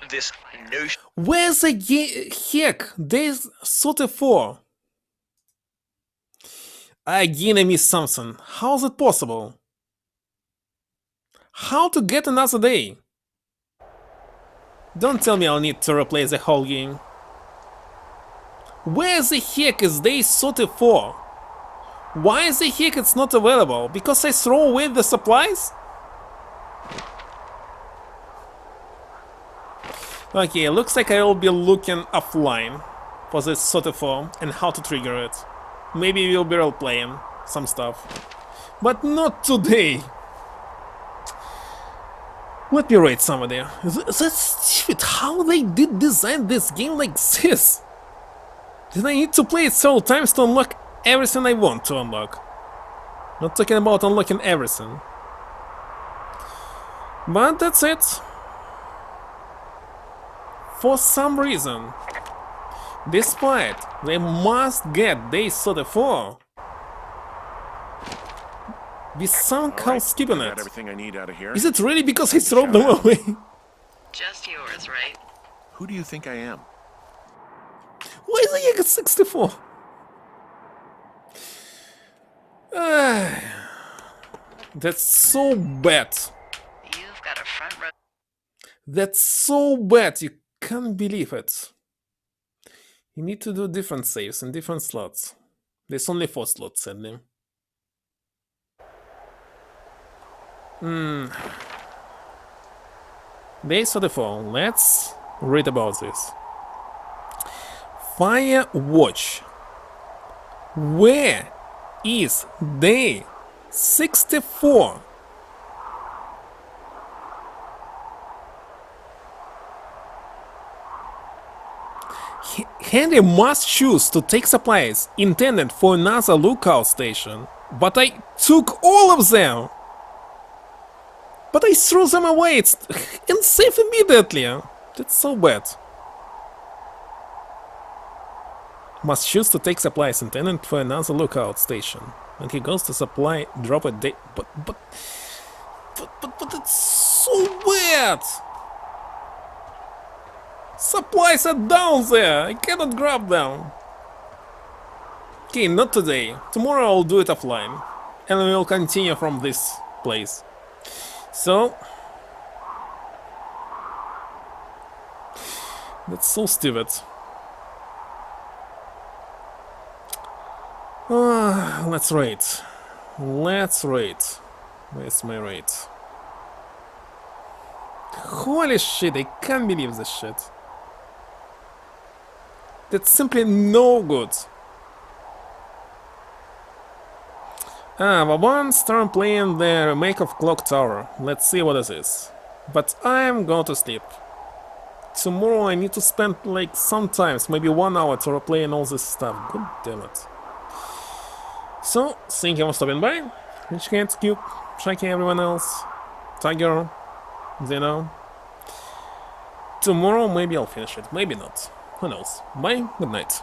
this notion. Where's the heck? Day 34. Again, I missed something. How is it possible? How to get another day? Don't tell me I'll need to replay the whole game. Where the heck is day 34? Why the heck it's not available? Because I throw away the supplies? Okay, looks like I will be looking offline for this 34 and how to trigger it. Maybe we'll be role-playing some stuff. But not today! Let me rate somebody. That's stupid. How they did design this game like this? Did I need to play it several times to unlock everything I want to unlock? Not talking about unlocking everything. But that's it. For some reason, despite they must get day 34, we somehow skipping it. Everything I need out of here. Is it really because I throw them away? Just yours, right? Who do you think I am? Why is the Jaeger 64? That's so bad. You've got a front row. That's so bad. You can't believe it. You need to do different saves in different slots. There's only 4 slots, sadly. Day 34. Let's read about this. Firewatch. Where is day 64? Henry must choose to take supplies intended for another lookout station, but I took all of them. But I threw them away. It's unsafe immediately. That's so bad. Must choose to take supplies intended for another lookout station. When he goes to supply, drop a day. But it's so bad. Supplies are down there. I cannot grab them. Okay, not today. Tomorrow I'll do it offline, and we will continue from this place. So that's so stupid. Let's rate. Let's rate. Where's my rate? Holy shit, I can't believe this shit. That's simply no good. Vaban started playing the remake of Clock Tower. Let's see what it is. But I'm going to sleep. Tomorrow I need to spend like sometimes, maybe 1 hour to replaying all this stuff. God damn it. So, thank you for stopping by. Rich Cat, Cube, Shaki, everyone else. Tiger, Zeno. Tomorrow maybe I'll finish it, maybe not. Who knows? Bye, good night.